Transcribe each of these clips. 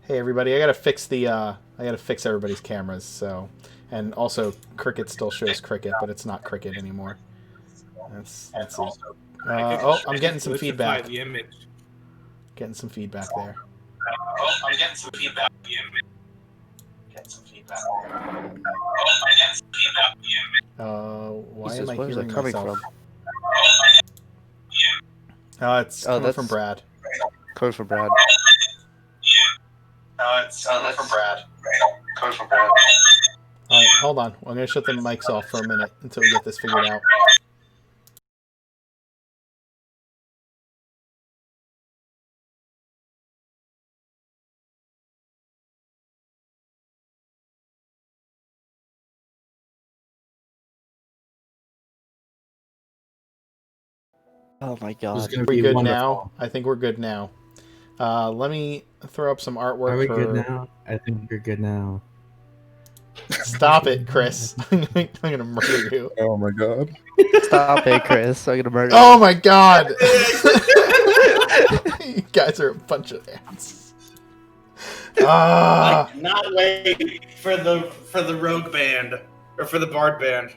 Hey everybody, I gotta fix everybody's cameras. So, and also Cricket still shows Cricket, but it's not Cricket anymore. Let's see. I'm getting some feedback. The image. Getting some feedback there. I'm getting some feedback. Why Jesus, am I where is that hearing coming myself? from? It's coming from Brad. Coming from Brad. It's coming from Brad. Alright, hold on. I'm gonna shut the mics off for a minute until we get this figured out. Oh my god. Are we good now? I think we're good now. Let me throw up some artwork. Are we good now? I think we're good now. Stop it, Chris. I'm gonna murder you. Oh my god. Stop it, Chris. I'm gonna murder Oh you. my god! You guys are a bunch of ants. I cannot wait for the rogue band or for the bard band.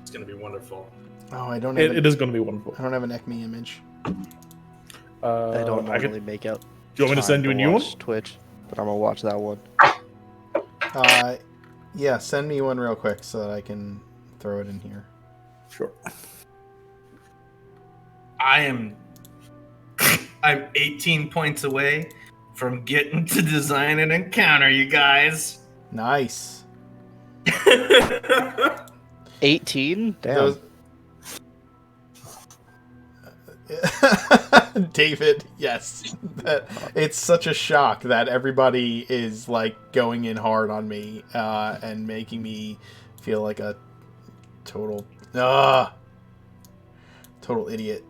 It's gonna be wonderful. Oh, I don't. Have It is going to be wonderful. I don't have an Ekmi image. I don't normally make out. Do you want me to send you a new one? Twitch, but I'm gonna watch that one. Yeah, send me one real quick so that I can throw it in here. Sure. I'm 18 points away from getting to design an encounter, you guys. Nice. 18? Damn. David, yes. It's such a shock that everybody is like going in hard on me and making me feel like a total idiot.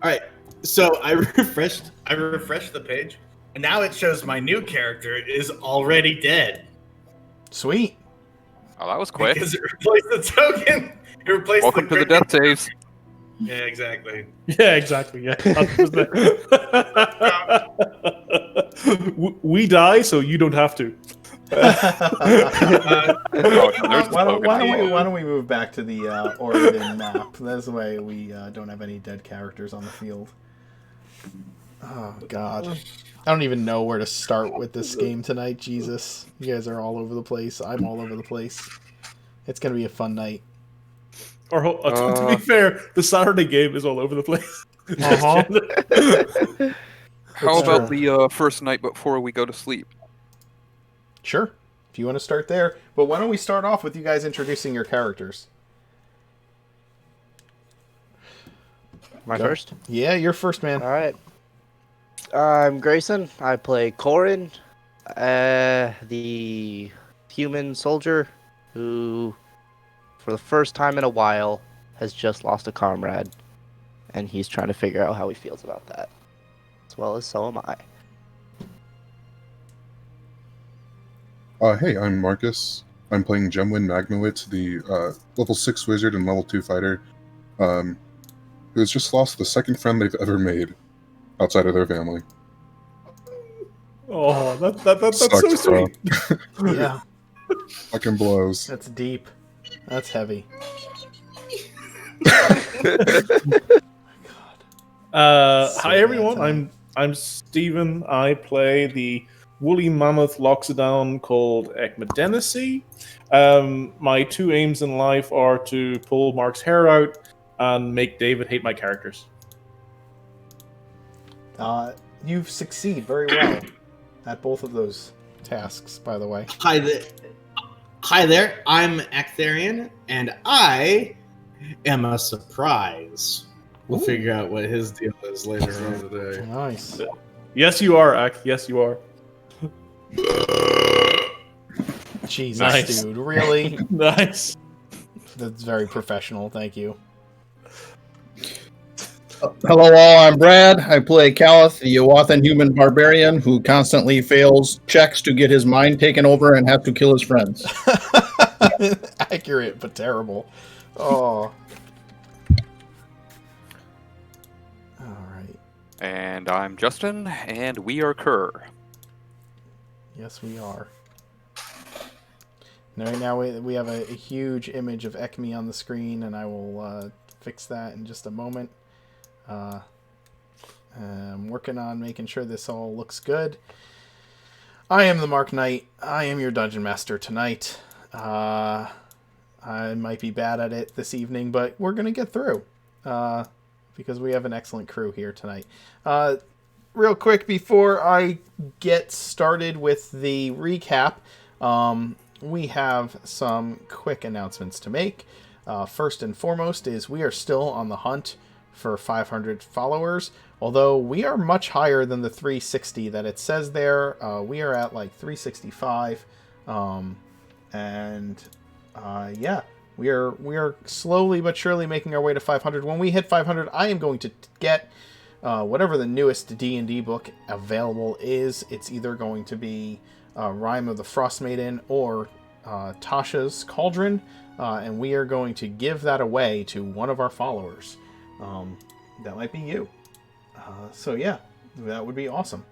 All right, so I refreshed the page, and now it shows my new character is already dead. Sweet. Oh, that was quick. Because it replaced the token. It replaced Welcome to the death saves. Yeah, exactly. Yeah, exactly. Yeah. 100%. We die, so you don't have to. Why don't we move back to the Oregon map? That's the way we don't have any dead characters on the field. Oh god, I don't even know where to start with this game tonight. Jesus, you guys are all over the place. I'm all over the place. It's gonna be a fun night. Or to be fair, the Saturday game is all over the place. How about the first night before we go to sleep? Sure, if you want to start there. But why don't we start off with you guys introducing your characters? My first? Yeah, you're first, man. All right. I'm Grayson. I play Corin, the human soldier who, for the first time in a while, has just lost a comrade, and he's trying to figure out how he feels about that, as well as so am I. Hey, I'm Marcus. I'm playing Gemwin Magnowitz, the level 6 wizard and level 2 fighter, who has just lost the second friend they've ever made outside of their family. Oh, that's so Sucks, bro. sweet. Yeah, Fucking blows. that's deep. That's heavy. Hi everyone, I'm Steven. I play the woolly mammoth loxodon called Ekmidenisi. My two aims in life are to pull Mark's hair out and make David hate my characters. You've succeed very well at both of those tasks, by the way. Hi there. I'm Actharian, and I am a surprise. We'll figure out what his deal is later on today. Nice. Yes, you are, Ak. Yes, you are. Jesus, Nice. dude. Really? Nice. That's very professional. Thank you. Hello all, I'm Brad. I play Calith, the Ioaska human barbarian who constantly fails checks to get his mind taken over and have to kill his friends. Accurate, but terrible. Oh. Alright. And I'm Justin, and we are Kerr. Yes, we are. Right now we have a huge image of Ekmi on the screen, and I will fix that in just a moment. I'm working on making sure this all looks good. I am the Mark Knight. I am your Dungeon Master tonight. I might be bad at it this evening, but we're going to get through because we have an excellent crew here tonight. Real quick, before I get started with the recap, we have some quick announcements to make. First and foremost is we are still on the hunt for 500 followers, although we are much higher than the 360 that it says there. We are at like 365, yeah, we are slowly but surely making our way to 500. When we hit 500, I am going to get whatever the newest D&D book available is. It's either going to be Rime of the Frost Maiden or Tasha's Cauldron, and we are going to give that away to one of our followers. That might be you. So yeah, that would be awesome.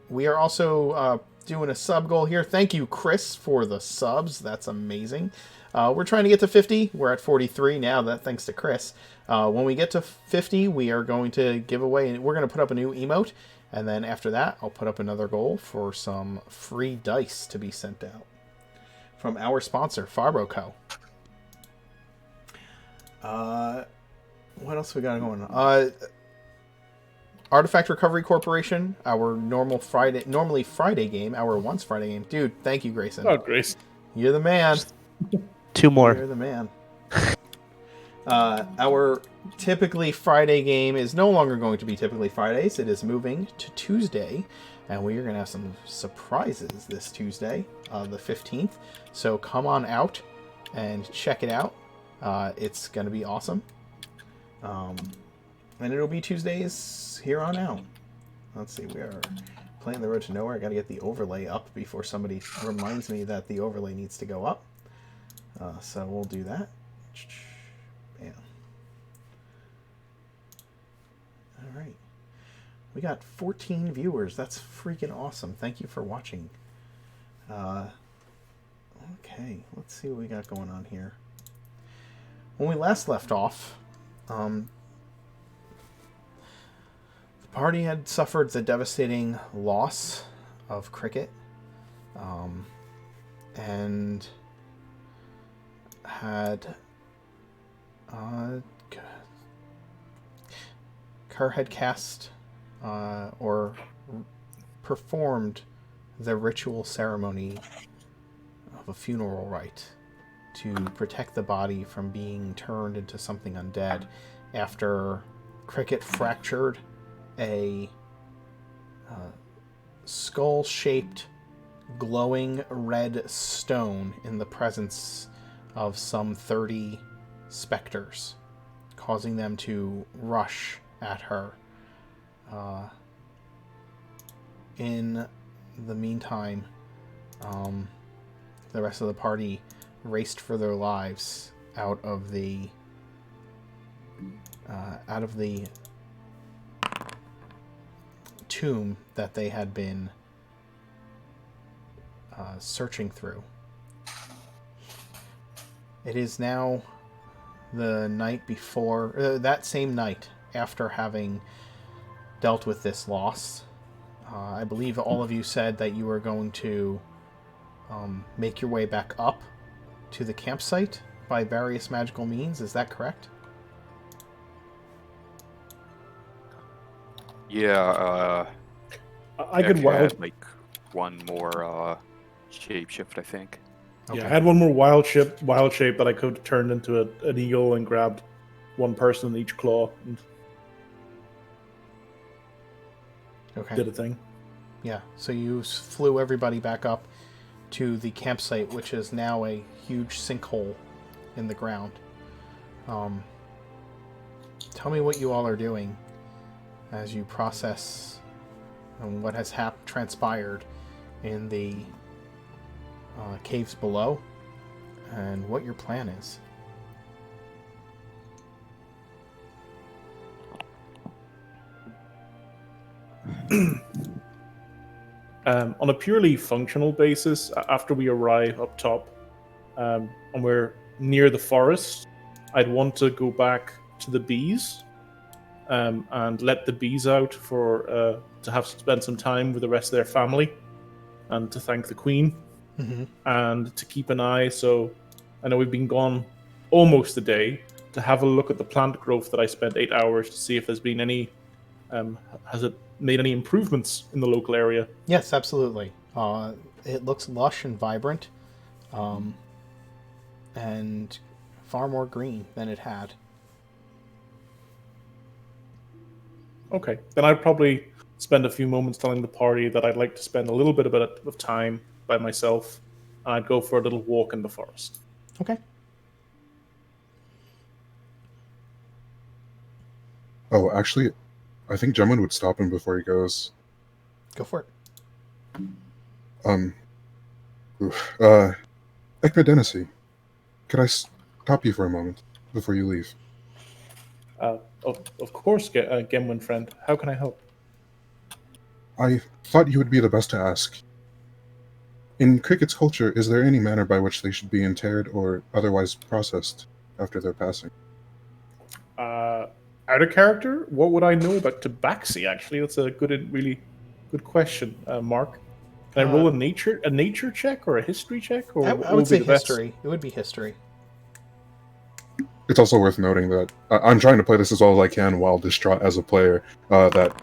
We are also doing a sub goal here. Thank you, Chris, for the subs. That's amazing. We're trying to get to 50. We're at 43 now, thanks to Chris. When we get to 50, we are going to give away, we're going to put up a new emote, and then after that, I'll put up another goal for some free dice to be sent out from our sponsor, Farbro Co. What else we got going on? Artifact Recovery Corporation, our normally Friday game, our once Friday game. Dude, thank you, Grayson. Oh, Grace. You're the man. 2 more. You're the man. Our typically Friday game is no longer going to be typically Fridays. It is moving to Tuesday, and we are going to have some surprises this Tuesday, the 15th. So come on out and check it out. It's going to be awesome. And it'll be Tuesdays here on out. Let's see, we are playing The Road to Nowhere. I got to get the overlay up before somebody reminds me that the overlay needs to go up. So we'll do that. Bam. All right. We got 14 viewers. That's freaking awesome. Thank you for watching. Okay, let's see what we got going on here. When we last left off, the party had suffered the devastating loss of Cricket, and had Kerr had cast or performed the ritual ceremony of a funeral rite to protect the body from being turned into something undead after Cricket fractured a skull-shaped glowing red stone in the presence of some 30 specters, causing them to rush at her. In the meantime, the rest of the party raced for their lives out of the tomb that they had been searching through. It is now the night before, that same night after having dealt with this loss. I believe all of you said that you were going to make your way back up to the campsite by various magical means. Is that correct? Yeah, I could actually, I had, like one more shapeshift, I think. Okay. Yeah, I had one more wild shape that I could have turned into an eagle and grabbed one person in each claw and Okay. did a thing. Yeah, so you flew everybody back up to the campsite, which is now a huge sinkhole in the ground. Tell me what you all are doing as you process what has transpired in the caves below, and what your plan is. On a purely functional basis, after we arrive up top and we're near the forest, I'd want to go back to the bees and let the bees out for to have spend some time with the rest of their family and to thank the queen and to keep an eye. So I know we've been gone almost a day, to have a look at the plant growth that I spent 8 hours to see if there's been any has it made any improvements in the local area. Yes, absolutely. It looks lush and vibrant, and far more green than it had. Okay, then I'd probably spend a few moments telling the party that I'd like to spend a little bit of time by myself, and I'd go for a little walk in the forest. Okay. Oh, actually, I think Gemwin would stop him before he goes. Go for it. Ekmidenisi, could I stop you for a moment before you leave? Of course, Gemwin friend. How can I help? I thought you would be the best to ask. In cricket's culture, is there any manner by which they should be interred or otherwise processed after their passing? Out of character, what would I know about tabaxi? Actually, that's a really good question, Mark. Can I roll a nature check or a history check? Or I would say history. It would be history. It's also worth noting that I'm trying to play this as well as I can while distraught as a player. That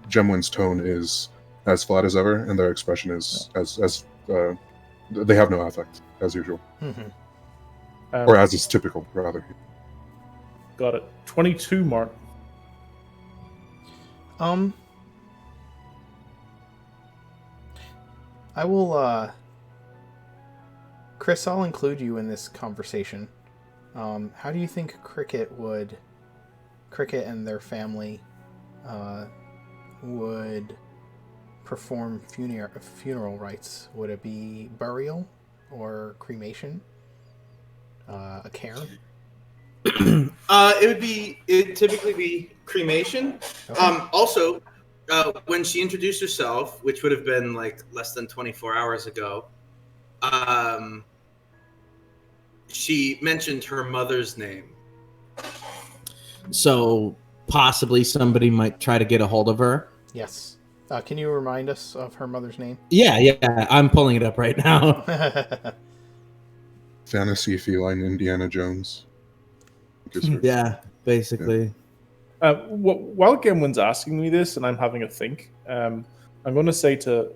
Gemwin's tone is as flat as ever, and their expression is as they have no affect as usual, or as is typical, rather. Got it. 22, Mark. I will, Chris, I'll include you in this conversation. How do you think Cricket and their family, would perform funeral rites? Would it be burial or cremation? A cairn? It'd typically be cremation. Okay. Also, when she introduced herself, which would have been like less than 24 hours ago, she mentioned her mother's name. So possibly somebody might try to get a hold of her. Yes. Can you remind us of her mother's name? Yeah. I'm pulling it up right now. Fantasy feline Indiana Jones. Yeah, basically. While Gemwin's asking me this and I'm having a think, I'm going to say to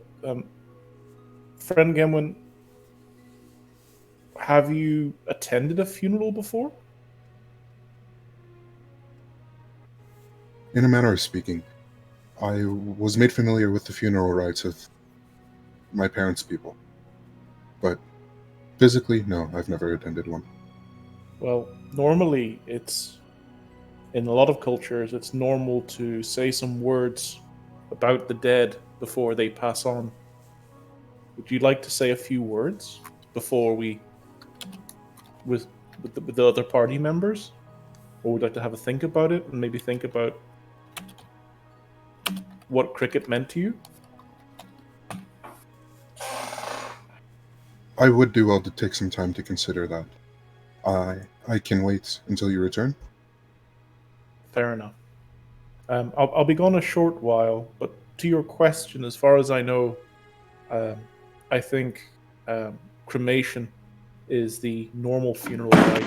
friend Gemwin, have you attended a funeral before? In a manner of speaking, I was made familiar with the funeral rites of my parents' people. But physically, no, I've never attended one. Well, normally it's, in a lot of cultures, it's normal to say some words about the dead before they pass on. Would you like to say a few words before we, with the other party members? Or would you like to have a think about it and maybe think about what cricket meant to you? I would do well to take some time to consider that. I can wait until you return. Fair enough. I'll be gone a short while, but to your question, as far as I know, I think cremation is the normal funeral rite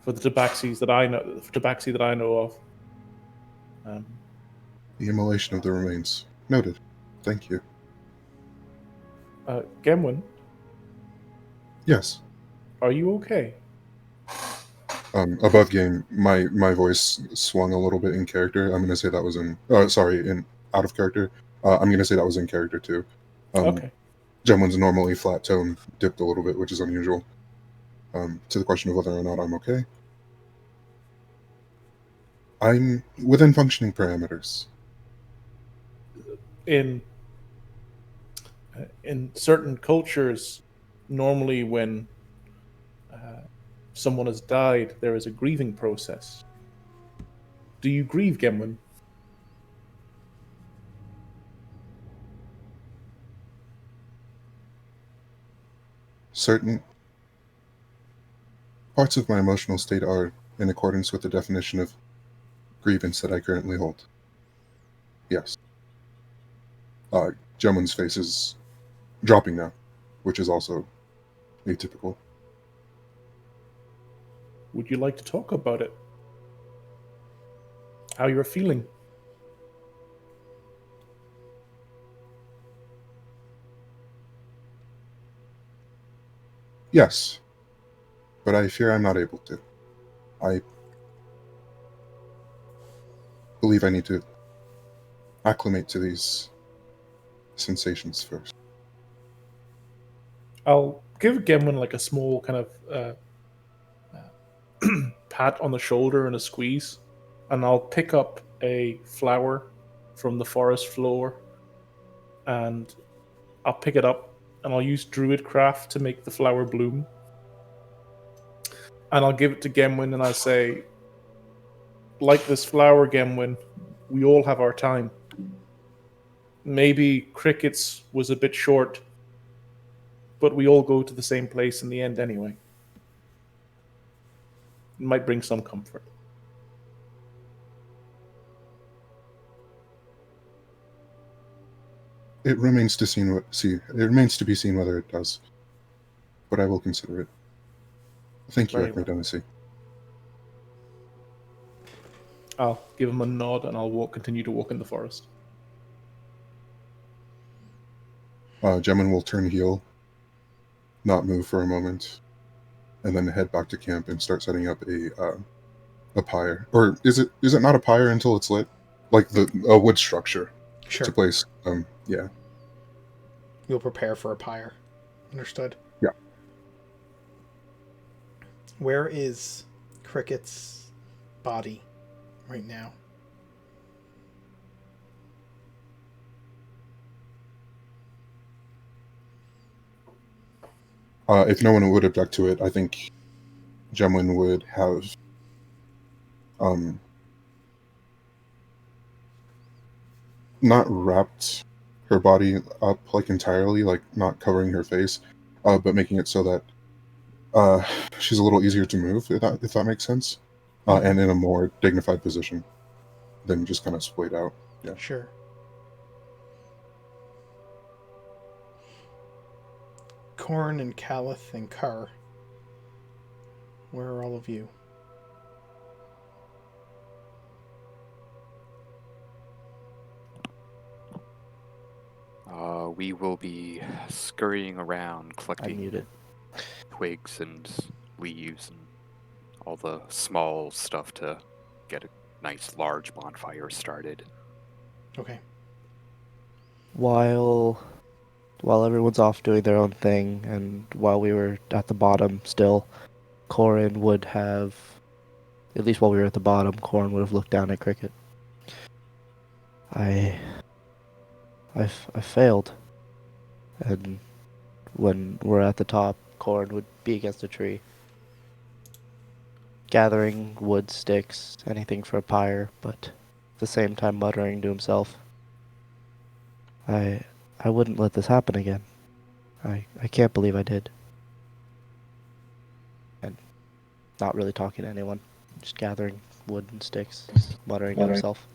for the tabaxis that I know. Tabaxi that I know of. The immolation of the remains. Noted. Thank you. Gemwin, Yes. are you okay? Above game, my voice swung a little bit in character. I'm gonna say that was in out of character. I'm gonna say that was in character too. Okay. Gemwin's normally flat tone dipped a little bit, which is unusual. To the question of whether or not I'm okay, I'm within functioning parameters. In certain cultures, normally when someone has died, there is a grieving process. Do you grieve, Gemwin? certain parts of my emotional state are in accordance with the definition of grievance that I currently hold. Yes. Gemwin's face is dropping now, which is also atypical. Would you like to talk about it? How you're feeling? Yes, but I fear I'm not able to. I believe I need to acclimate to these sensations first. I'll give Gemwin like a small kind of pat on the shoulder and a squeeze, and I'll pick up a flower from the forest floor, and I'll pick it up, and I'll use Druidcraft to make the flower bloom. And I'll give it to Gemwin, and I'll say, like this flower, Gemwin, we all have our time. Maybe Cricket's was a bit short, but we all go to the same place in the end anyway. It might bring some comfort. It remains to be seen whether it does, but I will consider it. Thank you, Very well. Ekmidenisi. I'll give him a nod, and I'll continue to walk in the forest. Gemwin will turn heel, not move for a moment, and then head back to camp and start setting up a pyre. Or is it not a pyre until it's lit? Like a wood structure Sure. to place. Yeah. You'll prepare for a pyre. Understood. Yeah. Where is Cricket's body right now? If no one would object to it, I think Gemwin would have not wrapped her body up like entirely, like not covering her face, but making it so that she's a little easier to move, if that makes sense, and in a more dignified position than just kind of splayed out. Yeah. Sure. Korn and Calith and Kar. Where are all of you? We will be scurrying around, I'm collecting muted. twigs and leaves and all the small stuff to get a nice large bonfire started. Okay. While everyone's off doing their own thing, and while we were at the bottom still, Corin would have, at least while we were at the bottom, Corin would have looked down at Cricket. I failed. And when we're at the top, Corin would be against a tree, gathering wood, sticks, anything for a pyre, but at the same time muttering to himself, I wouldn't let this happen again. I can't believe I did. And not really talking to anyone, just gathering wood and sticks, muttering to himself.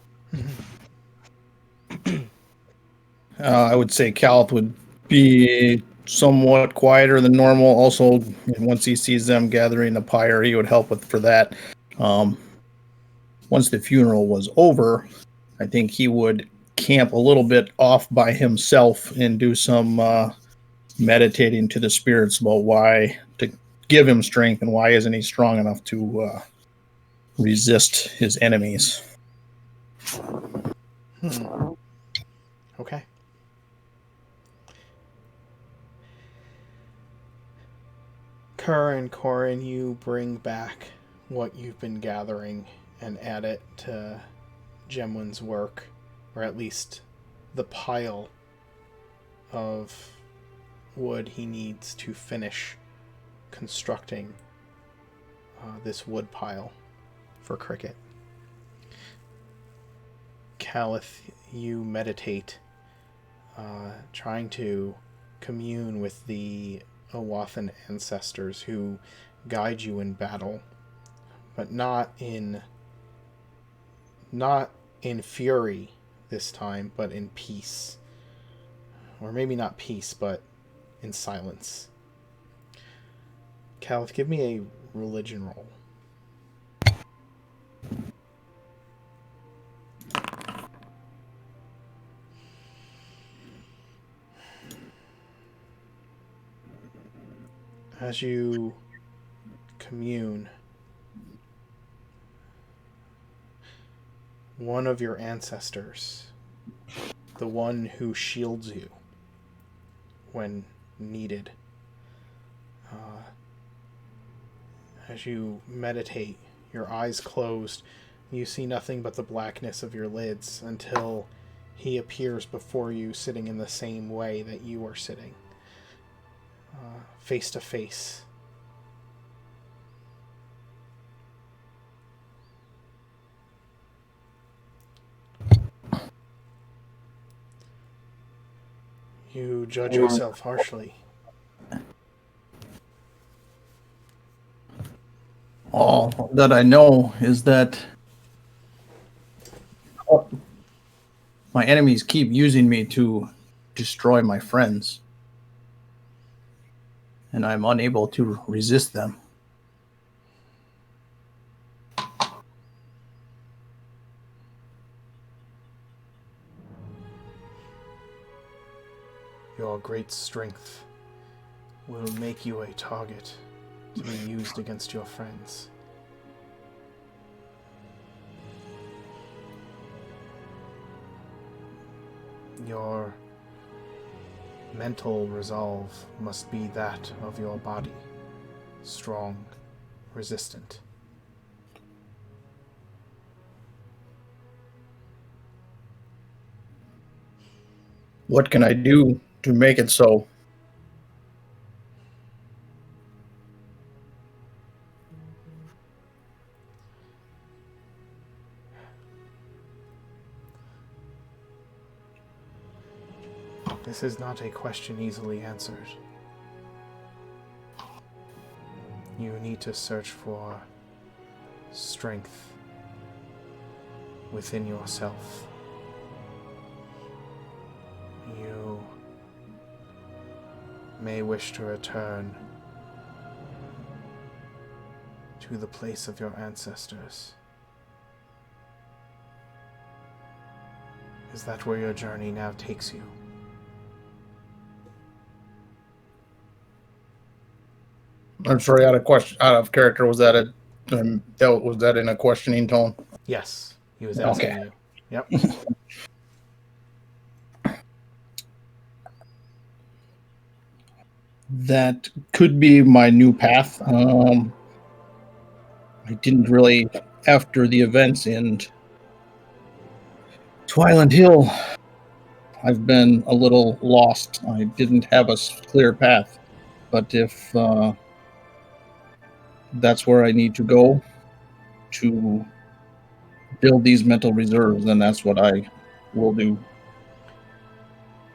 I would say Calith would be somewhat quieter than normal. Also, once he sees them gathering the pyre, he would help for that. Once the funeral was over, I think he would camp a little bit off by himself and do some meditating to the spirits about why to give him strength and why isn't he strong enough to resist his enemies. Okay. Kerr and Corin, you bring back what you've been gathering and add it to Gemwin's work, or at least the pile of wood he needs to finish constructing this wood pile for Cricket. Calith, you meditate, trying to commune with the Owathan ancestors who guide you in battle, but not in fury this time, but in peace. Or maybe not peace, but in silence. Caliph, give me a religion roll. As you commune, one of your ancestors, the one who shields you when needed, as you meditate, your eyes closed, you see nothing but the blackness of your lids until he appears before you sitting in the same way that you are sitting. Face to face. You judge yourself harshly. All that I know is that my enemies keep using me to destroy my friends, and I'm unable to resist them. Your great strength will make you a target to be used against your friends. Your mental resolve must be that of your body, strong, resistant. What can I do to make it so? This is not a question easily answered. You need to search for strength within yourself. You may wish to return to the place of your ancestors. Is that where your journey now takes you? I'm sorry, out of character. Was that was that in a questioning tone? Yes, he was asking Okay. you. Yep. That could be my new path. I didn't really, after the events in Twiland Hill, I've been a little lost. I didn't have a clear path. But if that's where I need to go to build these mental reserves, then that's what I will do.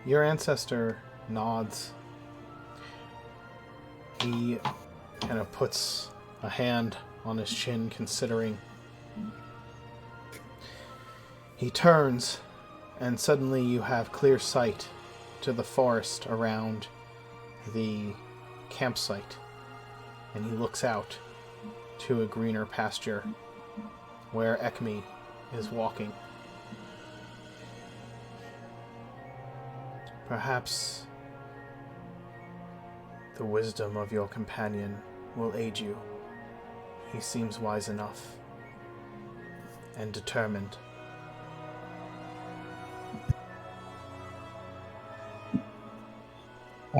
Your ancestor nods. He kind of puts a hand on his chin, considering. He turns, and suddenly you have clear sight to the forest around the campsite, and he looks out to a greener pasture where Ekmi is walking. Perhaps the wisdom of your companion will aid you. He seems wise enough and determined.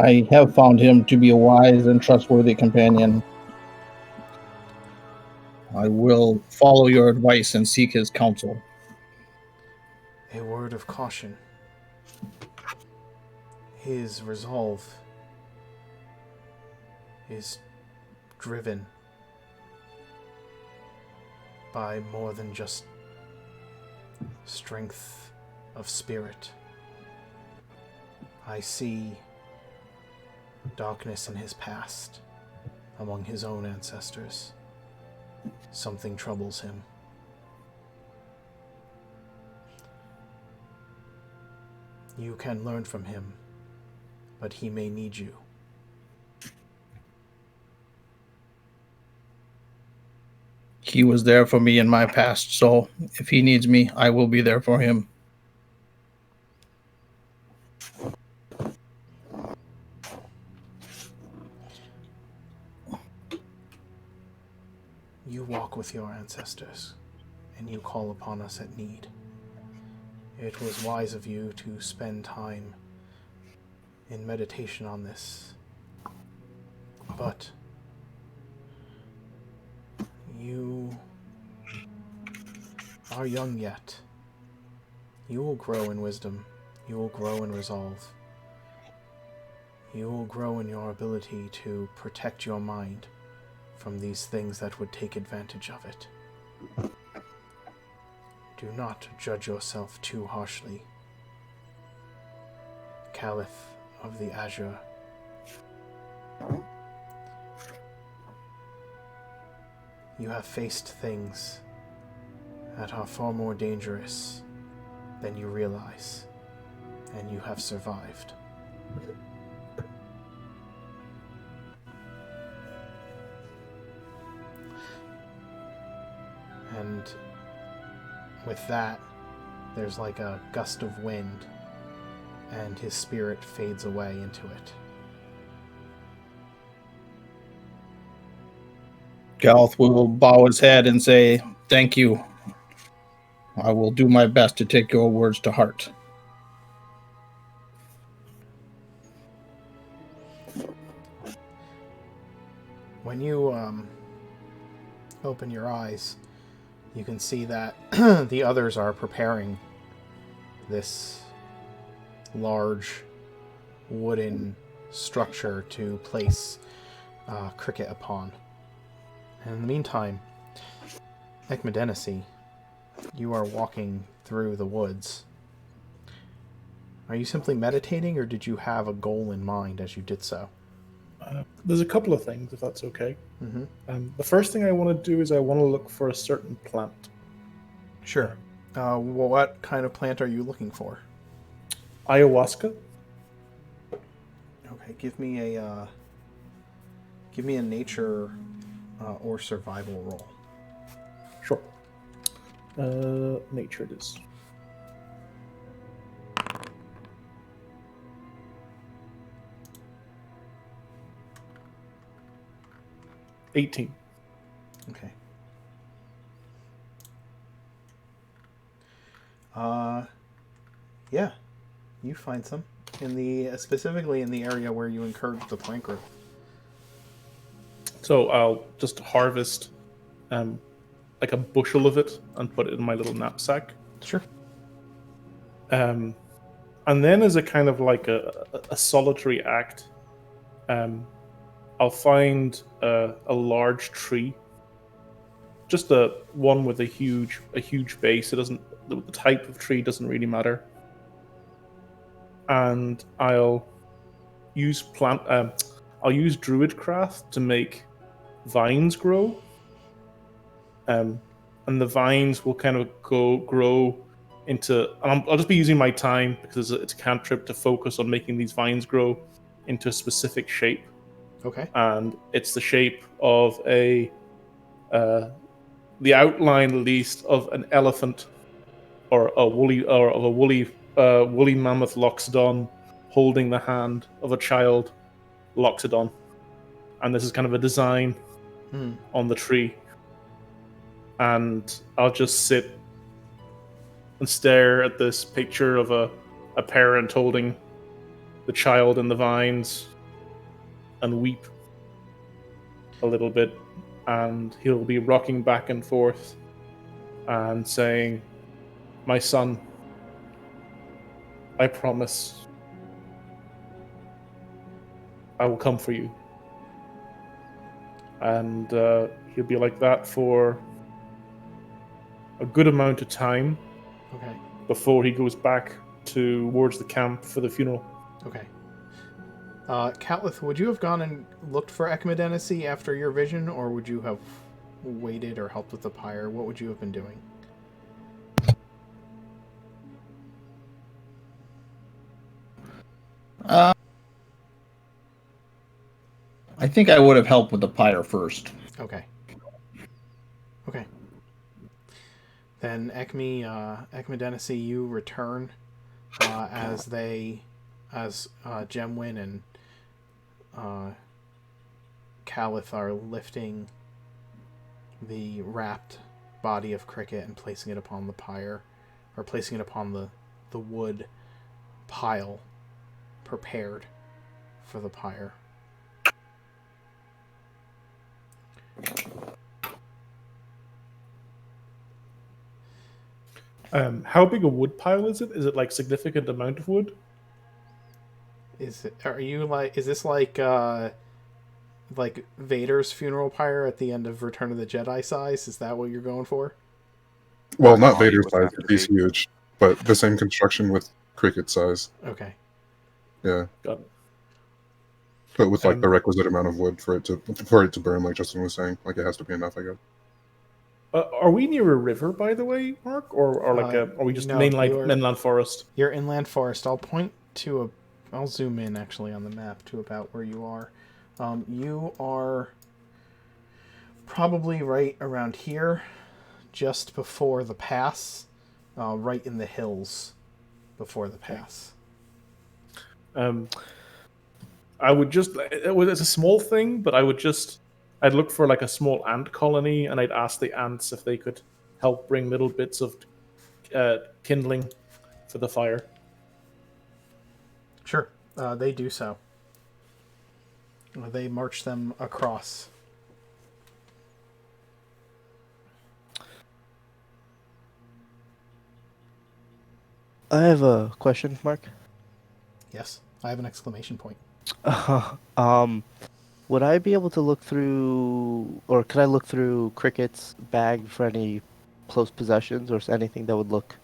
I have found him to be a wise and trustworthy companion. I will follow your advice and seek his counsel. A word of caution. His resolve is driven by more than just strength of spirit. I see darkness in his past, among his own ancestors. Something troubles him. You can learn from him, but he may need you. He was there for me in my past, so if he needs me, I will be there for him. You walk with your ancestors, and you call upon us at need. It was wise of you to spend time in meditation on this. But you are young yet. You will grow in wisdom. You will grow in resolve. You will grow in your ability to protect your mind from these things that would take advantage of it. Do not judge yourself too harshly. Caliph of the Azure. You have faced things that are far more dangerous than you realize, and you have survived. And with that, there's like a gust of wind, and his spirit fades away into it. Galth will bow his head and say, "Thank you. I will do my best to take your words to heart." When you open your eyes, you can see that the others are preparing this large wooden structure to place Cricket upon. And in the meantime, Ekmidenisi, you are walking through the woods. Are you simply meditating, or did you have a goal in mind as you did so? There's a couple of things, if that's okay. Mm-hmm. The first thing I want to do is I want to look for a certain plant. Sure. What kind of plant are you looking for? Ioaska. Okay, give me a nature or survival roll. Sure. Nature it is. $18. Okay. Yeah, you find some specifically in the area where you incurred the plant growth. So I'll just harvest like a bushel of it and put it in my little knapsack. Sure. And then as a kind of like a solitary act, I'll find a large tree, just one with a huge base. The type of tree doesn't really matter, and I'll use druidcraft to make vines grow, and the vines will kind of grow into. And I'll just be using my time because it's a cantrip to focus on making these vines grow into a specific shape. Okay. And it's the shape of the outline, at least, of an elephant or a woolly mammoth loxodon holding the hand of a child loxodon. And this is kind of a design on the tree. And I'll just sit and stare at this picture of a parent holding the child in the vines and weep a little bit, and he'll be rocking back and forth and saying, "My son, I promise I will come for you." And he'll be like that for a good amount of time Okay. before he goes back towards the camp for the funeral. Okay. Catlith, would you have gone and looked for Ekmidenisi after your vision, or would you have waited or helped with the pyre? What would you have been doing? I think I would have helped with the pyre first. Okay. Okay. Then Ekmidenisi, you return as Gemwin and Caliph are lifting the wrapped body of Cricket and placing it upon the pyre, or placing it upon the wood pile prepared for the pyre. How big a wood pile is it? Is it like significant amount of wood? Is this like Vader's funeral pyre at the end of Return of the Jedi size? Is that what you're going for? Well, not Quality Vader's would size, have to he's be. huge, but the same construction with Cricket size. Okay. Yeah, Got it. but with like the requisite amount of wood for it to burn, like Justin was saying, like it has to be enough, I guess. Are we near a river, by the way, Mark, or are we just no, mainland forest? You're inland forest. I'll zoom in actually on the map to about where you are. You are probably right around here, just before the pass, right in the hills before the pass. I would just, it's a small thing, but I'd look for like a small ant colony, and I'd ask the ants if they could help bring little bits of kindling for the fire. Sure, they do so. They march them across. I have a question, Mark. Yes, I have an exclamation point. Would I be able to look through, or could I look through Cricket's bag for any close possessions or anything that would look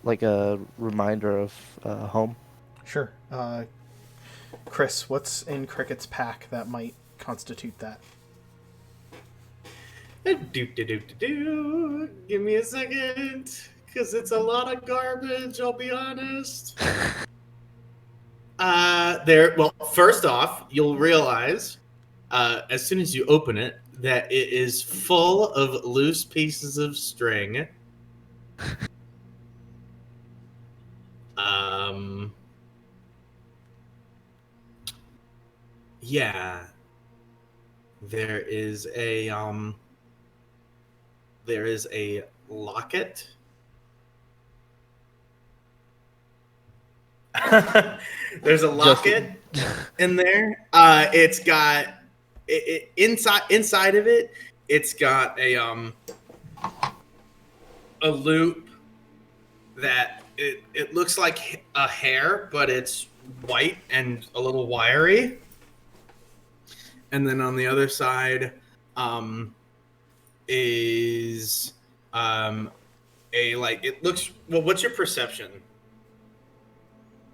like a reminder of home? Sure. Chris, what's in Cricket's pack that might constitute that? Give me a second, because it's a lot of garbage, I'll be honest. Well, first off, you'll realize as soon as you open it that it is full of loose pieces of string. Yeah. There is a locket. There's a locket in there. It's got inside of it. It's got a loop that it looks like a hair, but it's white and a little wiry. And then on the other side is it looks, well, what's your perception?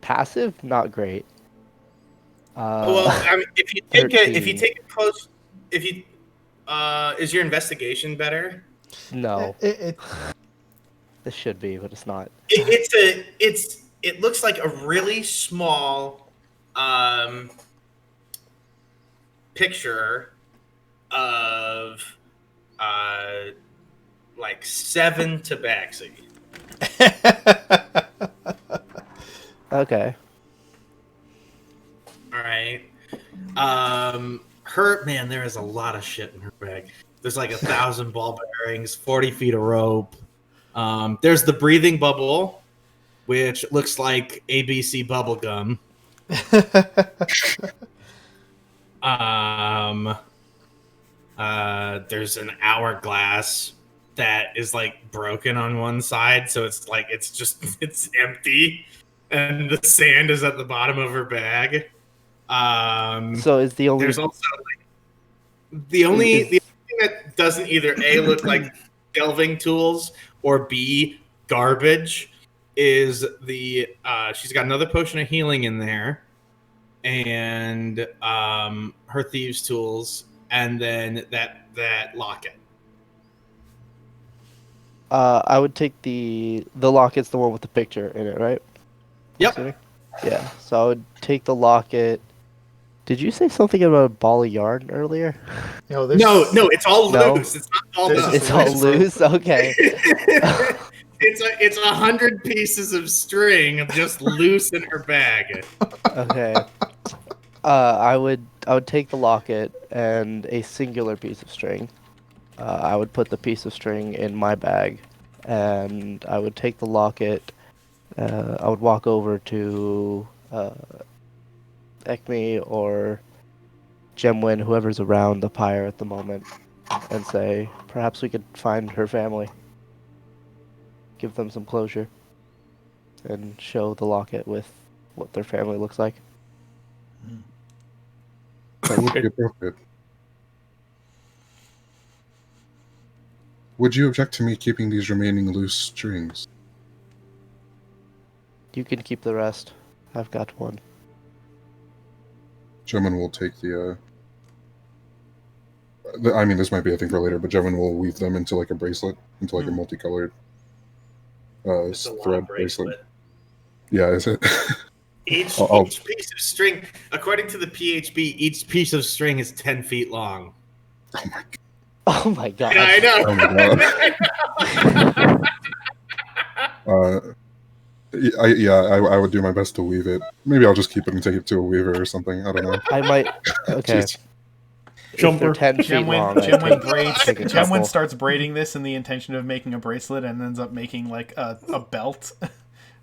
Passive, not great. Well, I mean, if you take it close, is your investigation better? No. It This should be, but it's not. It looks like a really small picture of like 7 tabaxi. Okay. All right. There is a lot of shit in her bag. There's like 1,000 ball bearings, 40 feet of rope. There's the breathing bubble, which looks like ABC bubble gum. There's an hourglass that is like broken on one side, so it's like it's empty, and the sand is at the bottom of her bag. So is the only There's also the only thing that doesn't either A, look like delving tools, or B, garbage is she's got another potion of healing in there. and her thieves' tools, and then that locket. I would take the locket's the one with the picture in it, right? Yep. Assuming? Yeah. So I would take the locket. Did you say something about a ball of yarn earlier? No, No, it's all No. loose. It's not all This up. is It's all loose. loose. Okay. It's 100 pieces of string just loose in her bag. Okay. I would take the locket and a singular piece of string. I would put the piece of string in my bag, and I would take the locket. I would walk over to Ekmi or Jemwin, whoever's around the pyre at the moment, and say, perhaps we could find her family. Give them some closure, and show the locket with what their family looks like. That would be appropriate. Would you object to me keeping these remaining loose strings? You can keep the rest. I've got one. Gemini will take I mean, this might be a thing for later, but Gemini will weave them into like a bracelet, into like a multicolored It's a thread long bracelet. Yeah, is it? Each piece of string, according to the PHB, each piece of string is 10 feet long. Oh my god. Oh my god. Yeah, I know. Oh my god. I would do my best to weave it. Maybe I'll just keep it and take it to a weaver or something. I don't know. I might. Okay. Jeez. If they're 10 feet long, Jemwin starts braiding this in the intention of making a bracelet and ends up making like a belt.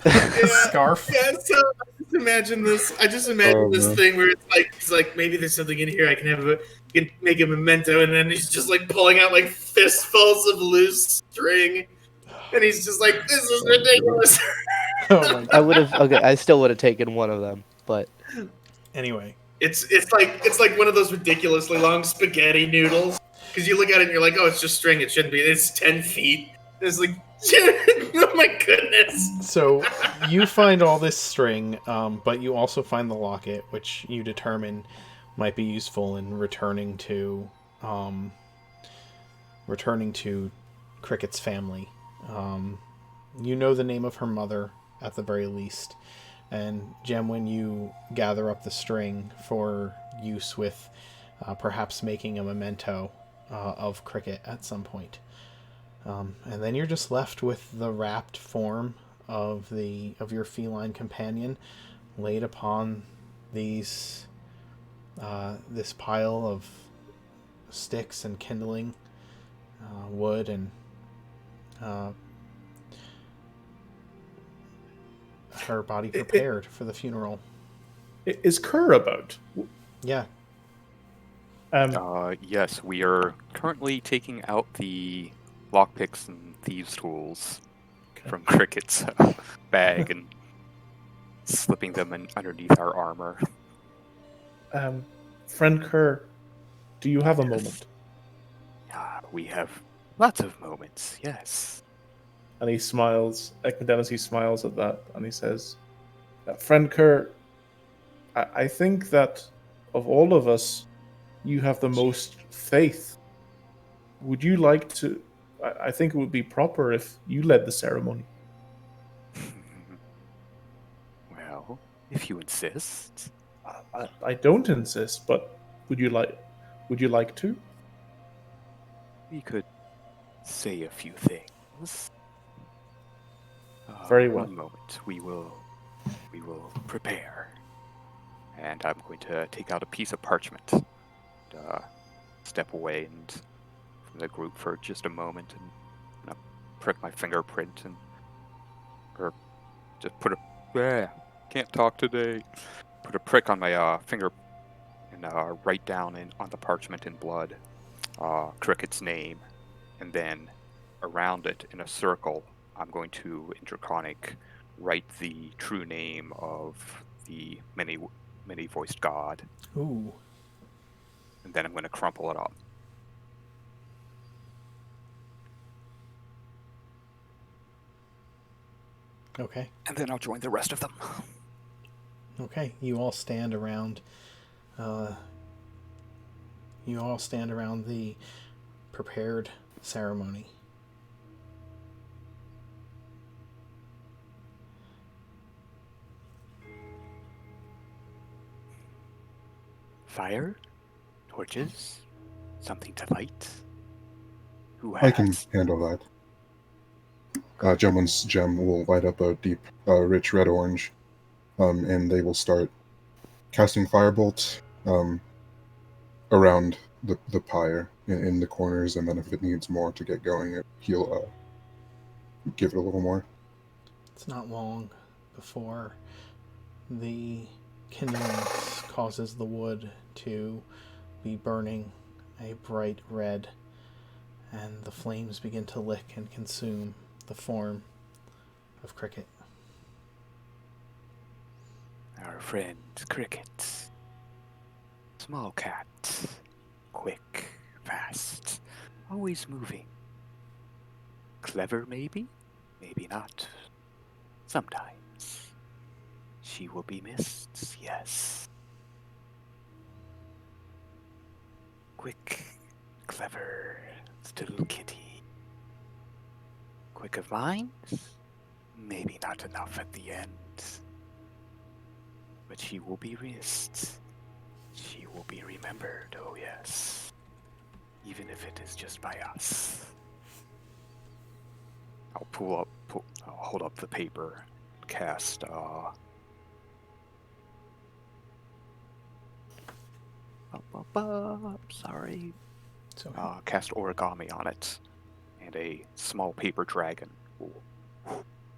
A scarf. Yeah, so I just imagine this. This thing where it's like maybe there's something in here I can make a memento, and then he's just like pulling out like fistfuls of loose string, and he's just like, "This is ridiculous." Oh my I would have. Okay, I still would have taken one of them, but Anyway, it's like one of those ridiculously long spaghetti noodles, because you look at it and you're like, "Oh, it's just string. It shouldn't be. It's 10 feet." It's like, oh my goodness. so you find all this string, but you also find the locket, which you determine might be useful in returning to Cricket's family. You know the name of her mother at the very least, and Jem, when you gather up the string for use with perhaps making a memento of Cricket at some point. And then you're just left with the wrapped form of your feline companion laid upon this pile of sticks and kindling, wood, and her body prepared for the funeral. Is Kerr about? Yeah. Yes, we are currently taking out the lockpicks and thieves' tools from Cricket's bag and slipping them underneath our armor. Friend Kerr, do you have a moment? We have lots of moments, yes. And he smiles. Ekmidenisi smiles at that, and he says, Friend Kerr, I think that of all of us, you have the most faith. Would you like to... I think it would be proper if you led the ceremony. Well, if you insist. I don't insist, but would you like to? We could say a few things. Very well. One moment, we will prepare. And I'm going to take out a piece of parchment and step away from the group for just a moment and prick my fingerprint or just put a can't talk today. Put a prick on my finger and write down on the parchment in blood Cricket's name, and then around it in a circle I'm going to in Draconic write the true name of the many-voiced god. Ooh. And then I'm going to crumple it up. Okay. And then I'll join the rest of them. Okay, you all stand around. The prepared ceremony. Fire? Torches? Something to light? Who I can has? handle that. Gentleman's gem will light up a deep, rich red orange, and they will start casting firebolts around the pyre in the corners, and then if it needs more to get going, he'll give it a little more. It's not long before the kindling causes the wood to be burning a bright red, and the flames begin to lick and consume the form of Cricket. Our friend Cricket. Small cat. Quick, fast, always moving. Clever, maybe? Maybe not. Sometimes. She will be missed, yes. Quick, clever, little kitty. Quick of mind? Maybe not enough at the end. But she will be missed. She will be remembered, oh yes. Even if it is just by us. I'll hold up the paper, cast, sorry. Cast origami on it, and a small paper dragon will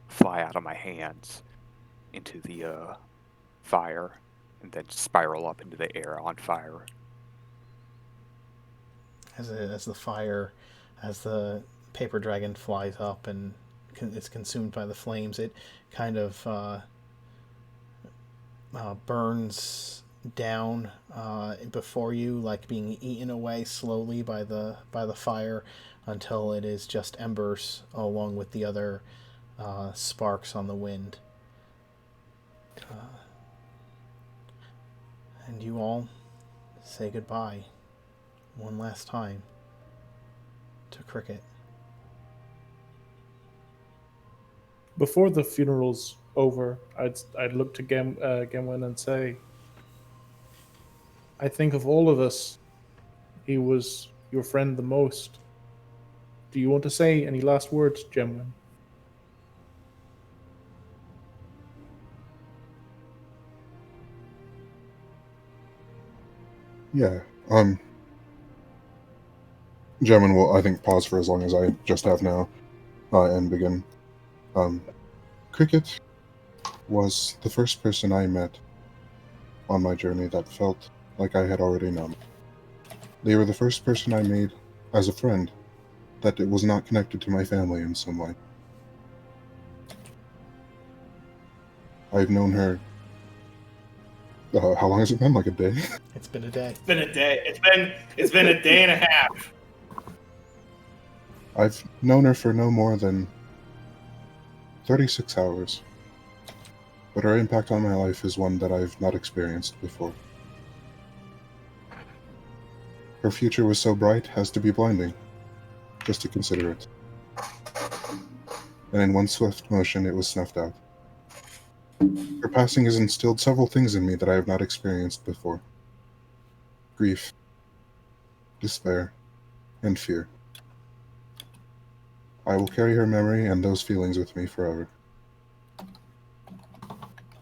fly out of my hands into the fire, and then spiral up into the air on fire. As the paper dragon flies up and is consumed by the flames, it kind of burns down before you, like being eaten away slowly by the fire, until it is just embers along with the other sparks on the wind. And you all say goodbye one last time to Cricket. Before the funeral's over, I'd look to Gemwin and say, I think of all of us, he was your friend the most. Do you want to say any last words, Gemwin? Yeah. Gentlemen will, I think, pause for as long as I just have now, and begin. Cricket was the first person I met on my journey that felt like I had already known. They were the first person I made as a friend that it was not connected to my family in some way. I've known her. How long has it been? Like a day? It's been a day. It's been a day. It's been a day and a half. I've known her for no more than 36 hours. But her impact on my life is one that I've not experienced before. Her future was so bright as to be blinding, just to consider it. And in one swift motion, it was snuffed out. Her passing has instilled several things in me that I have not experienced before. Grief, despair, and fear. I will carry her memory and those feelings with me forever.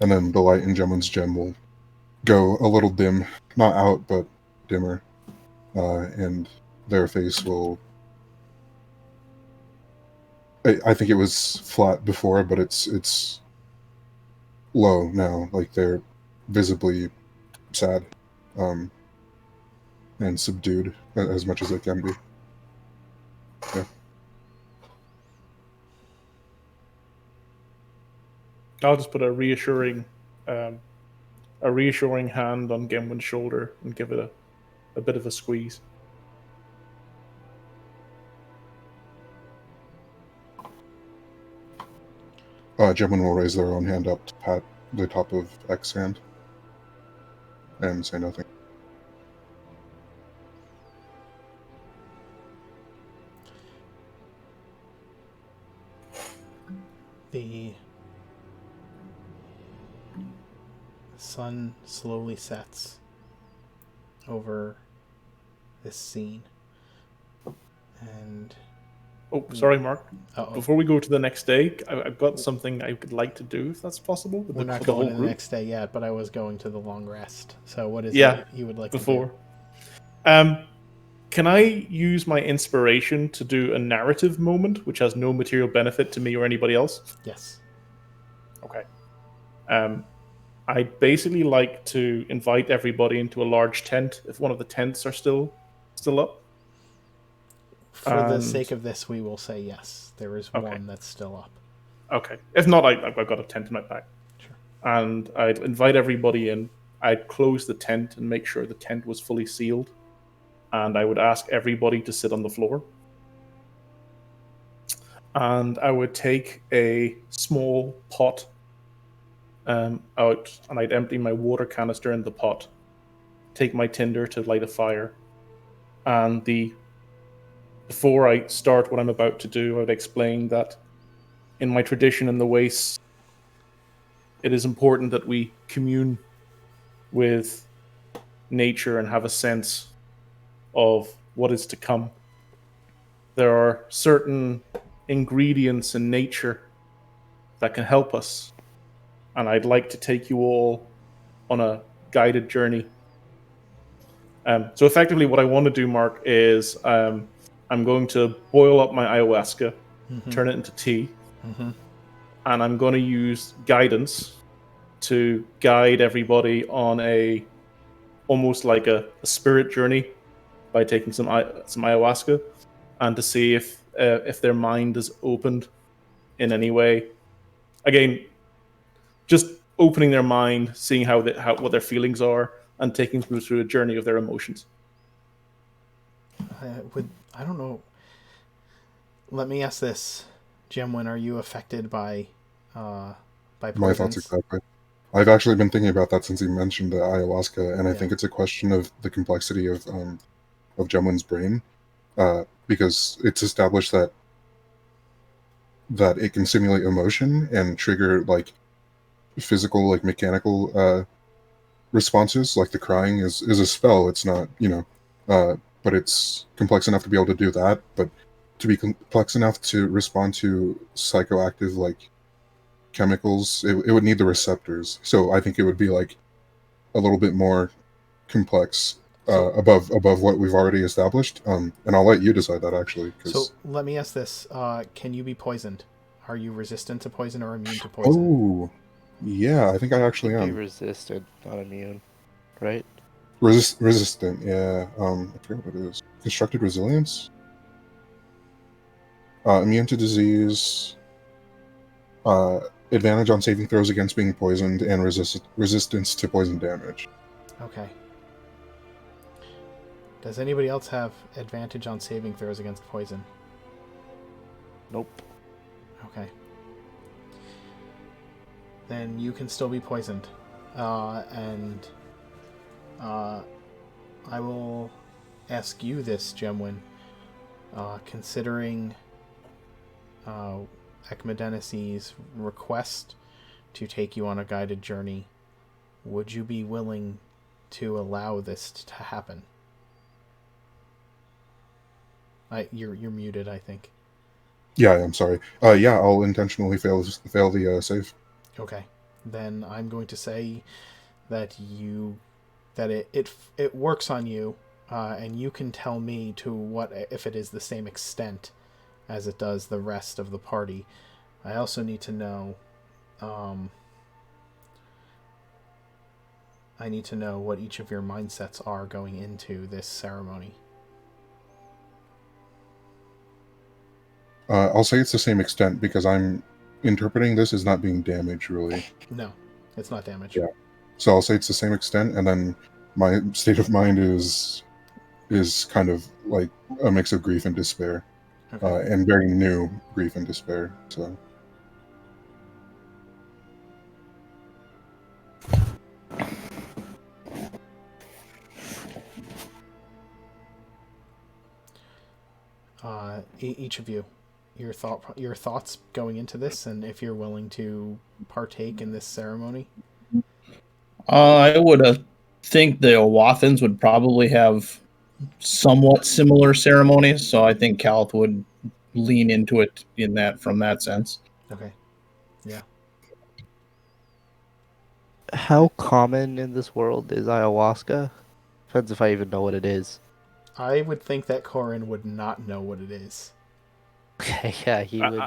And then the light in Gemlin's gem will go a little dim. Not out, but dimmer. And their face will... I think it was flat before, but it's low now. Like, they're visibly sad. And subdued as much as they can be. Yeah. I'll just put a reassuring hand on Gemwin's shoulder and give it a bit of a squeeze. Gemwin will raise their own hand up to pat the top of X's hand and say nothing. The sun slowly sets over this scene. And Oh, sorry, Mark. uh-oh. Before we go to the next day, I've got something I would like to do, if that's possible. We're not for the going whole to the group. next day yet, but I was going to the long rest. So what is Yeah, it you would like Before. to do? Can I use my inspiration to do a narrative moment, which has no material benefit to me or anybody else? Yes. Okay. I'd basically like to invite everybody into a large tent if one of the tents are still up. For the And- sake of this, we will say yes. There is Okay. one that's still up. Okay. If not, I've got a tent in my back. Sure. And I'd invite everybody in. I'd close the tent and make sure the tent was fully sealed. And I would ask everybody to sit on the floor. And I would take a small pot out, and I'd empty my water canister in the pot. Take my tinder to light a fire. And before I start what I'm about to do, I would explain that in my tradition in the Wastes, it is important that we commune with nature and have a sense of what is to come. There are certain ingredients in nature that can help us, and I'd like to take you all on a guided journey. So effectively what I want to do, Mark, is I'm going to boil up my ayahuasca, turn it into tea, and I'm going to use guidance to guide everybody on almost like a spirit journey by taking some ayahuasca, and to see if their mind is opened in any way. Again, just opening their mind, seeing what their feelings are, and taking them through a journey of their emotions. I don't know. Let me ask this, Jemwin, are you affected by poisons? My thoughts exactly. I've actually been thinking about that since he mentioned the ayahuasca, and I Yeah. think it's a question of the complexity of Jemwin's brain, because it's established that it can simulate emotion and trigger like physical, like mechanical responses. Like the crying is a spell. It's not, but it's complex enough to be able to do that. But to be complex enough to respond to psychoactive like chemicals, it would need the receptors. So I think it would be like a little bit more complex above what we've already established. And I'll let you decide that actually. So let me ask this: can you be poisoned? Are you resistant to poison or immune to poison? Oh, yeah, I think I actually Be am. resistant, not immune, right? Resistant, yeah. I forget what it is. Constructed resilience? Immune to disease. Advantage on saving throws against being poisoned, and resistance to poison damage. Okay. Does anybody else have advantage on saving throws against poison? Nope. Okay. Then you can still be poisoned. And I will ask you this, Jemwin. Considering Ekmidenisi's request to take you on a guided journey, would you be willing to allow this to happen? You're muted, I think. Yeah, I'm sorry. Yeah, I'll intentionally fail the save. Okay. Then I'm going to say that it works on you, and you can tell me to what if it is the same extent as it does the rest of the party. I also need to know what each of your mindsets are going into this ceremony. I'll say it's the same extent because I'm interpreting this as not being damaged, really. No, it's not damage. Yeah. So I'll say it's the same extent, and then my state of mind is kind of like a mix of grief and despair, Okay. and very new grief and despair. So Each of you, your thoughts going into this, and if you're willing to partake in this ceremony. I would think the Owathans would probably have somewhat similar ceremonies, so I think Calth would lean into it from that sense. Okay. Yeah. How common in this world is ayahuasca? Depends if I even know what it is. I would think that Corin would not know what it is. Okay, yeah, he would.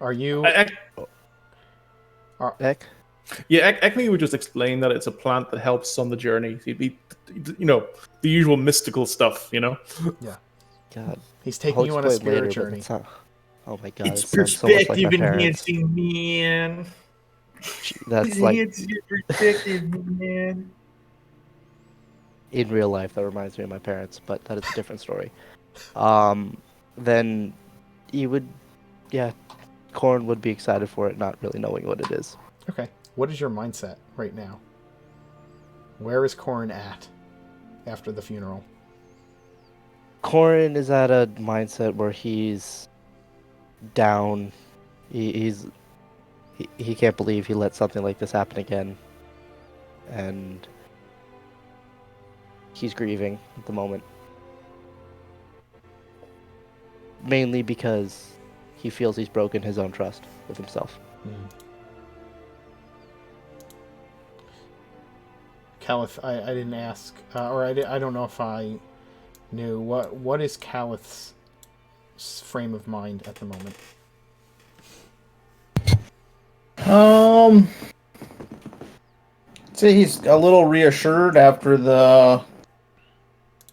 Are you? Ek- Ek? Yeah, Ekmi would just explain that it's a plant that helps on the journey. He'd be, the usual mystical stuff, God. He's taking you on a explain spirit later, journey. but oh my god, It's it sounds so much like my perspective parents. enhancing, man. That's like Enhances your perspective, man. in real life. That reminds me of my parents, but that is a different story. Then he would, yeah, Corn would be excited for it, not really knowing what it is. Okay. What is your mindset right now? Where is Corin at after the funeral? Corin is at a mindset where he's down. He can't believe he let something like this happen again, and he's grieving at the moment, mainly because he feels he's broken his own trust with himself. Caliph, I didn't ask, or I don't know if I knew. What is Calith's frame of mind at the moment? Say he's a little reassured after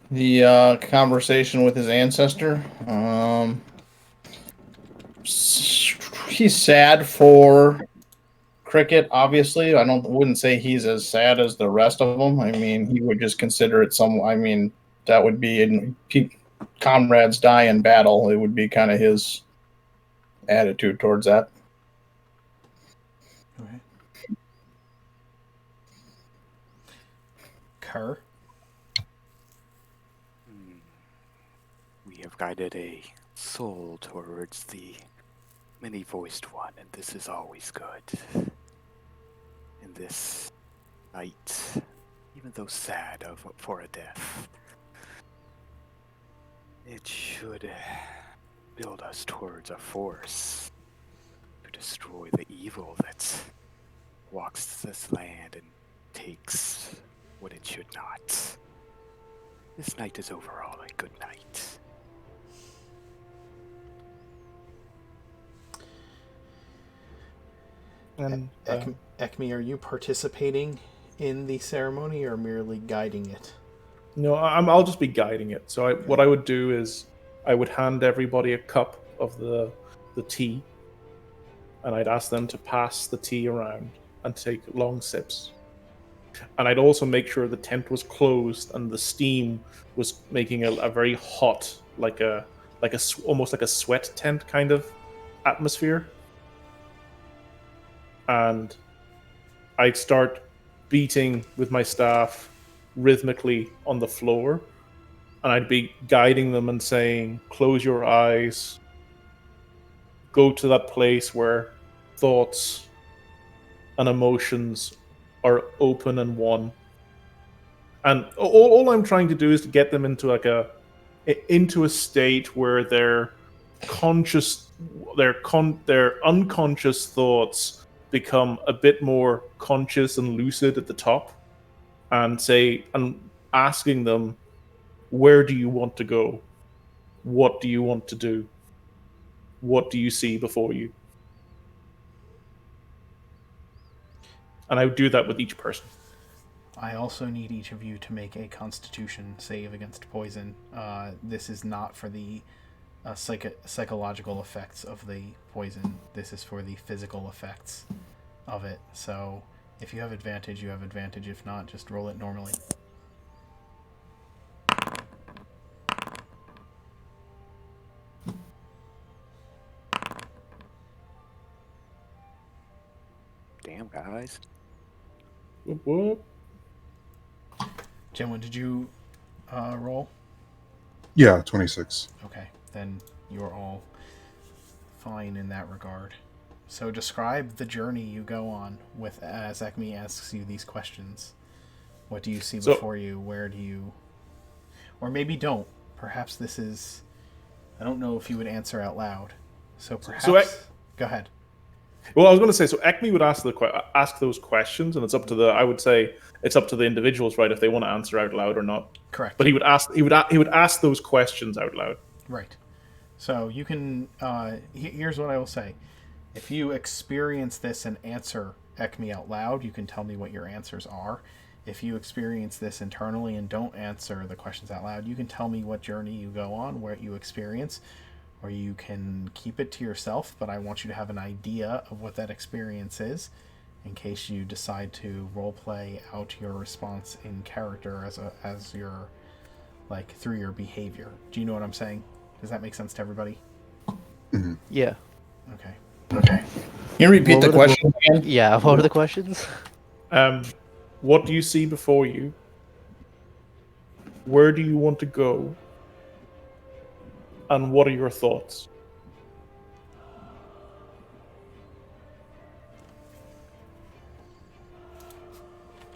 the conversation with his ancestor. He's sad for Cricket, obviously. Wouldn't say he's as sad as the rest of them. I mean, he would just consider it that would be comrades die in battle. It would be kind of his attitude towards that. Okay. Kerr? We have guided a soul towards the many-voiced one, and this is always good. In this night, even though sad for a death, it should build us towards a force to destroy the evil that walks this land and takes what it should not. This night is overall a good night. And Ekmi, are you participating in the ceremony or merely guiding it? no, I'll just be guiding it. So what I would do is I would hand everybody a cup of the tea, and I'd ask them to pass the tea around and take long sips. And I'd also make sure the tent was closed and the steam was making a very hot, almost like a sweat tent kind of atmosphere. And I'd start beating with my staff rhythmically on the floor, and I'd be guiding them and saying, close your eyes, go to that place where thoughts and emotions are open and one. And all I'm trying to do is to get them into into a state where their unconscious thoughts become a bit more conscious and lucid at the top, and asking them, where do you want to go? What do you want to do? What do you see before you? And I would do that with each person. I also need each of you to make a Constitution save against poison. This is not for the psychological effects of the poison. This is for the physical effects of it. So if you have advantage, you have advantage. If not, just roll it normally. Damn, guys. Whoop. Jimwin, did you roll? Yeah, 26. Okay. then you're all fine in that regard. So describe the journey you go on with as Ekmi asks you these questions. What do you see before you? Where do you... Or maybe don't. Perhaps this is... I don't know if you would answer out loud. So perhaps... Go ahead. Well, I was going to say, so Ekmi would ask those questions, and it's up to I would say it's up to the individuals, right, if they want to answer out loud or not. Correct. But he would ask those questions out loud. Right. So you can... here's what I will say. If you experience this and answer Ekmi out loud, you can tell me what your answers are. If you experience this internally and don't answer the questions out loud, you can tell me what journey you go on, what you experience, or you can keep it to yourself, but I want you to have an idea of what that experience is in case you decide to roleplay out your response in character as your, like, through your behavior. Do you know what I'm saying? Does that make sense to everybody? Mm-hmm. Yeah. Okay. Can you repeat the question again? Yeah, what are the questions? What do you see before you? Where do you want to go? And what are your thoughts?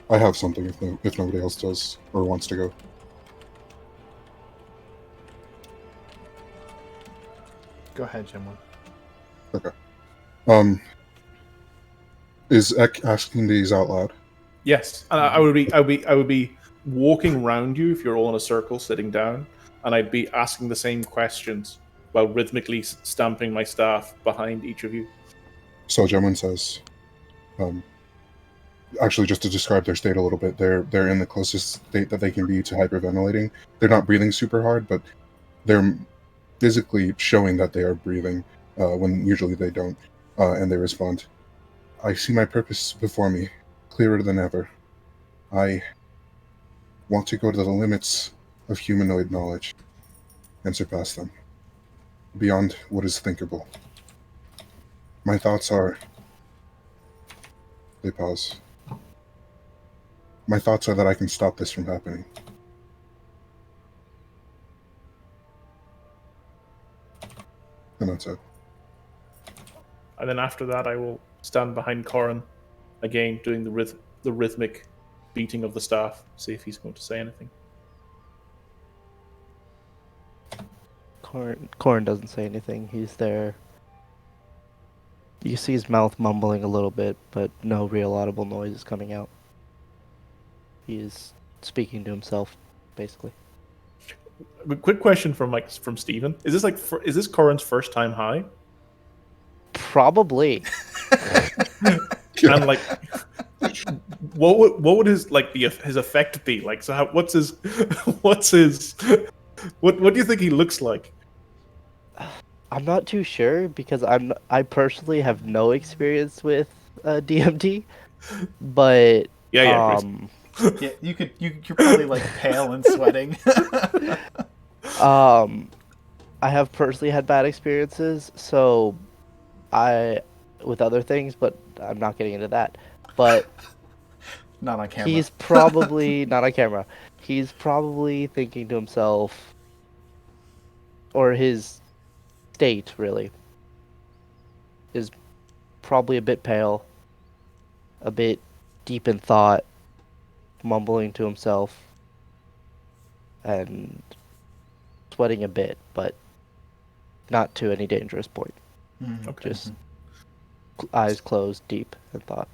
I have something if nobody else does or wants to go. Go ahead, Jimwin. Okay. Is Ek asking these out loud? Yes, and I would be walking around you if you're all in a circle, sitting down, and I'd be asking the same questions while rhythmically stamping my staff behind each of you. So Gemwin says, actually, just to describe their state a little bit, they're in the closest state that they can be to hyperventilating. They're not breathing super hard, but they're physically showing that they are breathing when usually they don't, and they respond, I see my purpose before me, clearer than ever. I want to go to the limits of humanoid knowledge and surpass them, beyond what is thinkable. My thoughts are... They pause. My thoughts are that I can stop this from happening. And that's it. And then after that, I will stand behind Corin, again doing the rhythmic beating of the staff. See if he's going to say anything. Corin doesn't say anything. He's there. You see his mouth mumbling a little bit, but no real audible noise is coming out. He is speaking to himself, basically. A quick question from Steven. Is this Corin's first time high? Probably. And like, what would his his effect be like? So what do you think he looks like? I'm not too sure because I personally have no experience with DMT, but Yeah, you're probably like pale and sweating. I have personally had bad experiences, so with other things, but I'm not getting into that. But not on camera. He's probably not on camera. He's probably thinking to himself, or his state really is probably a bit pale, a bit deep in thought, mumbling to himself, and sweating a bit, but not to any dangerous point. Okay. Just eyes closed, deep in thought.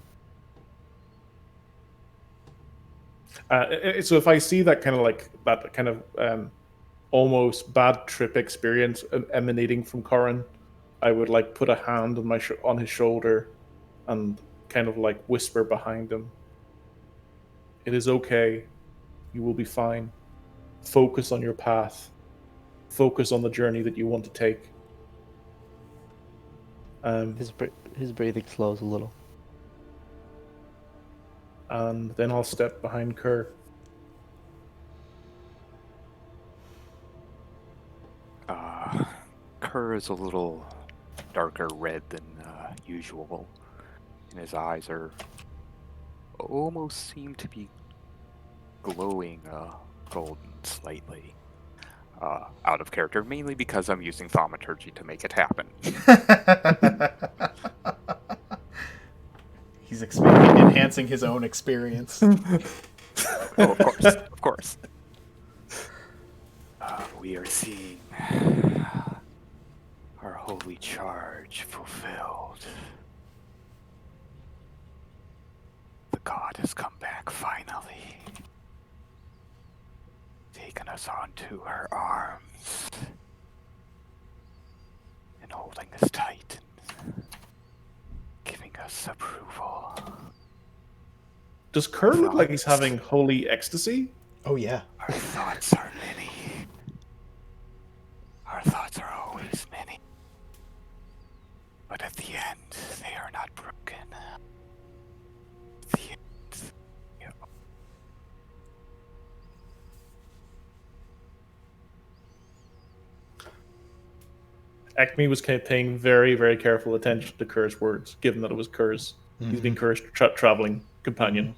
So if I see that kind of almost bad trip experience emanating from Corin, I would like put a hand on his shoulder and kind of like whisper behind him, "It is okay. You will be fine. Focus on your path. Focus on the journey that you want to take." His breathing slows a little. And then I'll step behind Kerr. Kerr is a little darker red than usual, and his eyes are almost seem to be glowing golden slightly. out of character, mainly because I'm using thaumaturgy to make it happen. He's enhancing his own experience. Oh, of course, of course. We are seeing our holy charge fulfilled. The god has come back finally, taken us onto her arms and holding us tight and giving us approval. Does Kerr look like he's having holy ecstasy? Oh yeah. Our thoughts are many. Our thoughts are always many. But at the end, they are not broken. At the end, Ekmi was paying very, very careful attention to Kerr's words, given that it was Kerr's. He's been Kerr's traveling companion.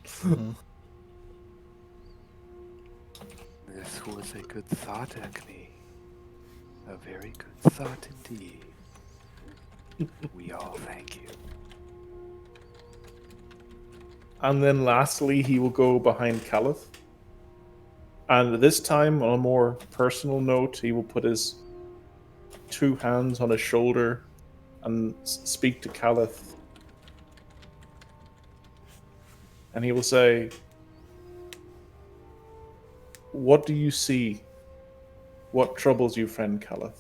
This was a good thought, Ekmi. A very good thought indeed. We all thank you. And then lastly, he will go behind Caliph. And this time, on a more personal note, he will put his 2 hands on his shoulder and speak to Caliph. And he will say, "What do you see? What troubles you, friend Caliph?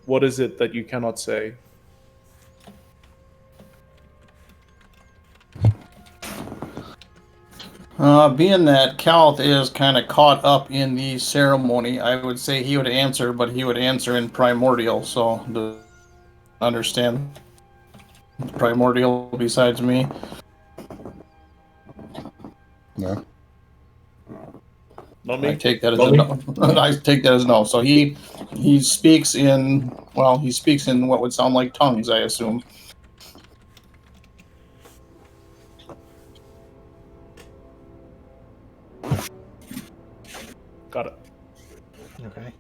What is it that you cannot say?" Being that Calth is kind of caught up in the ceremony, I would say he would answer, but he would answer in primordial. So, to understand primordial besides me. No. Not me. I take that as a no. I take that as no. So he speaks in what would sound like tongues, I assume. Got it. Okay.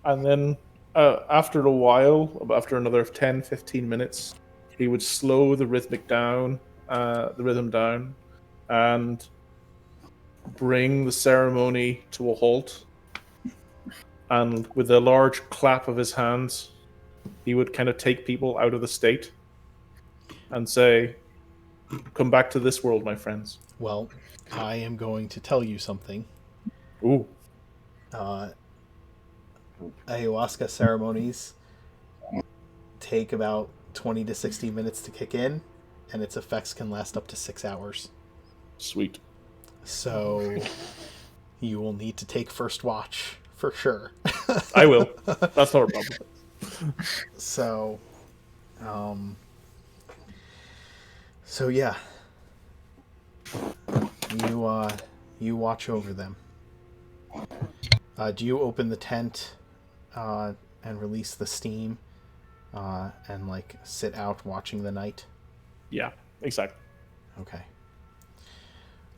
And then after a while, after another 10, 15 minutes, he would slow the rhythm down, and bring the ceremony to a halt. And with a large clap of his hands, he would kind of take people out of the state and say, "Come back to this world, my friends." Well, I am going to tell you something. Ooh. Ayahuasca ceremonies take about 20 to 60 minutes to kick in, and its effects can last up to 6 hours. Sweet. So you will need to take first watch for sure. I will. That's not a problem. So, so yeah, you watch over them. Do you open the tent and release the steam and like sit out watching the night? Yeah, exactly. Okay.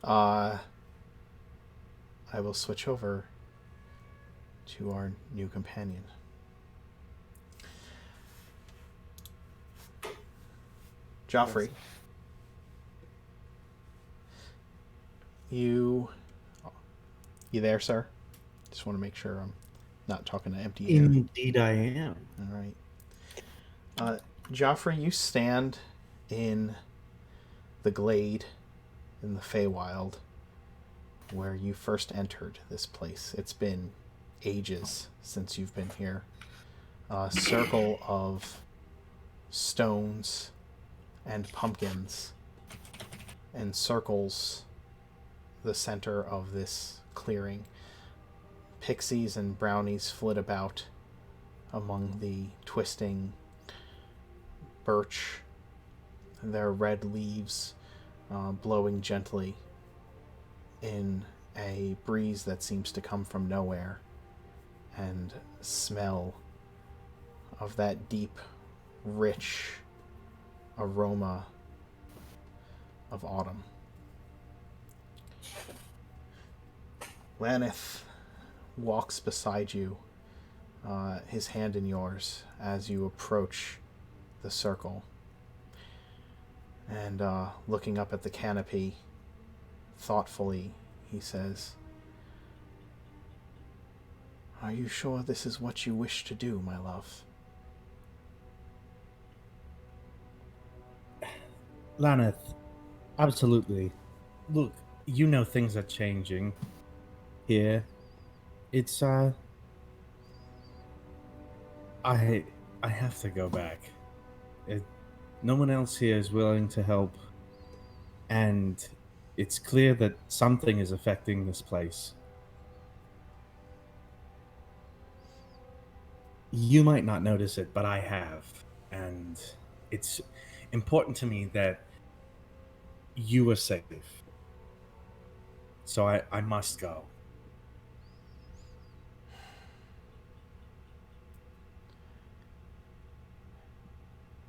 I will switch over to our new companion. Jeoffry. You there, sir? Just want to make sure I'm not talking to empty air. Indeed I am. All right. Jeoffry, you stand in the glade in the Feywild where you first entered this place. It's been ages since you've been here. A circle of stones and pumpkins encircles the center of this clearing. Pixies and brownies flit about among the twisting birch, their red leaves blowing gently in a breeze that seems to come from nowhere, and smell of that deep, rich aroma of autumn. Laneth, walks beside you, his hand in yours as you approach the circle. And looking up at the canopy, thoughtfully, he says, "Are you sure this is what you wish to do, my love?" Laneth, absolutely. Look, you know things are changing here. It's I have to go back. No one else here is willing to help, and it's clear that something is affecting this place. You might not notice it, but I have, and it's important to me that you are safe. So I must go.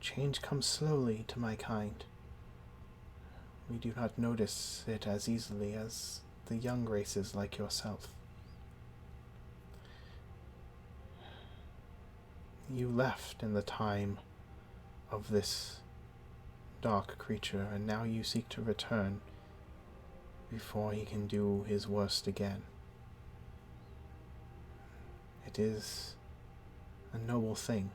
Change comes slowly to my kind. We do not notice it as easily as the young races like yourself. You left in the time of this dark creature, and now you seek to return before he can do his worst again. It is a noble thing.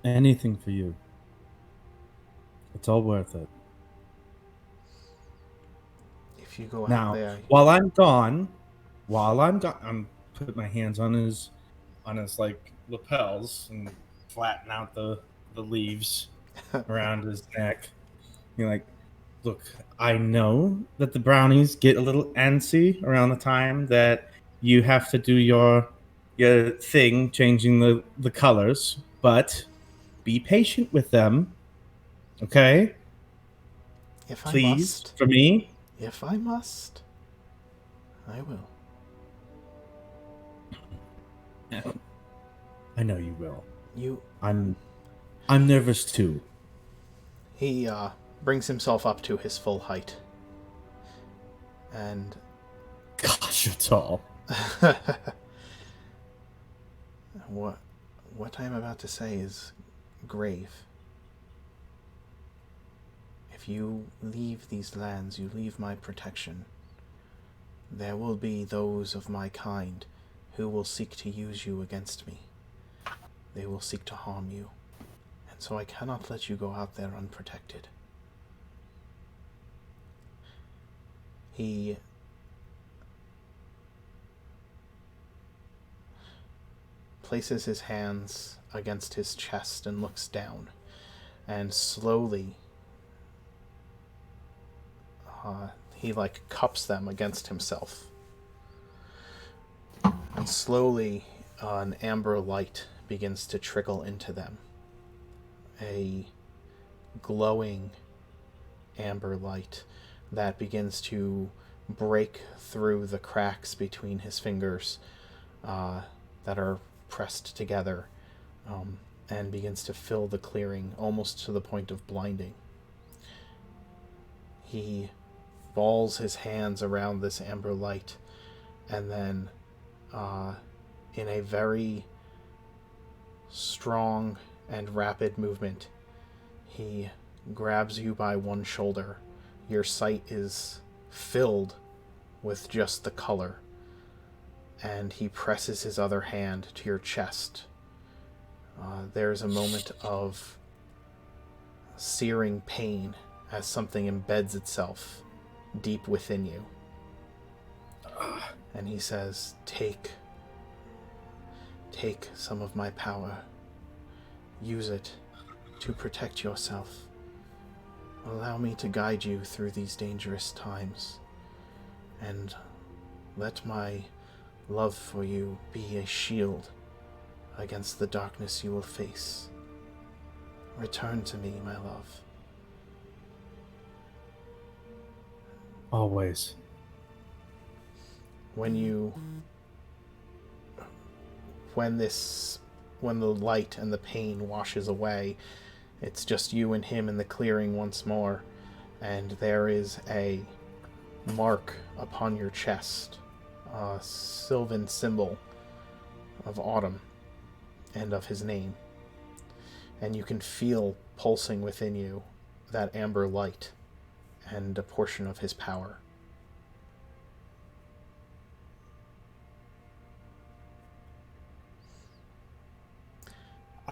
Anything for you. It's all worth it. If you go Now, out there, while I'm gone, I'm put my hands on his like lapels and flatten out the leaves around his neck. You're like, look, I know that the brownies get a little antsy around the time that you have to do your thing, changing the colors, but be patient with them, okay? if I Please, must, for me. if I must, I will. I know you will. You. I'm nervous too. He brings himself up to his full height, and Gosh, you're tall. what I am about to say is grave. If you leave these lands, you leave my protection. There will be those of my kind who will seek to use you against me. They will seek to harm you, and so I cannot let you go out there unprotected. He places his hands against his chest and looks down, and slowly he like cups them against himself, and slowly an amber light begins to trickle into them, a glowing amber light that begins to break through the cracks between his fingers that are pressed together, and begins to fill the clearing almost to the point of blinding. He balls his hands around this amber light, and then in a very strong and rapid movement, he grabs you by one shoulder. Your sight is filled with just the color, and he presses his other hand to your chest. There's a moment of searing pain as something embeds itself deep within you. And he says, Take some of my power. Use it to protect yourself. Allow me to guide you through these dangerous times. And let my love for you be a shield against the darkness you will face. Return to me, my love. Always. When the light and the pain washes away, it's just you and him in the clearing once more, and there is a mark upon your chest, a sylvan symbol of autumn and of his name. And you can feel pulsing within you that amber light and a portion of his power.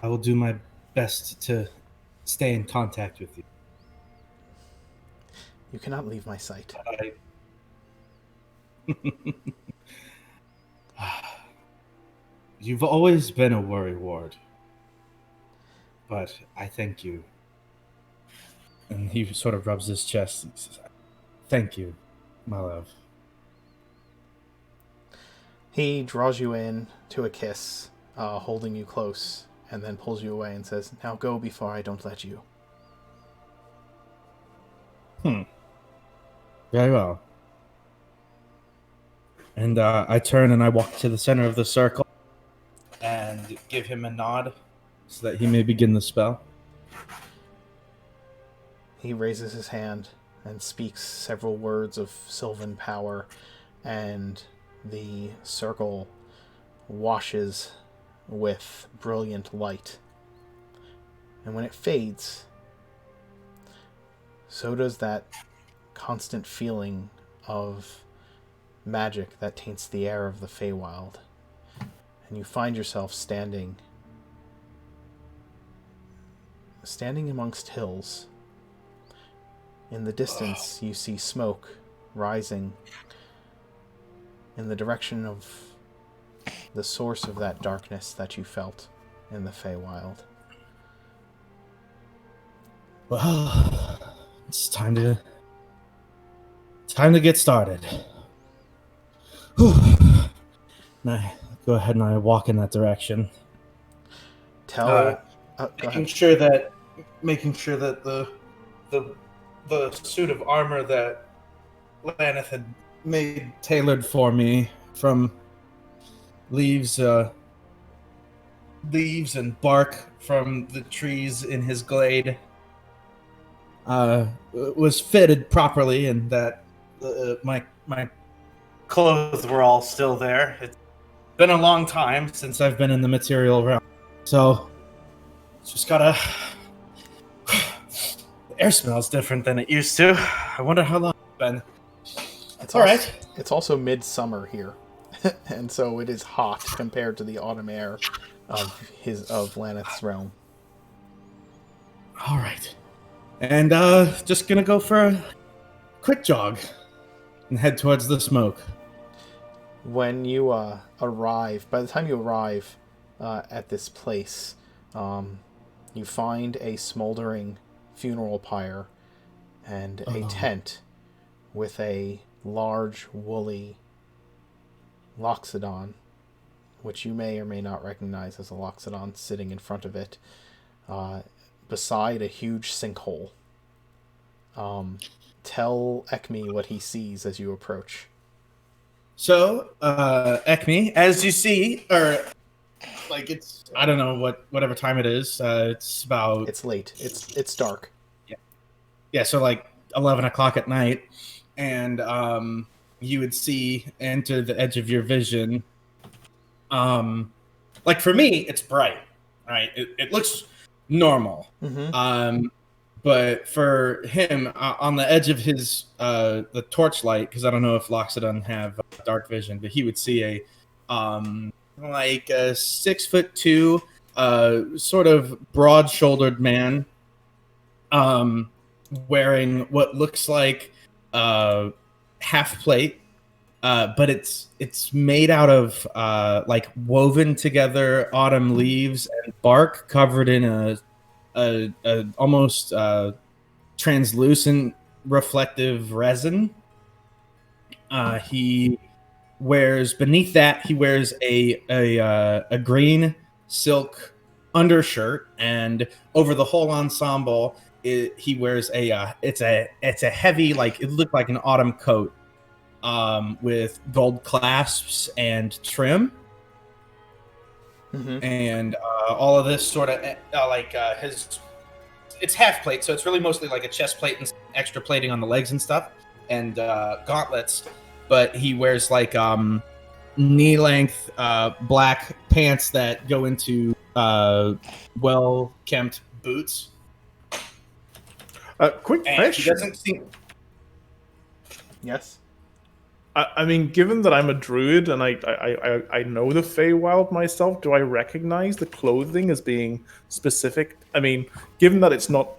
I will do my best to stay in contact with you. You cannot leave my sight. You've always been a worry ward, but I thank you. And he sort of rubs his chest and says, thank you, my love. He draws you in to a kiss, holding you close, and then pulls you away and says, now go before I don't let you. Very well. And I turn and I walk to the center of the circle and give him a nod so that he may begin the spell. He raises his hand and speaks several words of sylvan power, and the circle washes with brilliant light. And when it fades, so does that constant feeling of magic that taints the air of the Feywild. And you find yourself standing amongst hills. In the distance, you see smoke rising in the direction of the source of that darkness that you felt in the Feywild. Well, it's time to get started. Whew. And I go ahead and I walk in that direction. Go making ahead. sure that the suit of armor that Laneth had made tailored for me from leaves and bark from the trees in his glade was fitted properly, and that my clothes were all still there. It's been a long time since I've been in the material realm, so just gotta. The air smells different than it used to. I wonder how long it's been. It's all right. It's also midsummer here, and so it is hot compared to the autumn air of Laneth's realm. All right, and just gonna go for a quick jog and head towards the smoke. When you arrive, by the time you arrive at this place, you find a smoldering funeral pyre and a tent with a large woolly loxodon, which you may or may not recognize as a loxodon, sitting in front of it, beside a huge sinkhole. Tell Ekmi what he sees as you approach. So, Ekmi, as you see, or like it's, I don't know whatever time it is. It's about. It's late. It's dark. Yeah. So like 11 o'clock at night, and you would see enter the edge of your vision. Like for me, it's bright. Right. It looks normal. Mm-hmm. But for him, on the edge of his the torchlight, because I don't know if Loxodon have dark vision, but he would see a like a 6'2", sort of broad-shouldered man, wearing what looks like half plate, but it's made out of like woven together autumn leaves and bark covered in a almost translucent reflective resin. He wears beneath that a green silk undershirt, and over the whole ensemble he wears it's a heavy, like it looked like an autumn coat with gold clasps and trim. Mm-hmm. And all of this sort of it's half plate, so it's really mostly like a chest plate and extra plating on the legs and stuff. and gauntlets, but he wears like knee-length black pants that go into well-kempt boots. Quick And question. he doesn't seem. Yes. I mean, given that I'm a druid and I know the Feywild myself, do I recognize the clothing as being specific? I mean, given that it's not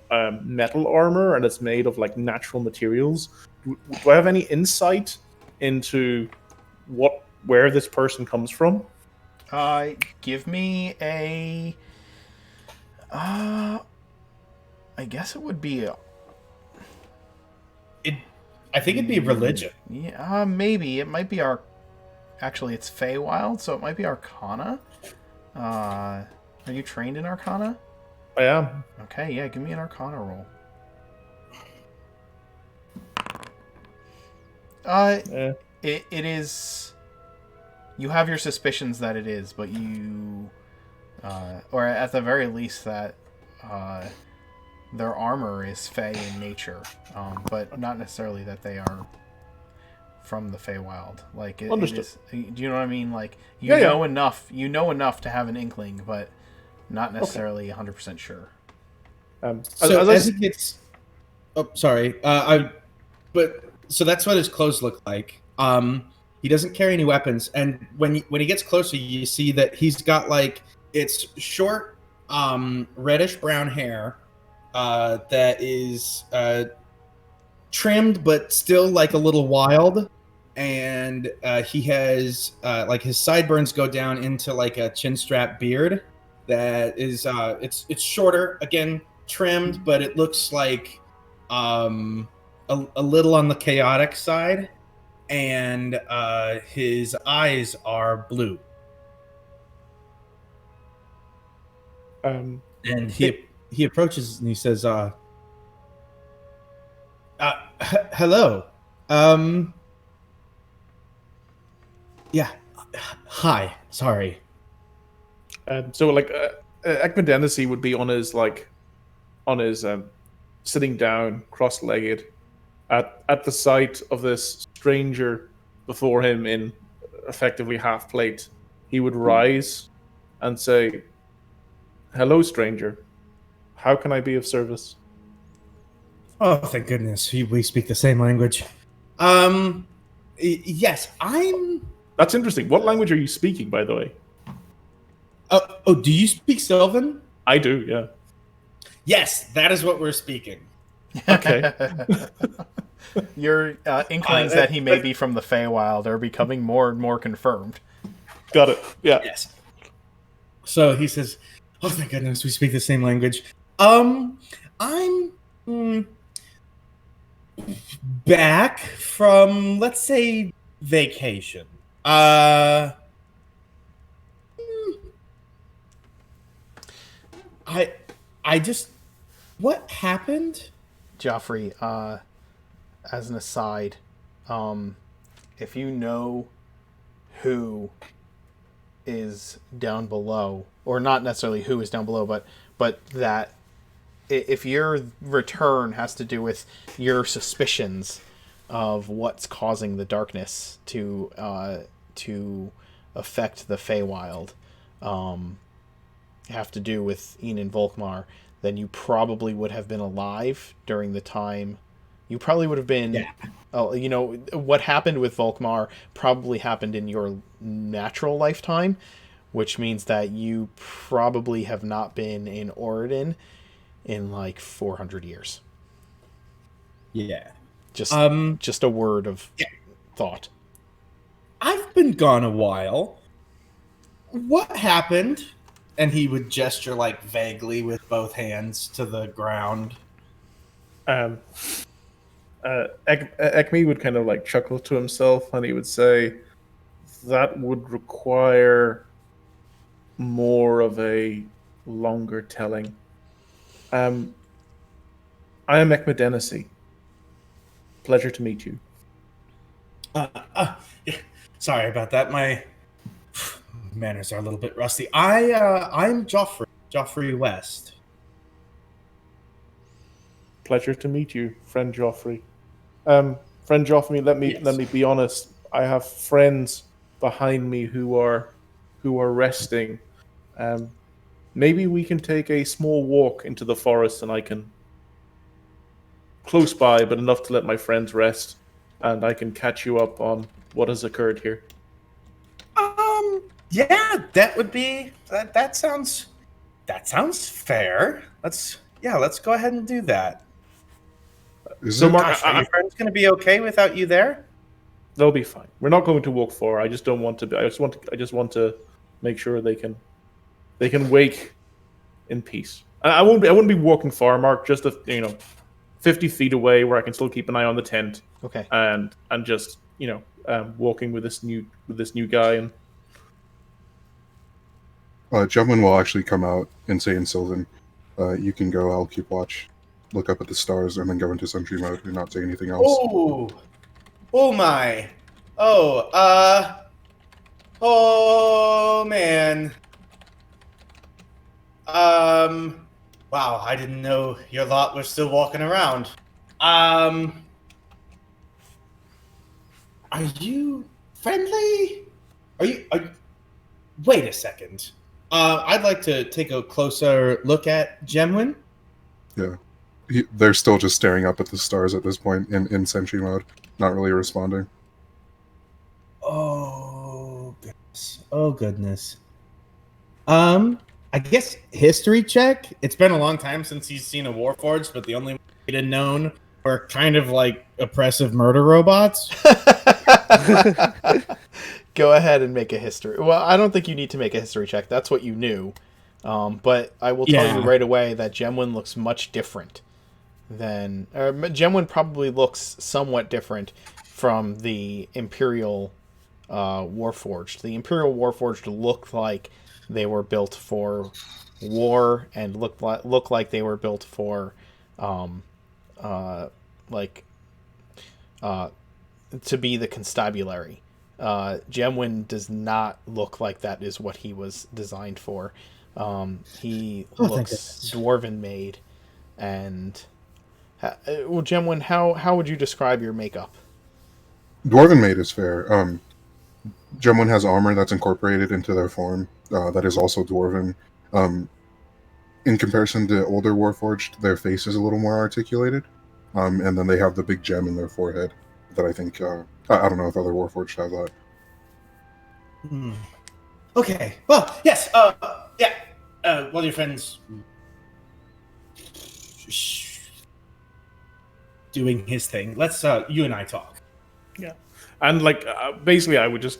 metal armor and it's made of like natural materials, do I have any insight into where this person comes from? Give me a. I guess it would be a. I think it'd be religion. Yeah, maybe it might be our. Actually, it's Feywild, so it might be Arcana. Are you trained in Arcana? I am. Okay, yeah, give me an Arcana roll. It is. You have your suspicions that it is, but you, or at the very least that, their armor is Fey in nature, but not necessarily that they are from the Feywild. Like it is. Do you know what I mean? Like you know enough. You know enough to have an inkling, but not necessarily 100% sure. So as it gets, sorry. So that's what his clothes look like. He doesn't carry any weapons, and when he gets closer, you see that he's got like it's short, reddish brown hair. That is trimmed but still like a little wild, and he has like his sideburns go down into like a chin strap beard that is it's shorter, again trimmed, but it looks like a little on the chaotic side, and his eyes are blue. And he approaches and he says, hello. Yeah. Hi. Sorry. So like Ekmidenisi would be on his sitting down, cross-legged, at the sight of this stranger before him in effectively half plate. He would rise and say, "Hello, stranger. How can I be of service?" Oh, thank goodness. We speak the same language. Yes, I'm... That's interesting. What language are you speaking, by the way? Do you speak Sylvan? I do, yeah. Yes, that is what we're speaking. Okay. Your inklings that he may be from the Feywild are becoming more and more confirmed. Got it. Yeah. Yes. So he says, "Oh, thank goodness, we speak the same language." I'm back from, let's say, vacation. I just, what happened? Jeoffry, as an aside, if you know who is down below, or not necessarily who is down below, but that if your return has to do with your suspicions of what's causing the darkness to affect the Feywild, have to do with Ian Volkmar, then you probably would have been alive during the time. You probably would have been. Yeah. Oh, you know what happened with Volkmar probably happened in your natural lifetime, which means that you probably have not been in Oregon in like 400 years. Yeah. Just a word of thought. I've been gone a while. What happened? And he would gesture like vaguely with both hands to the ground. Ekmi would kind of like chuckle to himself, and he would say, "That would require more of a longer telling. I am Ekmidenisi. Pleasure to meet you." Sorry about that. My manners are a little bit rusty. I'm Jeoffry West. Pleasure to meet you, friend Jeoffry. Friend Jeoffry, let Yes. me be honest. I have friends behind me who are resting. Maybe we can take a small walk into the forest, and I can close by, but enough to let my friends rest, and I can catch you up on what has occurred here. Yeah, that would be that sounds fair. Let's go ahead and do that. Is So, it? Mark, Gosh, are your friends going to be okay without you there? they'll be fine. We're not going to walk far. I just don't want to. I just want to make sure they can wake in peace. I wouldn't be walking far, Mark. Just 50 feet away, where I can still keep an eye on the tent. Okay. And just walking with this new guy. And Jevlin will actually come out and say in Sylvan, you can go, I'll keep watch, look up at the stars, and then go into sentry mode and not say anything else. Oh my. Oh man. Wow, I didn't know your lot was still walking around. Are you friendly? Wait a second. I'd like to take a closer look at Gemwin. Yeah. They're still just staring up at the stars at this point in sentry mode, not really responding. Oh goodness. Oh goodness. I guess history check. It's been a long time since he's seen a Warforged, but the only one he'd have known were kind of like oppressive murder robots. Go ahead and make a history. Well, I don't think you need to make a history check. That's what you knew. But I will tell you right away that Gemwin looks much different than... Gemwin probably looks somewhat different from the Imperial Warforged. The Imperial Warforged look like they were built for war and look like they were built for to be the constabulary. Gemwin does not look like that is what he was designed for. He looks dwarven made, and well, Gemwin, how would you describe your makeup? Dwarven made is fair. Gemwin has armor that's incorporated into their form that is also dwarven. In comparison to older Warforged, their face is a little more articulated, and then they have the big gem in their forehead that I think I don't know if other Warforged have that. Okay. Well, yes. Yeah. Well, your friends doing his thing. Let's you and I talk. yeah, and basically, I would just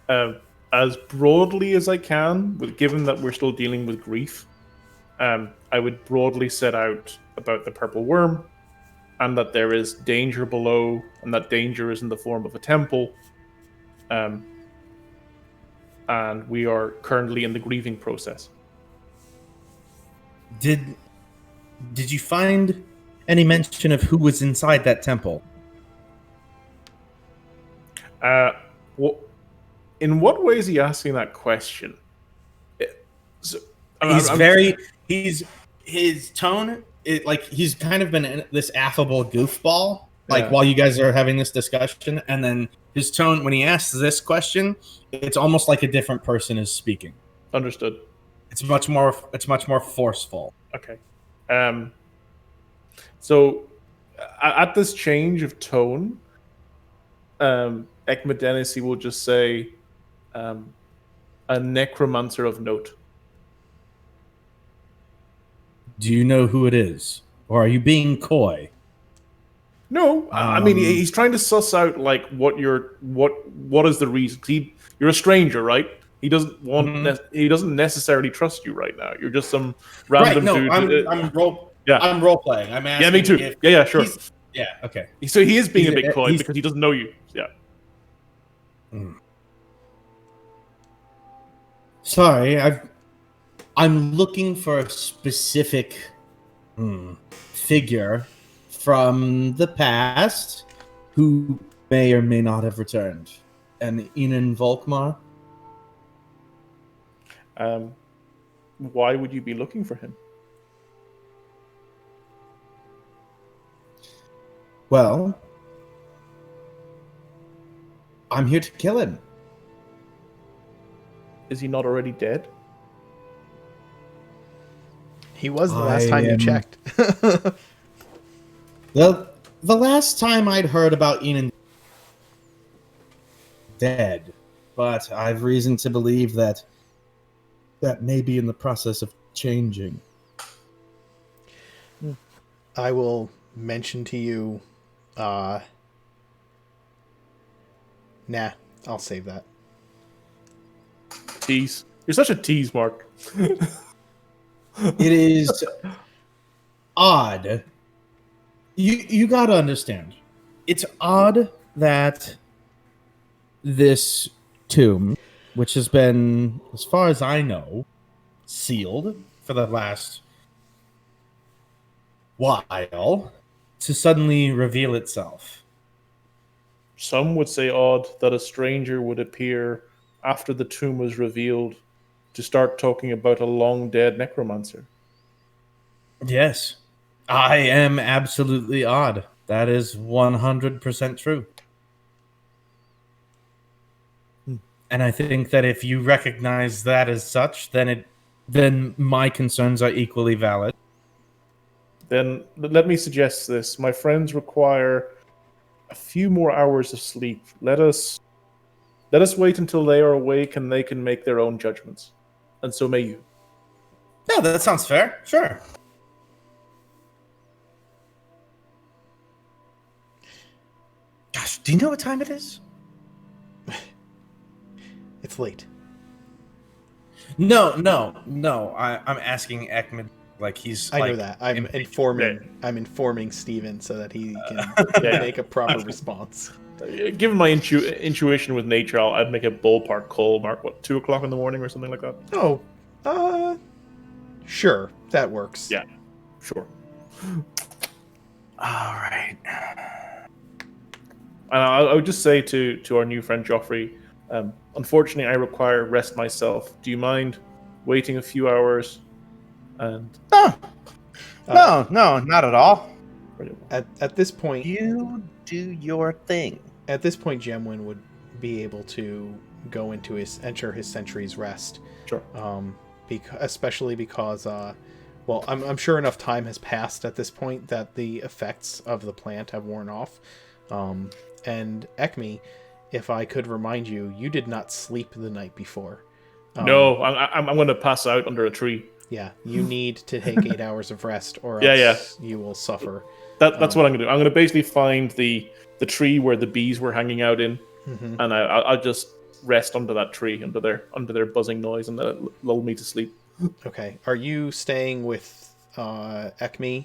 as broadly as I can, given that we're still dealing with grief, I would broadly set out about the purple worm, and that there is danger below, and that danger is in the form of a temple. And we are currently in the grieving process. Did you find any mention of who was inside that temple? In what way is he asking that question? His tone, he's kind of been this affable goofball, Yeah. while you guys are having this discussion, and then his tone when he asks this question, it's almost like a different person is speaking. Understood. It's much more forceful. Okay. So at this change of tone, Ekmidenisi will just say, a necromancer of note. Do you know who it is? Or are you being coy? No, I mean he's trying to suss out what is the reason. You're a stranger, right? He doesn't want. He doesn't necessarily trust you right now. You're just some random dude. I'm role playing. I'm asking. Yeah, me too. Yeah, sure. Yeah, okay. So he is being a bit coy because he doesn't know you. Yeah. Sorry, I'm looking for a specific figure from the past who may or may not have returned. An Inan Volkmar? Why would you be looking for him? Well, I'm here to kill him. Is he not already dead? He was the last time you checked. The last time I'd heard about Enan dead, but I've reason to believe that may be in the process of changing. I will mention to you. Nah, I'll save that. Tease. You're such a tease, Mark. It is odd. You gotta understand. It's odd that this tomb, which has been, as far as I know, sealed for the last while, to suddenly reveal itself. Some would say odd that a stranger would appear after the tomb was revealed to start talking about a long-dead necromancer. Yes, I am absolutely odd. That is 100% true. And I think that if you recognize that as such, then my concerns are equally valid. Then let me suggest this. My friends require a few more hours of sleep. Let us wait until they are awake and they can make their own judgments. And so may you. Yeah, that sounds fair. Sure. Gosh, do you know what time it is? It's late. No. I'm asking Ekman, like he's. I like, know that. I'm informing Steven so that he can make a proper response. Given my intuition with nature, I'd make a ballpark call. Mark, what, 2 o'clock in the morning or something like that? Oh, sure, that works. Yeah, sure. All right. And I would just say to our new friend Jeoffry, unfortunately, I require rest myself. Do you mind waiting a few hours? And No, not at all. At this point, You do your thing. At this point, Gemwin would be able to go into enter his century's rest. Sure. Especially because, well, I'm sure enough time has passed at this point that the effects of the plant have worn off. And Ekmi, if I could remind you, you did not sleep the night before. No, I'm going to pass out under a tree. Yeah, you need to take 8 hours of rest, or else you will suffer. That's what I'm going to do. I'm going to basically find the tree where the bees were hanging out in, and I'll just rest under that tree, under their buzzing noise, and let it lull me to sleep. Okay. Are you staying with Ekmi,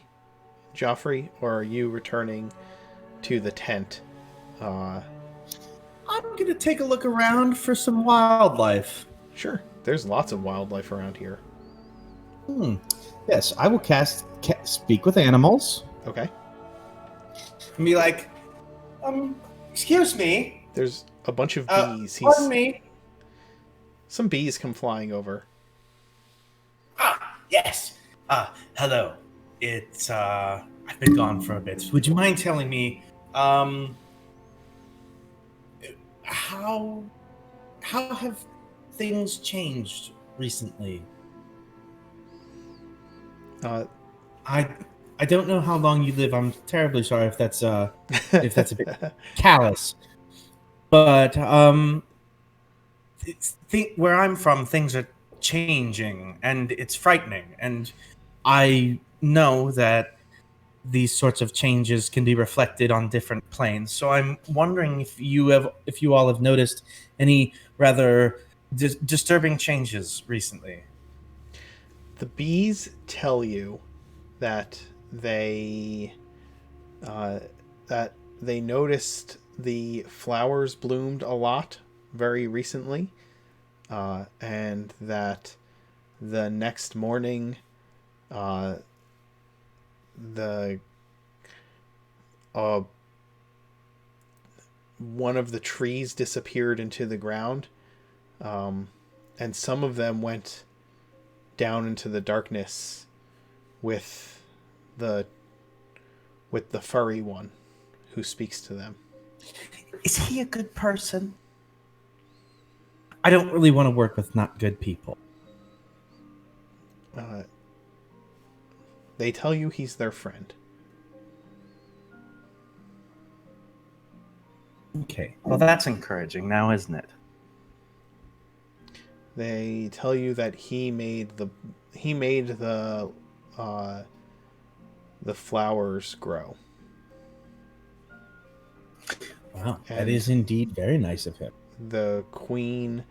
Jeoffry, or are you returning to the tent? I'm going to take a look around for some wildlife. Sure. There's lots of wildlife around here. Yes, I will speak with animals. Okay. And be like, excuse me. There's a bunch of bees. Pardon me. Some bees come flying over. Yes. Hello. It's, I've been gone for a bit. Would you mind telling me, how have things changed recently? I don't know how long you live. I'm terribly sorry if that's a bit callous. But where I'm from, things are changing, and it's frightening. And I know that these sorts of changes can be reflected on different planes. So I'm wondering if you all have noticed any rather disturbing changes recently. The bees tell you that they noticed the flowers bloomed a lot very recently, and that the next morning, one of the trees disappeared into the ground, and some of them went down into the darkness with the furry one who speaks to them. Is he a good person? I don't really want to work with not good people. They tell you he's their friend. Okay, well that's encouraging now, isn't it? They tell you that he made the flowers grow. Wow, that And is indeed very nice of him. the queen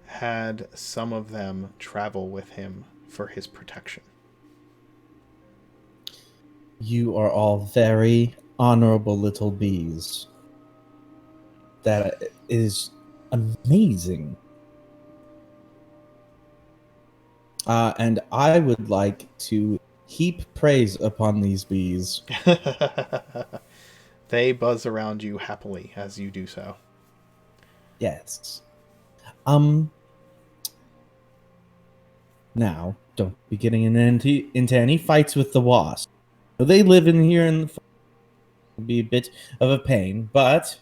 had some of them travel with him for his protection. You are all very honorable little bees. That is amazing. And I would like to heap praise upon these bees. They buzz around you happily as you do so. Yes. Now, don't be getting into any fights with the wasp. They live in here and it'll be a bit of a pain, but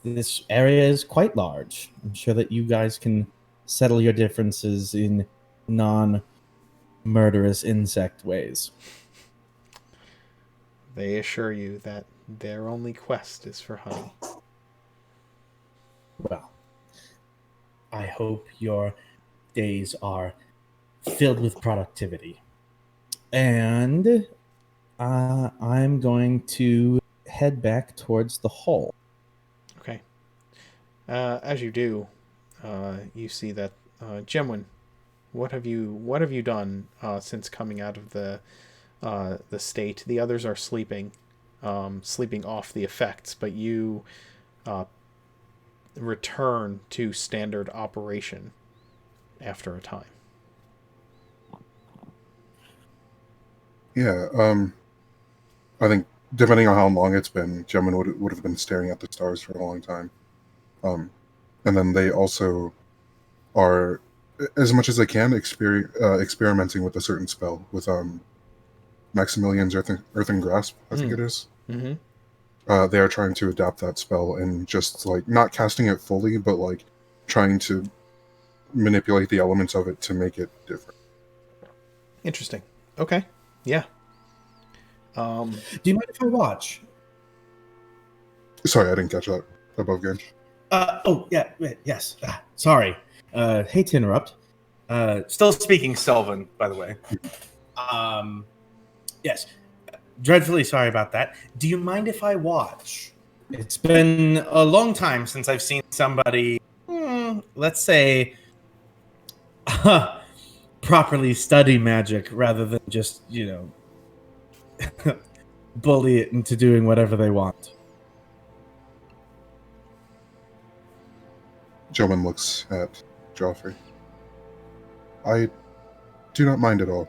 this area is quite large. I'm sure that you guys can settle your differences in non-murderous insect ways. They assure you that their only quest is for honey. Well, I hope your days are filled with productivity. And I'm going to head back towards the hole. Okay. As you do, you see that Gemwin, what have you done since coming out of the state? The others are sleeping off the effects, but you return to standard operation after a time. Yeah, I think depending on how long it's been, Gemini would have been staring at the stars for a long time. And then they also are, as much as they can, experimenting with a certain spell with Maximilian's Earthen Grasp, I think it is. Mm-hmm. They are trying to adapt that spell and just like not casting it fully, but like trying to manipulate the elements of it to make it different. Interesting. Okay. Yeah. Do you mind if I watch? Sorry, I didn't catch that above game. Yes. Sorry. Hate to interrupt. Still speaking Sylvan, by the way. Yes. Dreadfully sorry about that. Do you mind if I watch? It's been a long time since I've seen somebody, let's say, properly study magic rather than just, bully it into doing whatever they want. Joman looks at Jeoffry. I do not mind at all.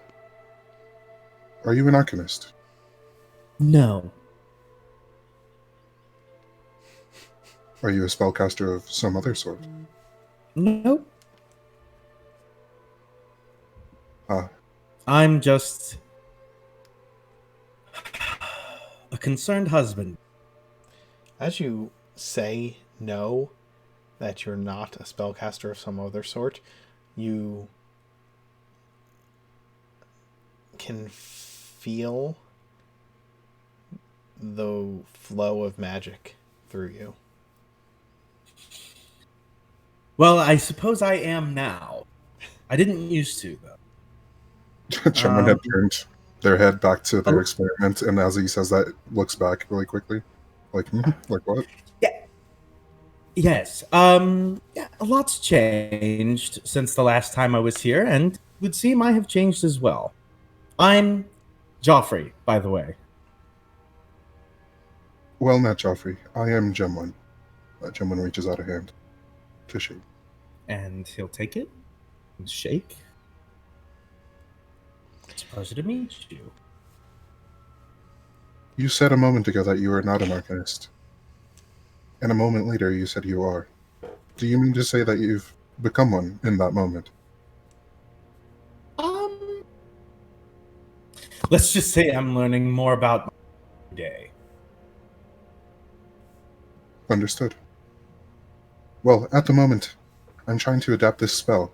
Are you an arcanist? No. Are you a spellcaster of some other sort? Nope. I'm just a concerned husband. As you say no, that you're not a spellcaster of some other sort, you can feel the flow of magic through you. Well, I suppose I am now. I didn't used to, though. Someone had turned their head back to their experiment, and as he says that, looks back really quickly. Like what? Yeah. Yes. A lot's changed since the last time I was here, and it would seem I have changed as well. I'm Jeoffry, by the way. Well met, Jeoffry. I am Gemwin. Gemwin reaches out a hand to shake. And he'll take it and shake. It's a pleasure to meet you. You said a moment ago that you are not an arcanist. And a moment later you said you are. Do you mean to say that you've become one in that moment? Let's just say I'm learning more about my day. Understood. Well, at the moment, I'm trying to adapt this spell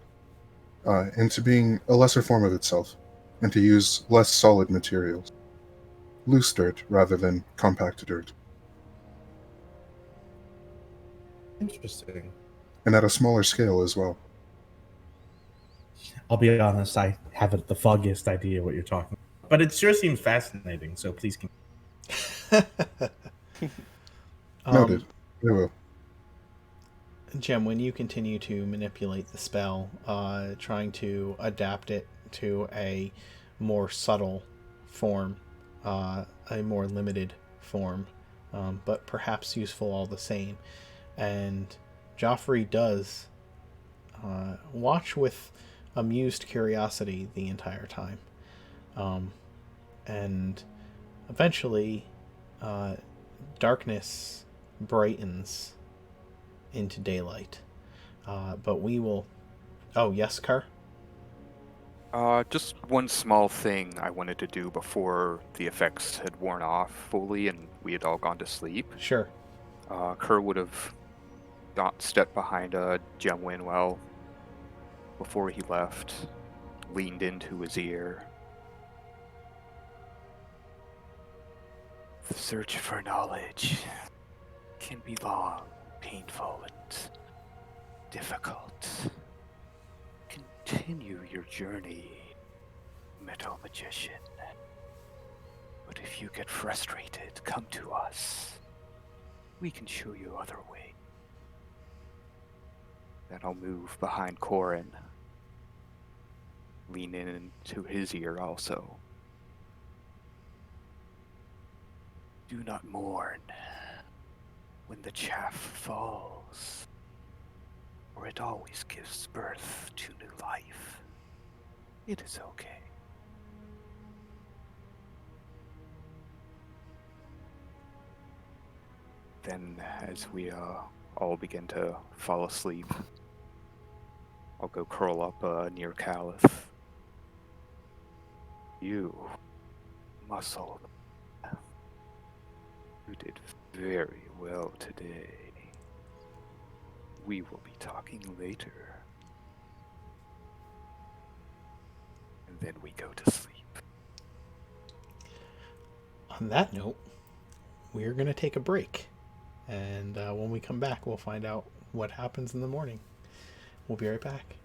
into being a lesser form of itself, and to use less solid materials. Loose dirt rather than compact dirt. Interesting. And at a smaller scale as well. I'll be honest, I haven't the foggiest idea what you're talking about. But it sure seems fascinating, so please continue. Noted. I will. Jem, when you continue to manipulate the spell, trying to adapt it to a more subtle form, a more limited form, but perhaps useful all the same, and Jeoffry does watch with amused curiosity the entire time. And eventually, darkness brightens into daylight. But we will. Oh, yes, Car? Just one small thing I wanted to do before the effects had worn off fully and we had all gone to sleep. Sure. Kerr would have stepped behind Jem Winwell before he left, leaned into his ear. The search for knowledge can be long, painful, and difficult. Continue your journey, Metal Magician. But if you get frustrated, come to us. We can show you other ways. Then I'll move behind Corin. Lean into his ear also. Do not mourn when the chaff falls, for it always gives birth to new life. It is okay. Then, as we all begin to fall asleep, I'll go curl up near Caliph. You, muscle. You did very well today. We will be talking later. And then we go to sleep. On that note, we're going to take a break. And when we come back, we'll find out what happens in the morning. We'll be right back.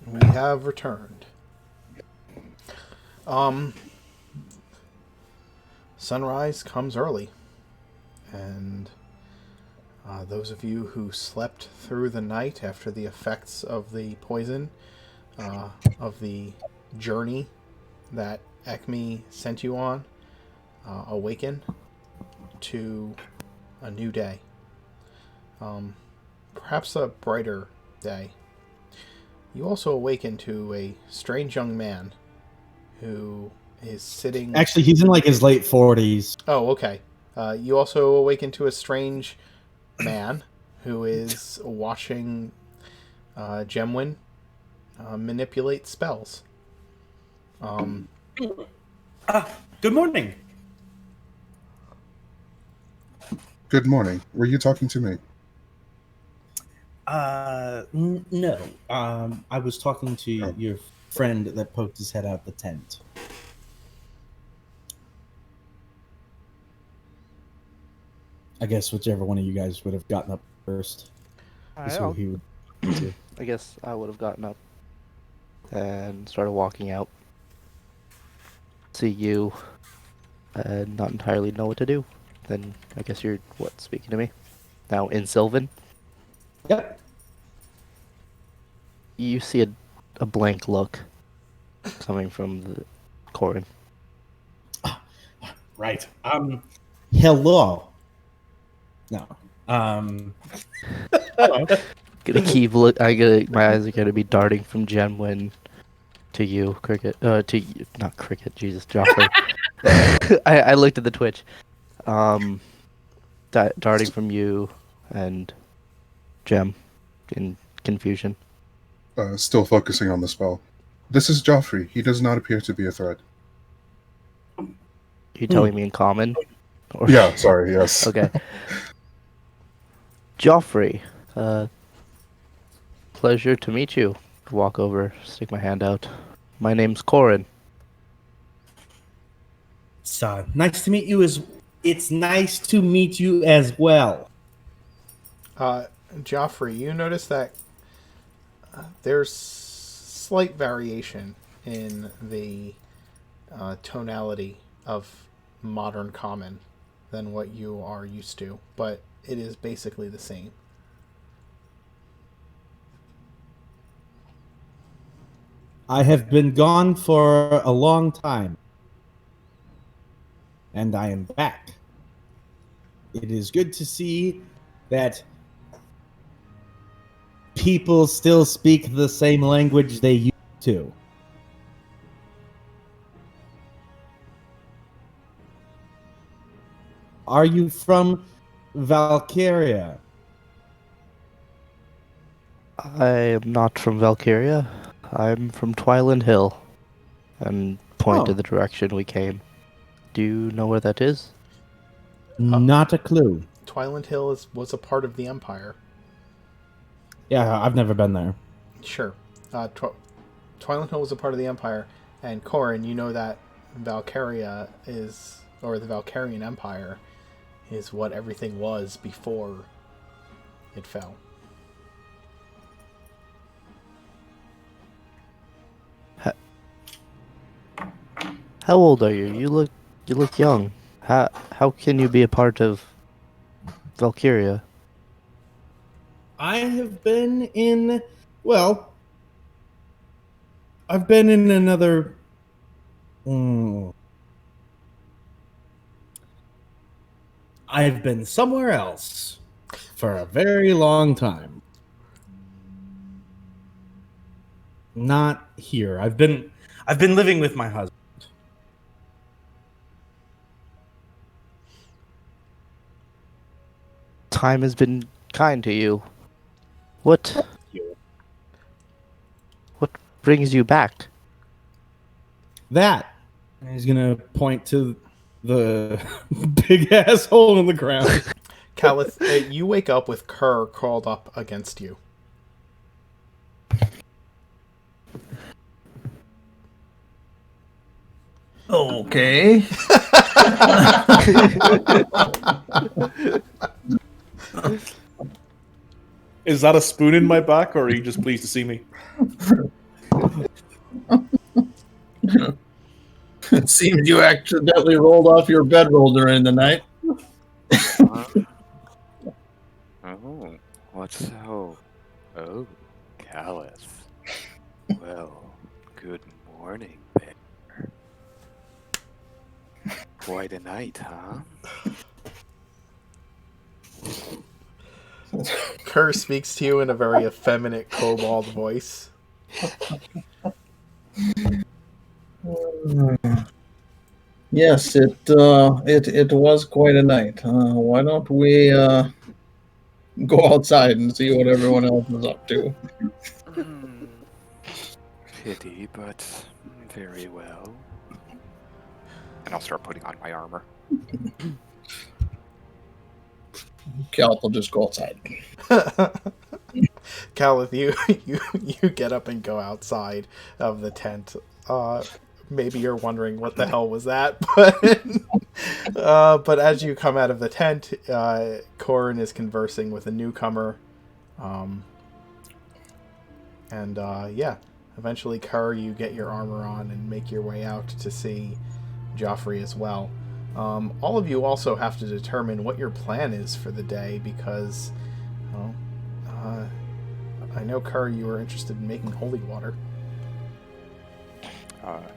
we have returned. Sunrise comes early, and those of you who slept through the night after the effects of the poison, of the journey that Ekmi sent you on, awaken to a new day. Perhaps a brighter day. You also awaken to a strange young man who is sitting... Actually, he's in like his late 40s. Oh, okay. You also awaken to a strange man who is watching Gemwin manipulate spells. Good morning. Good morning. Were you talking to me? No. I was talking to your friend that poked his head out the tent. I guess whichever one of you guys would have gotten up first is who he would do. I guess I would have gotten up and started walking out. See you and not entirely know what to do. Then I guess you're, speaking to me? Now in Sylvan? Yep. You see a blank look coming from the Corin. Right. Hello. No. Gonna keep look. My eyes are gonna be darting from Gemwin to you, Cricket. To you, not Cricket. Jesus, Jeoffry. I looked at the Twitch. Darting from you and Gem in confusion. Still focusing on the spell. This is Jeoffry. He does not appear to be a threat. You telling me in common? Or... Yeah, sorry, yes. Okay. Jeoffry, pleasure to meet you. Walk over, stick my hand out. My name's Corin. So nice to meet you. It's nice to meet you as well. Jeoffry, you notice that there's slight variation in the tonality of modern common than what you are used to, but it is basically the same. I have been gone for a long time, and I am back. It is good to see that people still speak the same language they used to. Are you from Valkyria? I am not from Valkyria. I'm from Twyland Hill. And point to the direction we came. Do you know where that is? Not a clue. Twyland Hill was a part of the Empire. Yeah, I've never been there. Sure. Twyland Hill was a part of the Empire, and Corin, you know that Valkyria is, or the Valkyrian Empire, is what everything was before it fell. How old are you? You look young. How can you be a part of Valkyria? I have been in, well, I've been in another, I've been somewhere else for a very long time. Not here. I've been living with my husband. Time has been kind to you. What brings you back? That. And he's gonna point to the big ass hole in the ground. Calith, you wake up with Kerr crawled up against you. Okay. Is that a spoon in my back, or are you just pleased to see me? It seems you accidentally rolled off your bedroll during the night. Oh, what's so? Oh, Callus. Well, good morning there. Quite a night, huh? Kerr speaks to you in a very effeminate kobold voice. Yes, it was quite a night. Why don't we go outside and see what everyone else is up to? Pity, but very well. And I'll start putting on my armor. Calp will just go outside. Calith, you get up and go outside of the tent. Maybe you're wondering what the hell was that, but as you come out of the tent, Corin is conversing with a newcomer, and eventually, Kerr, you get your armor on and make your way out to see Jeoffry as well. All of you also have to determine what your plan is for the day because, I know, Kerr, you were interested in making holy water.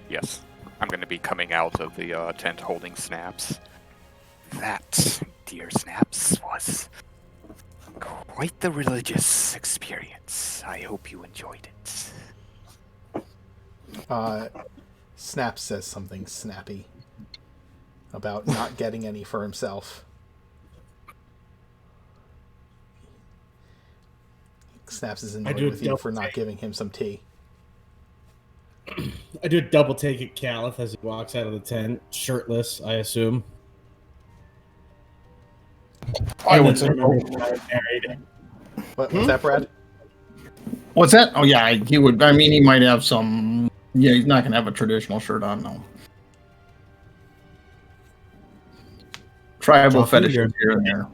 Yes. I'm going to be coming out of the tent holding Snaps. That, dear Snaps, was quite the religious experience. I hope you enjoyed it. Snaps says something snappy about not getting any for himself. Snaps is annoyed with you for not giving him some tea. I do a double take at Caliph as he walks out of the tent, shirtless, I assume. I would say. Married. What's that, Brad? What's that? Oh yeah, he would. I mean, he might have some. Yeah, he's not gonna have a traditional shirt on, no. Tribal Jeoffry, fetishes here and there.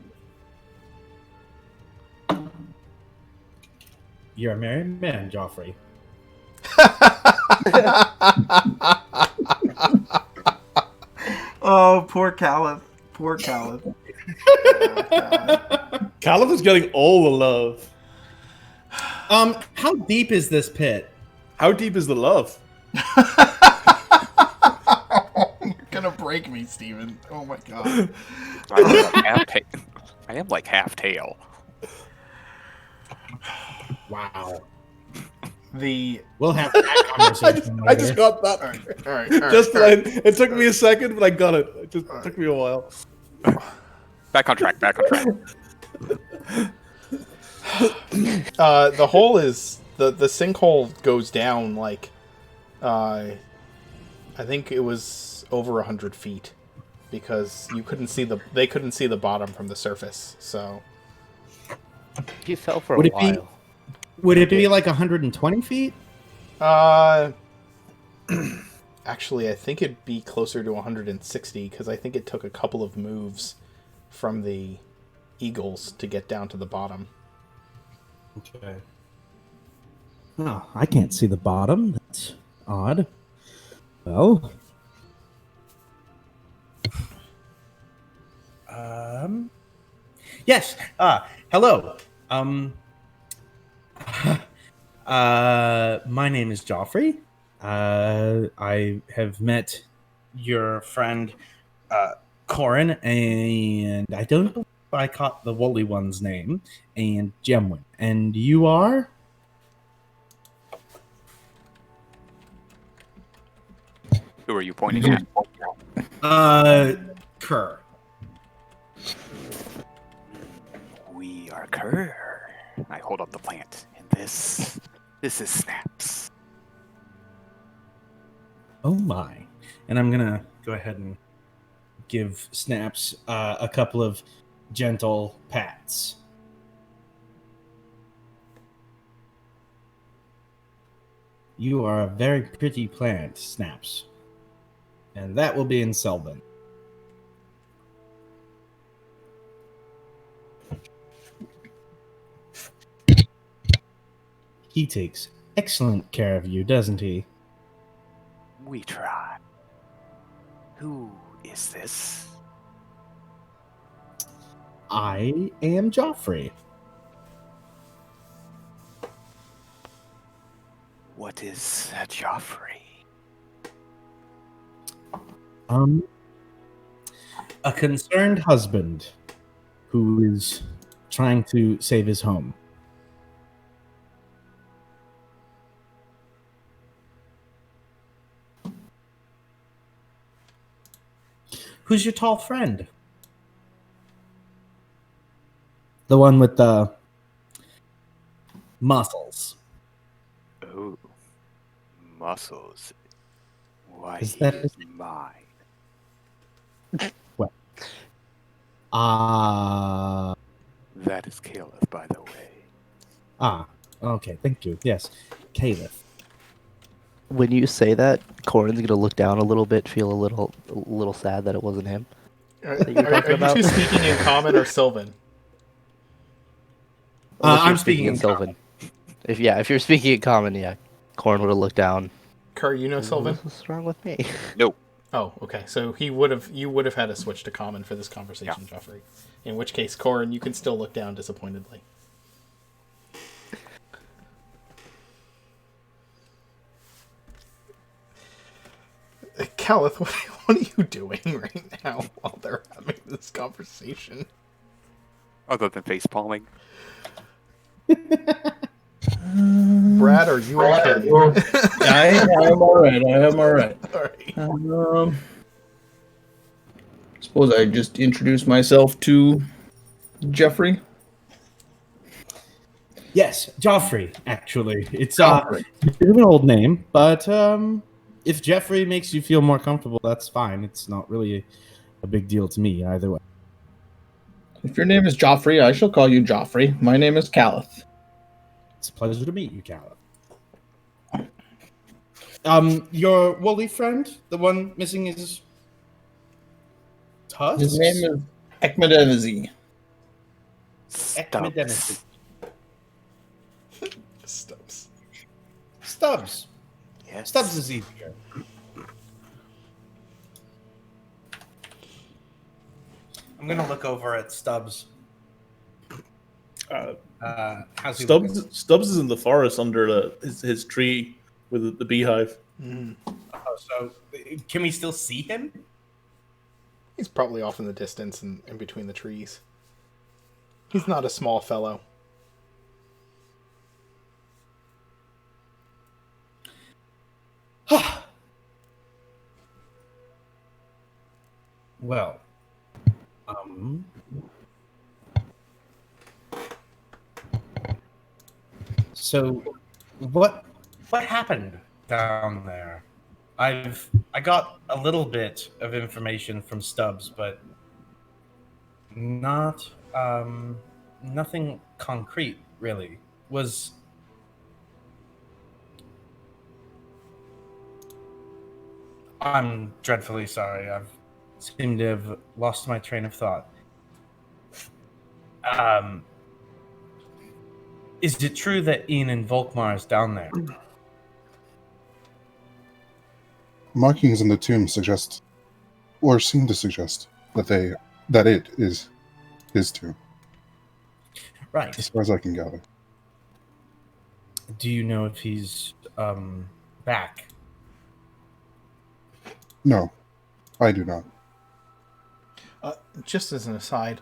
You're a married man, Jeoffry. Oh, poor Caliph. Poor Caliph. Caliph is getting all the love. How deep is this pit? How deep is the love? You're gonna break me, Steven. Oh my god. I am like half tail. Wow. We'll have that conversation. I just got that. All right. It took me a second, but I got it. It just took me a while. Back on track. The hole is the sinkhole goes down like I think it was over 100 feet because they couldn't see the bottom from the surface. So He fell for a while. Would it be like 120 feet? Actually, I think it'd be closer to 160 because I think it took a couple of moves from the eagles to get down to the bottom. Okay. Oh, I can't see the bottom. That's odd. Well. Yes. Hello. My name is Jeoffry. I have met your friend Corin, and I don't know if I caught the woolly one's name, and Gemwin. And you are? Who are you pointing at? Kerr. We are Kerr. I hold up the plant, and this is Snaps. Oh my. And I'm gonna go ahead and give Snaps a couple of gentle pats. You are a very pretty plant, Snaps. And that will be in Selbin. He takes excellent care of you, doesn't he? We try. Who is this? I am Jeoffry. What is Jeoffry? A concerned husband who is trying to save his home. Who's your tall friend? The one with the muscles. Oh, muscles. Why, Is he that is mine. That is Caliph, by the way. Okay, thank you. Yes, Caliph. When you say that, Corin's gonna look down a little bit, feel a little sad that it wasn't him. Are That you were talking you about? two speaking in common or Sylvan? Unless you're I'm speaking in Sylvan. If you're speaking in common, yeah, Corin would have looked down. Kerr, you know Sylvan? What's wrong with me? No. Oh, okay. So you would have had to switch to common for this conversation, Jeoffry. In which case, Corin, you can still look down disappointedly. Caliph, what are you doing right now while they're having this conversation? Other than face palming. Brad, are you okay? I am all right. I am all right. All right. Suppose I just introduce myself to Jeoffry. Yes, Jeoffry, actually. It's Jeoffry. a bit of an old name, but if Jeoffry makes you feel more comfortable, that's fine. It's not really a big deal to me either way. If your name is Jeoffry, I shall call you Jeoffry. My name is Caliph. It's a pleasure to meet you, Caliph. Your woolly friend, the one missing his tusks? His name is Ekmidenisi. Ekmidenisi. Stubbs. Stubbs. Yes. Stubbs is easier. I'm gonna look over at Stubbs. How's he looking? Stubbs is in the forest under his tree with the beehive. Mm. Oh, so can we still see him? He's probably off in the distance and in between the trees. He's not a small fellow. Well, so what happened down there? I got a little bit of information from Stubbs, but not nothing concrete really. I'm dreadfully sorry. I've seemed to have lost my train of thought. Is it true that Ian and Volkmar is down there? Markings in the tomb suggest, or seem to suggest, that it is his tomb, Right. as far as I can gather. Do you know if he's back? No, I do not. Just as an aside,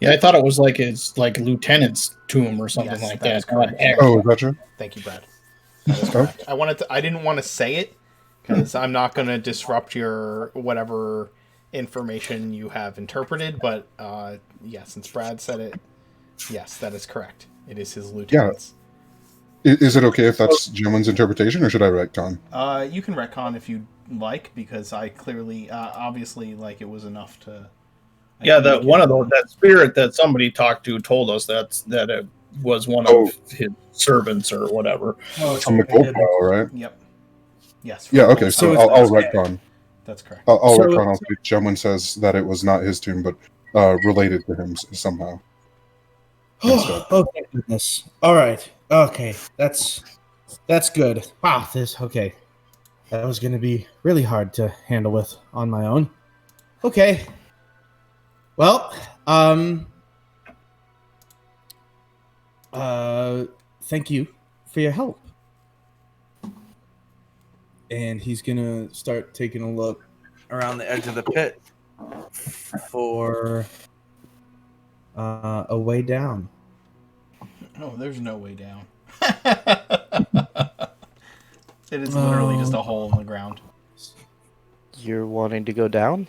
Yeah, I thought it was like his lieutenant's tomb or something Yes, like that is that. correct. Oh, is that true? Thank you, Brad. That is correct. I didn't want to say it because I'm not going to disrupt your whatever information you have interpreted. But yeah, since Brad said it, yes, that is correct. It is his lieutenant's. Is it okay if that's Jimlin's interpretation, or should I retcon? You can retcon if you like, because I clearly, obviously, it was enough to. Yeah, that spirit that somebody talked to told us that it was one of his servants or whatever. Oh, From the gold pile, right? Yep. Yes. Yeah, okay, so I'll retcon. That's correct. I'll retcon. I'll say Jemlin says that it was not his tomb, but related to him somehow. instead. Oh, thank goodness. All right. Okay. That's good. Wow. Okay. That was going to be really hard to handle with on my own. Okay. Well, thank you for your help. And he's going to start taking a look around the edge of the pit for a way down. Oh, there's no way down. It is literally just a hole in the ground. You're wanting to go down?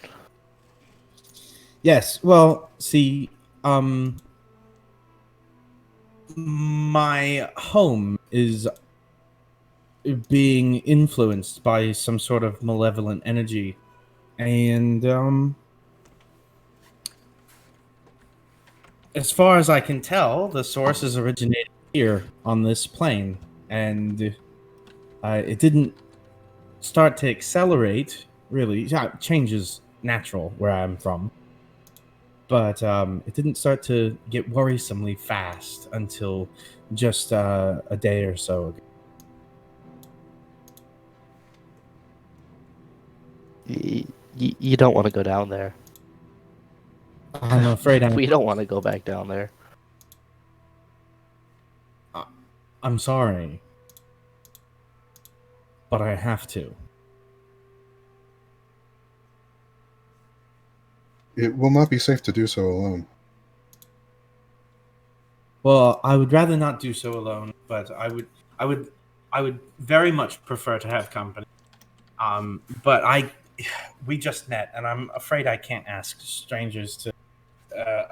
Yes. Well, see, my home is being influenced by some sort of malevolent energy, and as far as I can tell, the source is originated here on this plane, and it didn't start to accelerate. Really, yeah, change is natural where I'm from, but it didn't start to get worrisomely fast until just a day or so ago. You don't want to go down there. I'm afraid We don't want to go back down there. I'm sorry, but I have to. It will not be safe to do so alone. Well, I would rather not do so alone, but I would very much prefer to have company. But we just met, and I'm afraid I can't ask strangers to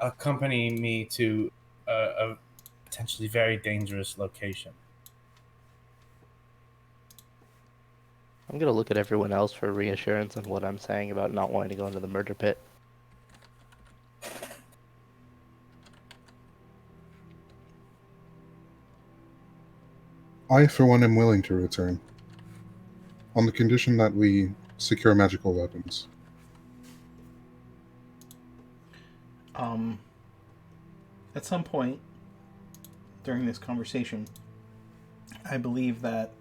accompany me to a potentially very dangerous location. I'm going to look at everyone else for reassurance on what I'm saying about not wanting to go into the murder pit. I, for one, am willing to return, on the condition that we secure magical weapons. At some point during this conversation, I believe that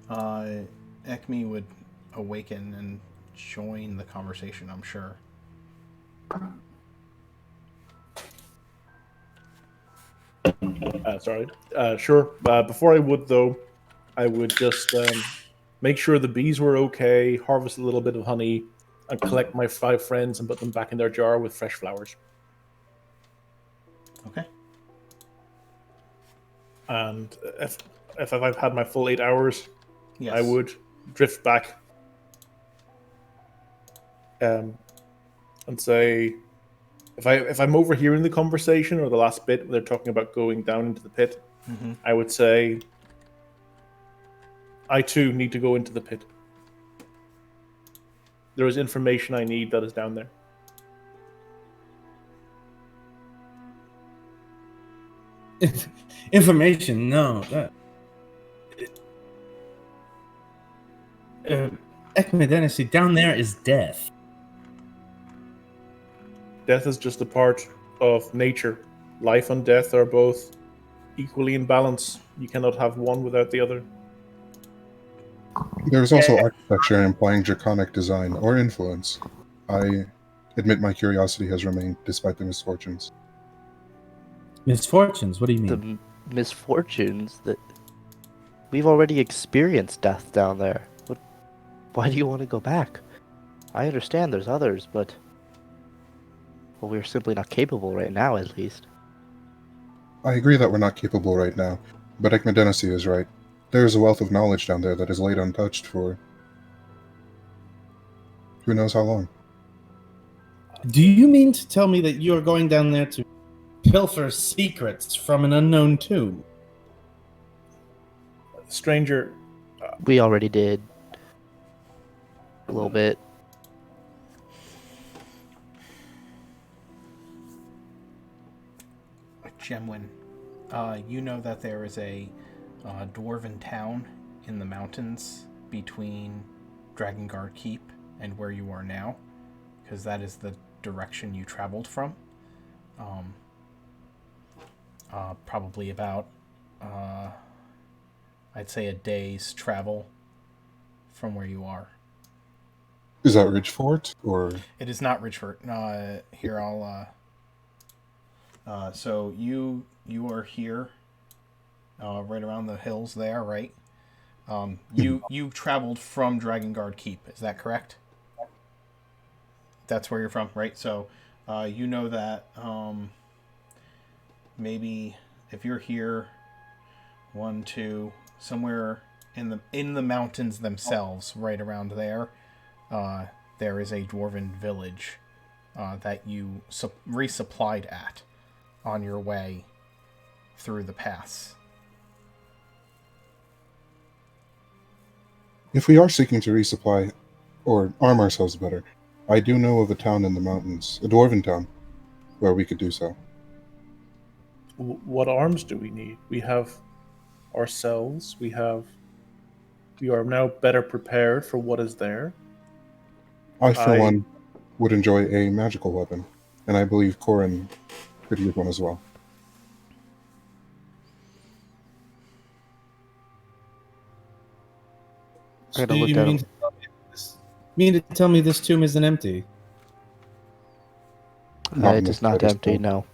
Ekmi would awaken and join the conversation, I'm sure. Sorry. Sure. Before I would, though, I would just make sure the bees were okay, harvest a little bit of honey, and collect my 5 friends and put them back in their jar with fresh flowers. Okay. And if I've had my full 8 hours, Yes. I would drift back and say, if I'm overhearing the conversation or the last bit where they're talking about going down into the pit, Mm-hmm. I would say, I too need to go into the pit. There is information I need that is down there. Information? No. Ekmidenisi, down there is death. Death is just a part of nature. Life and death are both equally in balance. You cannot have one without the other. There is also architecture implying draconic design or influence. I admit my curiosity has remained despite the misfortunes. Misfortunes? What do you mean? The misfortunes that we've already experienced death down there. Why do you want to go back? I understand there's others, but well, we're simply not capable right now, at least. I agree that we're not capable right now, but Ekmidenisi is right. There is a wealth of knowledge down there that is laid untouched for who knows how long. Do you mean to tell me that you're going down there to pilfer secrets from an unknown tomb? Stranger, We already did. A little bit. Gemwin, you know that there is a dwarven town in the mountains between Drakengard Keep and where you are now, because that is the direction you traveled from. probably about, I'd say, a day's travel from where you are. Is that Ridgefort or? It is not Ridgefort. Here, I'll. So you are here, right around the hills there, right? You traveled from Dragon Guard Keep. Is that correct? That's where you're from, right? So, you know that maybe if you're here, 1, 2, somewhere in the mountains themselves, right around there, there is a dwarven village that you resupplied at on your way through the pass. If we are seeking to resupply or arm ourselves better, I do know of a town in the mountains, a dwarven town, where we could do so. What arms do we need? We have ourselves. We are now better prepared for what is there. I, for one, would enjoy a magical weapon, and I believe Corin could use one as well. So you mean to tell me this tomb isn't empty? It is not empty, no.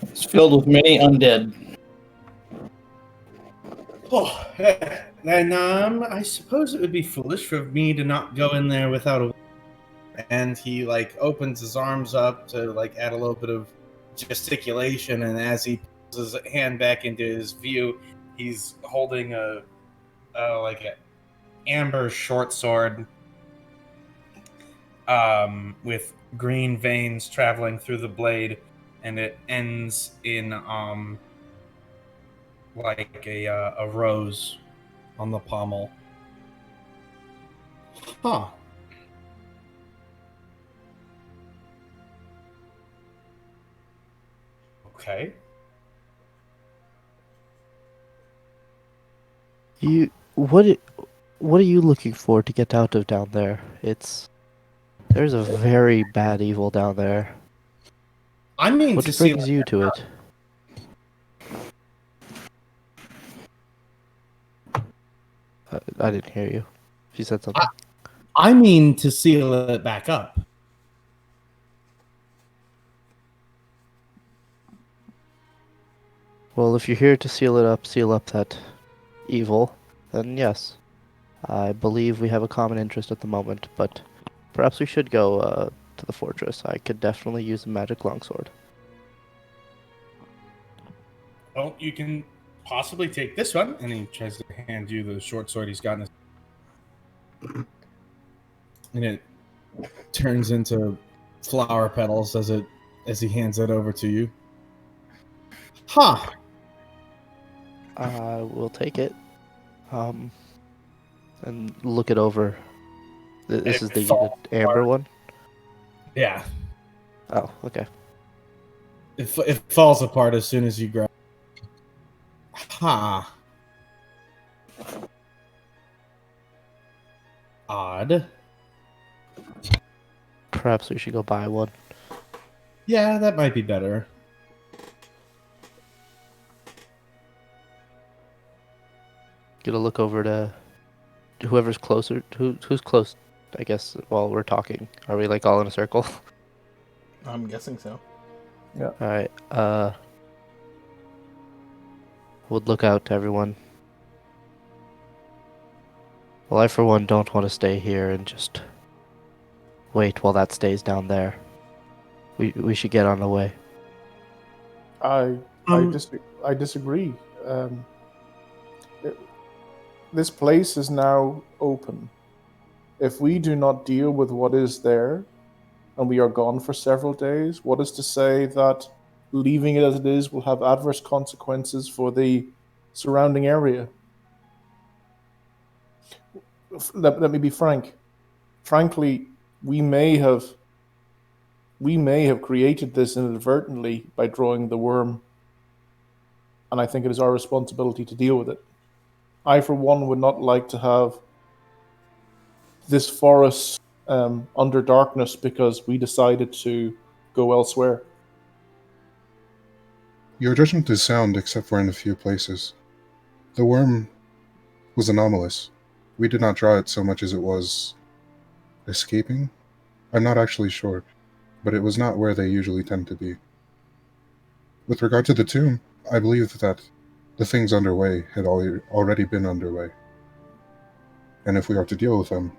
It's filled with many undead. Oh, then I suppose it would be foolish for me to not go in there without a. And he opens his arms up to add a little bit of gesticulation, and as he pulls his hand back into his view, he's holding a amber short sword with green veins traveling through the blade, and it ends in a rose on the pommel. Huh. Okay. What are you looking for to get out of down there? There's a very bad evil down there. I mean, what brings you to it? I didn't hear you. You said something. I mean to seal it back up. Well, if you're here to seal up that evil, then yes. I believe we have a common interest at the moment, but perhaps we should go to the fortress. I could definitely use a magic longsword. Well, you can possibly take this one, and he tries to hand you the short sword he's got in his... And it turns into flower petals as he hands it over to you. Huh. I will take it. And look it over. This is the amber one? Yeah. Oh, okay. It falls apart as soon as you grab it. Ha. Odd. Perhaps we should go buy one. Yeah, that might be better. Gonna look over to whoever's closer. Who's close? I guess while we're talking, are we all in a circle? I'm guessing so. Yeah. All right. Would look out to everyone. Well, I for one don't want to stay here and just wait while that stays down there. We should get on the way. I disagree. This place is now open. If we do not deal with what is there, and we are gone for several days, what is to say that leaving it as it is will have adverse consequences for the surrounding area? Let me be frank. Frankly, we may have created this inadvertently by drawing the worm, and I think it is our responsibility to deal with it. I, for one, would not like to have this forest under darkness because we decided to go elsewhere. Your judgment is sound, except for in a few places. The worm was anomalous. We did not draw it so much as it was escaping. I'm not actually sure, but it was not where they usually tend to be. With regard to the tomb, I believe that the things underway had already been underway. And if we are to deal with them,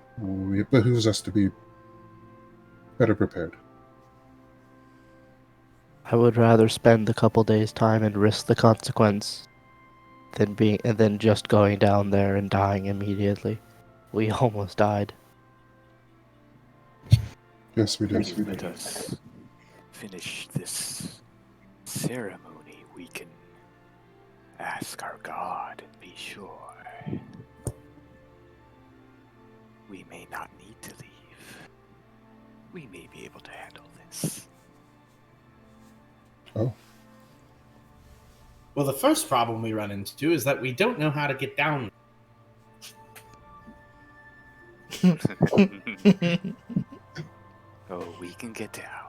it behooves us to be better prepared. I would rather spend a couple days' time and risk the consequence than just going down there and dying immediately. We almost died. Yes, we did. Let us finish this ceremony. We can ask our God and be sure. We may not need to leave. We may be able to handle this. Oh. Well, the first problem we run into is that we don't know how to get down. Oh, we can get down.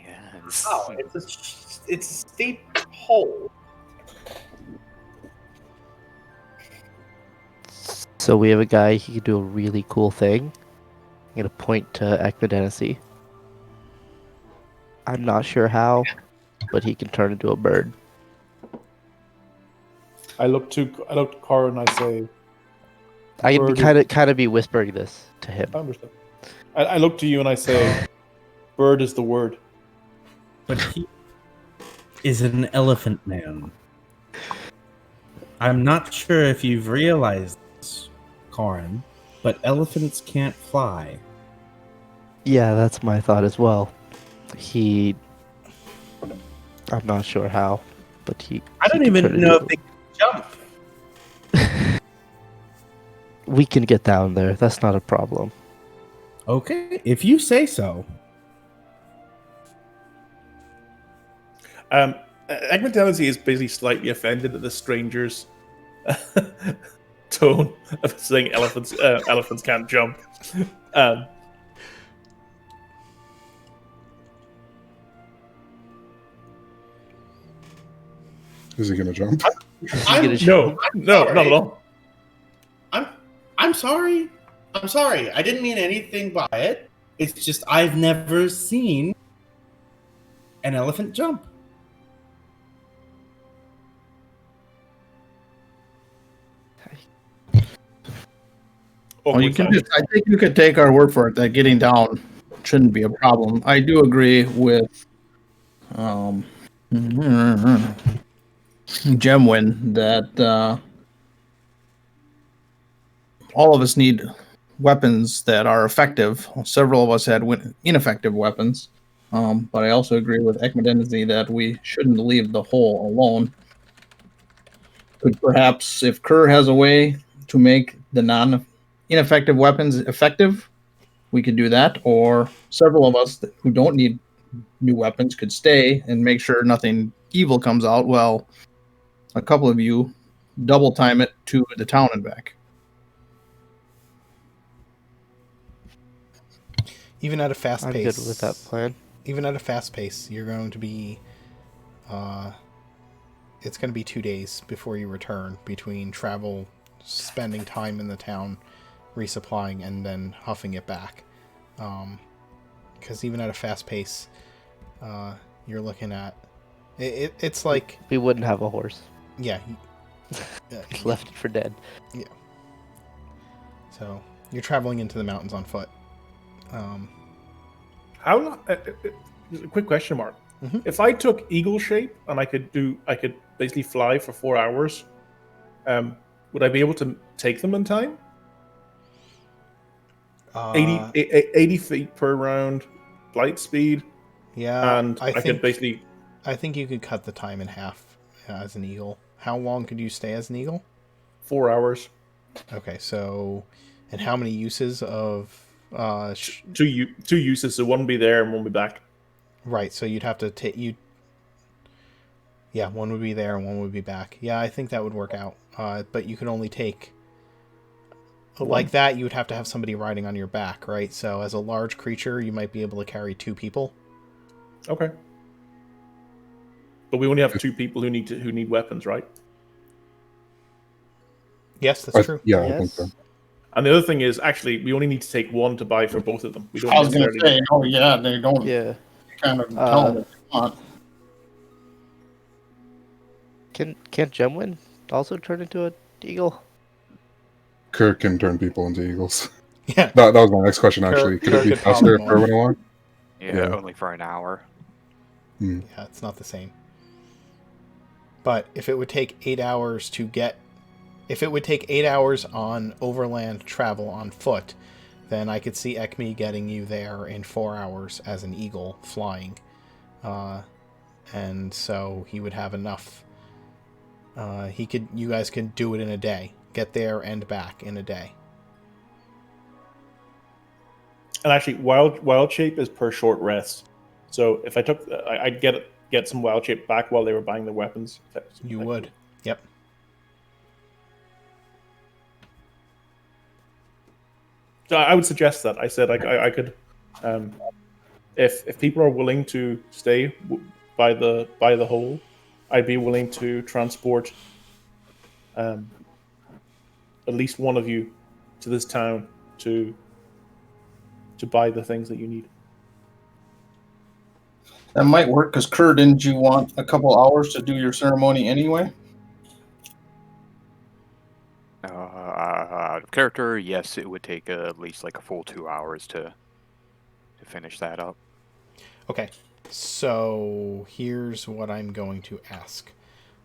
Yes. Oh, it's a steep hole. So we have a guy, he can do a really cool thing. I'm gonna point to Ekmidenisi. I'm not sure how, but he can turn into a bird. I look to Cora and I say, I can Bird kind of be whispering this to him. I understand. I look to you and I say, bird is the word. But he is an elephant man. I'm not sure if you've realized this, Corin, but elephants can't fly. Yeah, that's my thought as well. I'm not sure how, but I don't he can turn even know into- if they can jump. We can get down there. That's not a problem. Okay, if you say so. Ekmidenisi is basically slightly offended at the stranger's tone of saying elephants can't jump. Is he going to jump? No, not at all. I'm sorry. I'm sorry. I didn't mean anything by it. It's just I've never seen an elephant jump. Well, you can I think you could take our word for it that getting down shouldn't be a problem. I do agree with Gemwin that all of us need weapons that are effective. Several of us had ineffective weapons. But I also agree with Ekmidenisi that we shouldn't leave the hole alone. Could perhaps, if Kerr has a way to make the ineffective weapons effective, we could do that. Or several of us who don't need new weapons could stay and make sure nothing evil comes out. Well, a couple of you double time it to the town and back. Even at a fast I'm pace. good with that plan. Even at a fast pace, you're going to be. It's going to be 2 days before you return between travel, spending time in the town, resupplying, and then huffing it back. Because even at a fast pace, you're looking at. It's like. We wouldn't have a horse. Yeah. Left it for dead. Yeah. So you're traveling into the mountains on foot. How long? Quick question mark. Mhm. If I took eagle shape and I could basically fly for 4 hours, would I be able to take them in time? 80 feet per round, flight speed, and I could basically. I think you could cut the time in half as an eagle. How long could you stay as an eagle? 4 hours. Okay, so, and how many uses of? Two uses, so one will be there and one will be back. Right, so you'd have to take you. Yeah, one would be there and one would be back. Yeah, I think that would work out. But you can only take like that, you would have to have somebody riding on your back, right? So as a large creature, you might be able to carry 2 people. Okay. But we only have 2 people who need weapons, right? Yes, that's true. Yeah, I think so. Yes. And the other thing is, actually, we only need to take 1 to buy for both of them. We don't I was going to necessarily. say, oh yeah, they don't Yeah. kind of tell them what they want. Can't Gemwin also turn into an eagle? Kirk can turn people into eagles. Yeah. That was my next question, actually. Could it be Kirk faster if polymorph. Kirk went along? Yeah, only for an hour. Hmm. Yeah, it's not the same. But if it would take 8 hours if it would take 8 hours on overland travel on foot, then I could see Ekmi getting you there in 4 hours as an eagle flying. And so he would have enough. You guys could do it in a day. Get there and back in a day. And actually, wild shape is per short rest. So if I took, I'd get some wild shape back while they were buying the weapons. You would. Yep. So I would suggest that. I said I could, if people are willing to stay by the hole, I'd be willing to transport at least one of you to this town to buy the things that you need. That might work because Kerr, didn't you want a couple hours to do your ceremony anyway? Out of character, yes, it would take at least like a full 2 hours to finish that up. Okay. So here's what I'm going to ask.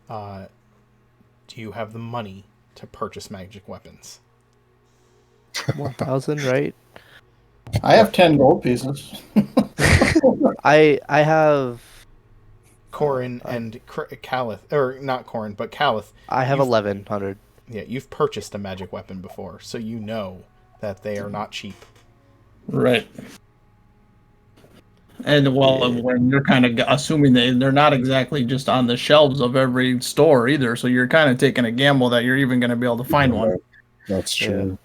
Do you have the money to purchase magic weapons? 1,000, right? I have 10 gold pieces. I have Corin and Calith, or not Corin, but Calith. I have 1,100. Yeah, you've purchased a magic weapon before, so you know that they are not cheap. Right. And when you're kind of assuming they're not exactly just on the shelves of every store either, so you're kind of taking a gamble that you're even going to be able to find one. That's true. Yeah.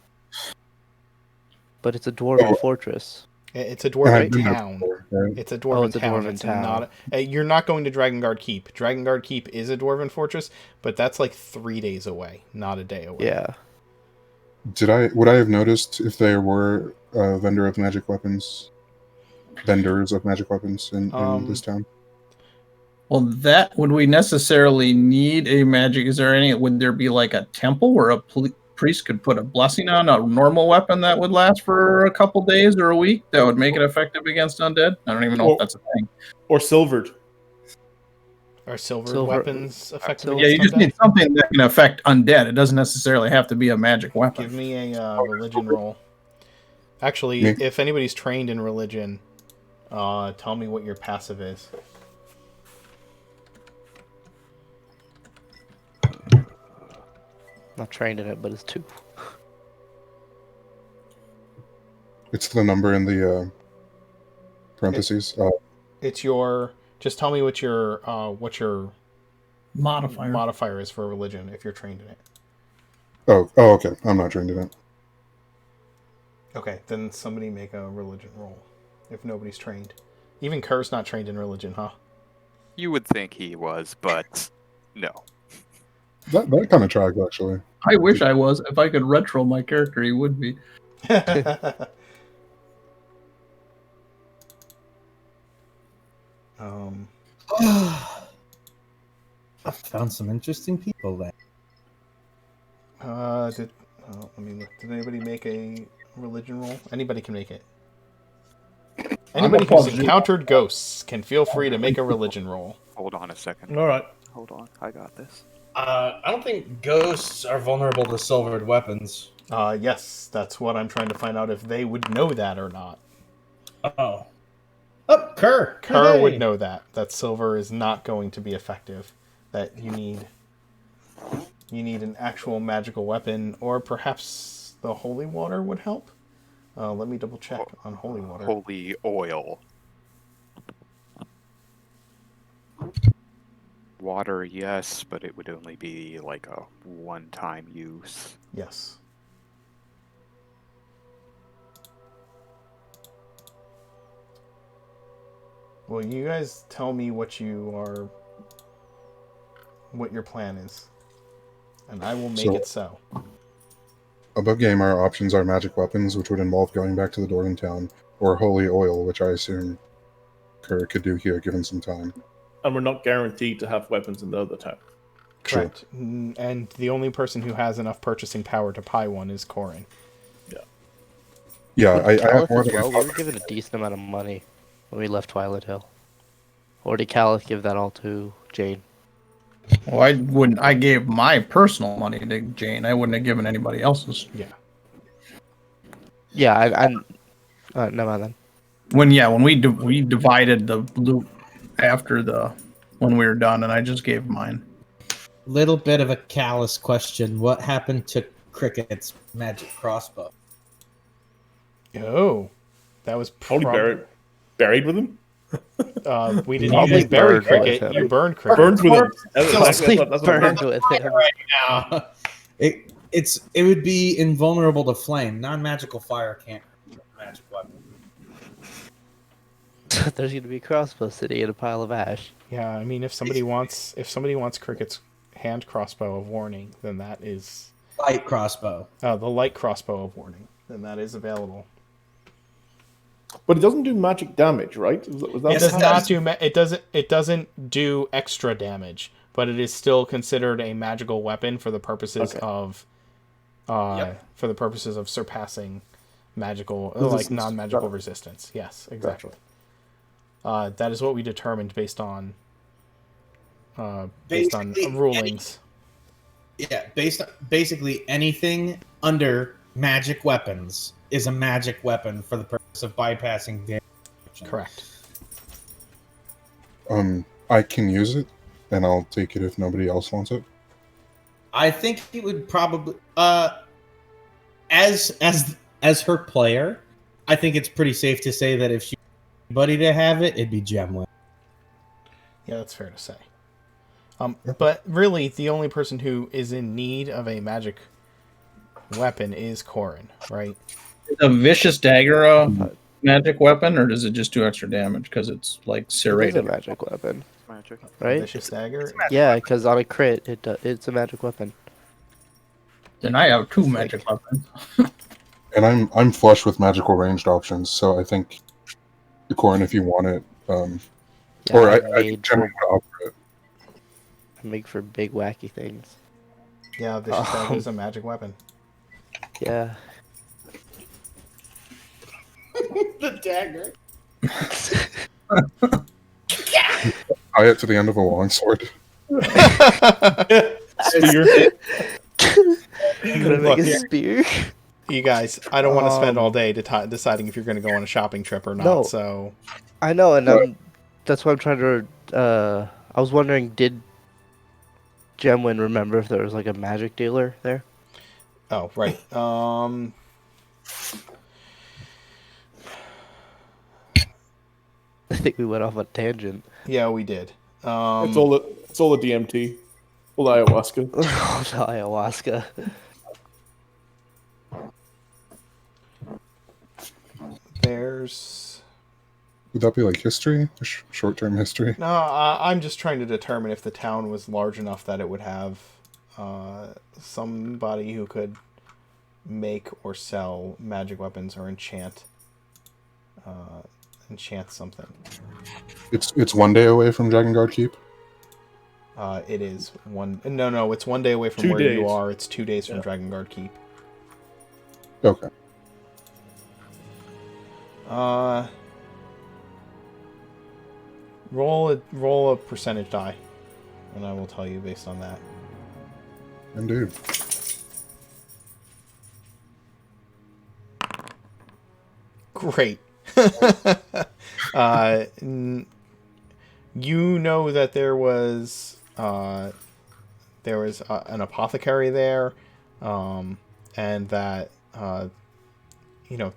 But it's a dwarven fortress. It's a dwarven I've been there town. before, right? It's a dwarven town. Dwarven It's town. not. You're not going to Drakengard Keep. Drakengard Keep is a dwarven fortress, but that's like 3 days away, not a day away. Yeah. Would I have noticed if there were vendors of magic weapons in this town? Well, would we necessarily need a magic? Would there be like a temple where a priest could put a blessing on a normal weapon that would last for a couple days or a week that would make it effective against undead? I don't even know if that's a thing. Or silvered. Are silver weapons effective? Yeah, you just need something that can affect undead. It doesn't necessarily have to be a magic weapon. Give me a religion roll. Actually, if anybody's trained in religion, tell me what your passive is. Not trained in it, but it's 2. It's the number in the parentheses. It's your. Just tell me what your modifier is for religion if you're trained in it. Oh, okay. I'm not trained in it. Okay, then somebody make a religion roll. If nobody's trained, even Kerr's not trained in religion, huh? You would think he was, but no. That kind of tracks, actually. I wish I was. If I could retro my character, he would be. I found some interesting people there. Let me look. Did anybody make a religion roll? Anybody can make it. Anybody who's encountered ghosts can feel free to make a religion roll. Hold on a second. All right. Hold on. I got this. I don't think ghosts are vulnerable to silvered weapons. Yes, that's what I'm trying to find out if they would know that or not. Oh, Kerr. Kerr would know that silver is not going to be effective. That you need an actual magical weapon, or perhaps the holy water would help. Let me double check on holy water. Holy oil. Water, yes, but it would only be like a one-time use. Yes. Well, you guys tell me what your plan is, and I will make it so. Above game, our options are magic weapons, which would involve going back to the Dwarven town, or holy oil, which I assume Kerr could do here given some time. And we're not guaranteed to have weapons in the other town. Correct. And the only person who has enough purchasing power to buy one is Corin. Yeah, I have Caliph more as than well. We were given a decent amount of money when we left Twilight Hill. Or did Caliph give that all to Jane? Well, I wouldn't. I gave my personal money to Jane. I wouldn't have given anybody else's. Yeah. Yeah, never mind then. When we divided the loot when we were done, and I just gave mine. Little bit of a callous question. What happened to Cricket's magic crossbow? Oh, that was Probably buried with him. we didn't Probably bury burned Cricket. with him. You burned Cricket. Burns with him. Mostly That's what burned with him. Right now, it would be invulnerable to flame. Non-magical fire can't hurt a magic weapon. There's gonna be a crossbow sitting in a pile of ash. Yeah, I mean, if somebody wants Cricket's hand crossbow of warning, then that is Light crossbow. the light crossbow of warning. Then that is available. But it doesn't do magic damage, right? Was that It does not do. It doesn't do extra damage, but it is still considered a magical weapon for the purposes of, for the purposes of surpassing magical, like non-magical resistance. Yes, exactly. That is what we determined based on rulings. Basically anything under magic weapons is a magic weapon for the purpose of bypassing damage. Correct. I can use it, and I'll take it if nobody else wants it. I think it would probably as her player, I think it's pretty safe to say that if she wanted anybody to have it, it'd be Gemwin. Yeah, that's fair to say. But really, the only person who is in need of a magic weapon is Corin, right? Is a vicious dagger a magic weapon, or does it just do extra damage because it's like It's a serrated? magic weapon, Magic. right? Vicious dagger. Yeah, because on a crit, it's a magic weapon. Then I have two magic weapons. And I'm flush with magical ranged options, so I think Corin, if you want it, Yeah, or I made generally would offer it. make for big wacky things. Yeah, vicious dagger is a magic weapon. Yeah. The dagger. Tie it to the end of a longsword. Spear. Gonna make a spear. You guys, I don't want to spend all day deciding if you're going to go on a shopping trip or not. No. So I know, and that's why I'm trying to. I was wondering, did Gemwin remember if there was like a magic dealer there? Oh, right. I think we went off a tangent. Yeah, we did. It's all the DMT. Well, the ayahuasca. The ayahuasca. There's... Would that be like history? Short-term history? No, I'm just trying to determine if the town was large enough that it would have somebody who could make or sell magic weapons or enchant something. It's 1 day away from Drakengard Keep? It is one... No, it's 1 day away from 2 where you days. are. It's 2 days from Drakengard Keep. Okay. Roll a percentage die, and I will tell you based on that. Indeed. Great. You know that there was an apothecary there, and that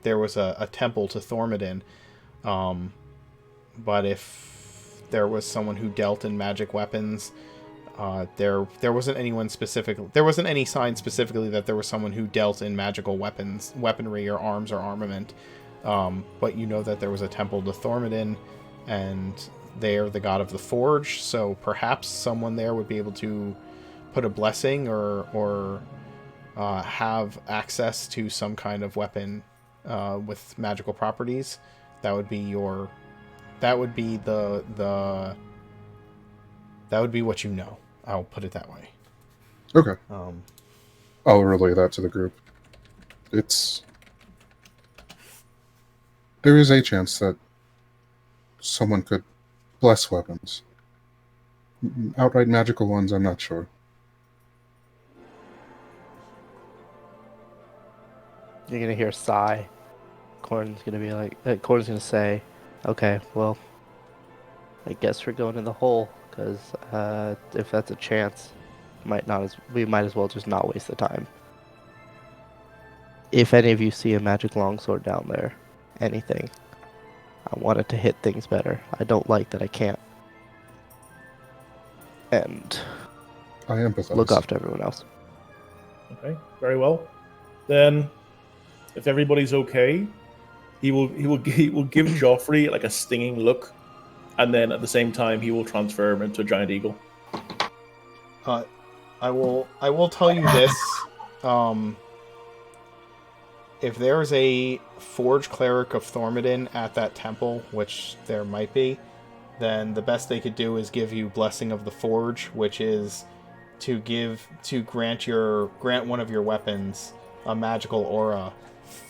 there was a temple to Thormodin. But if there was someone who dealt in magic weapons, there wasn't anyone specific. There wasn't any sign specifically that there was someone who dealt in magical weaponry or arms or armament. But you know that there was a temple to Thormodin, and they're the god of the forge. So perhaps someone there would be able to put a blessing or have access to some kind of weapon with magical properties. That would be that would be what you know. I'll put it that way. Okay. I'll relay that to the group. There is a chance that someone could bless weapons. Outright magical ones, I'm not sure. You're gonna hear a sigh. Corn's gonna say, "Okay, well, I guess we're going in the hole, because if that's a chance, we might as well just not waste the time. If any of you see a magic longsword down there, anything, I want it to hit things better. I don't like that I can't. And I empathize. look after everyone else." Okay, very well. Then, if everybody's okay, he will give Jeoffry like a stinging look, and then at the same time he will transform into a giant eagle. I will tell you this. If there's a Forge Cleric of Thormodin at that temple, which there might be, then the best they could do is give you Blessing of the Forge, which is to grant one of your weapons a magical aura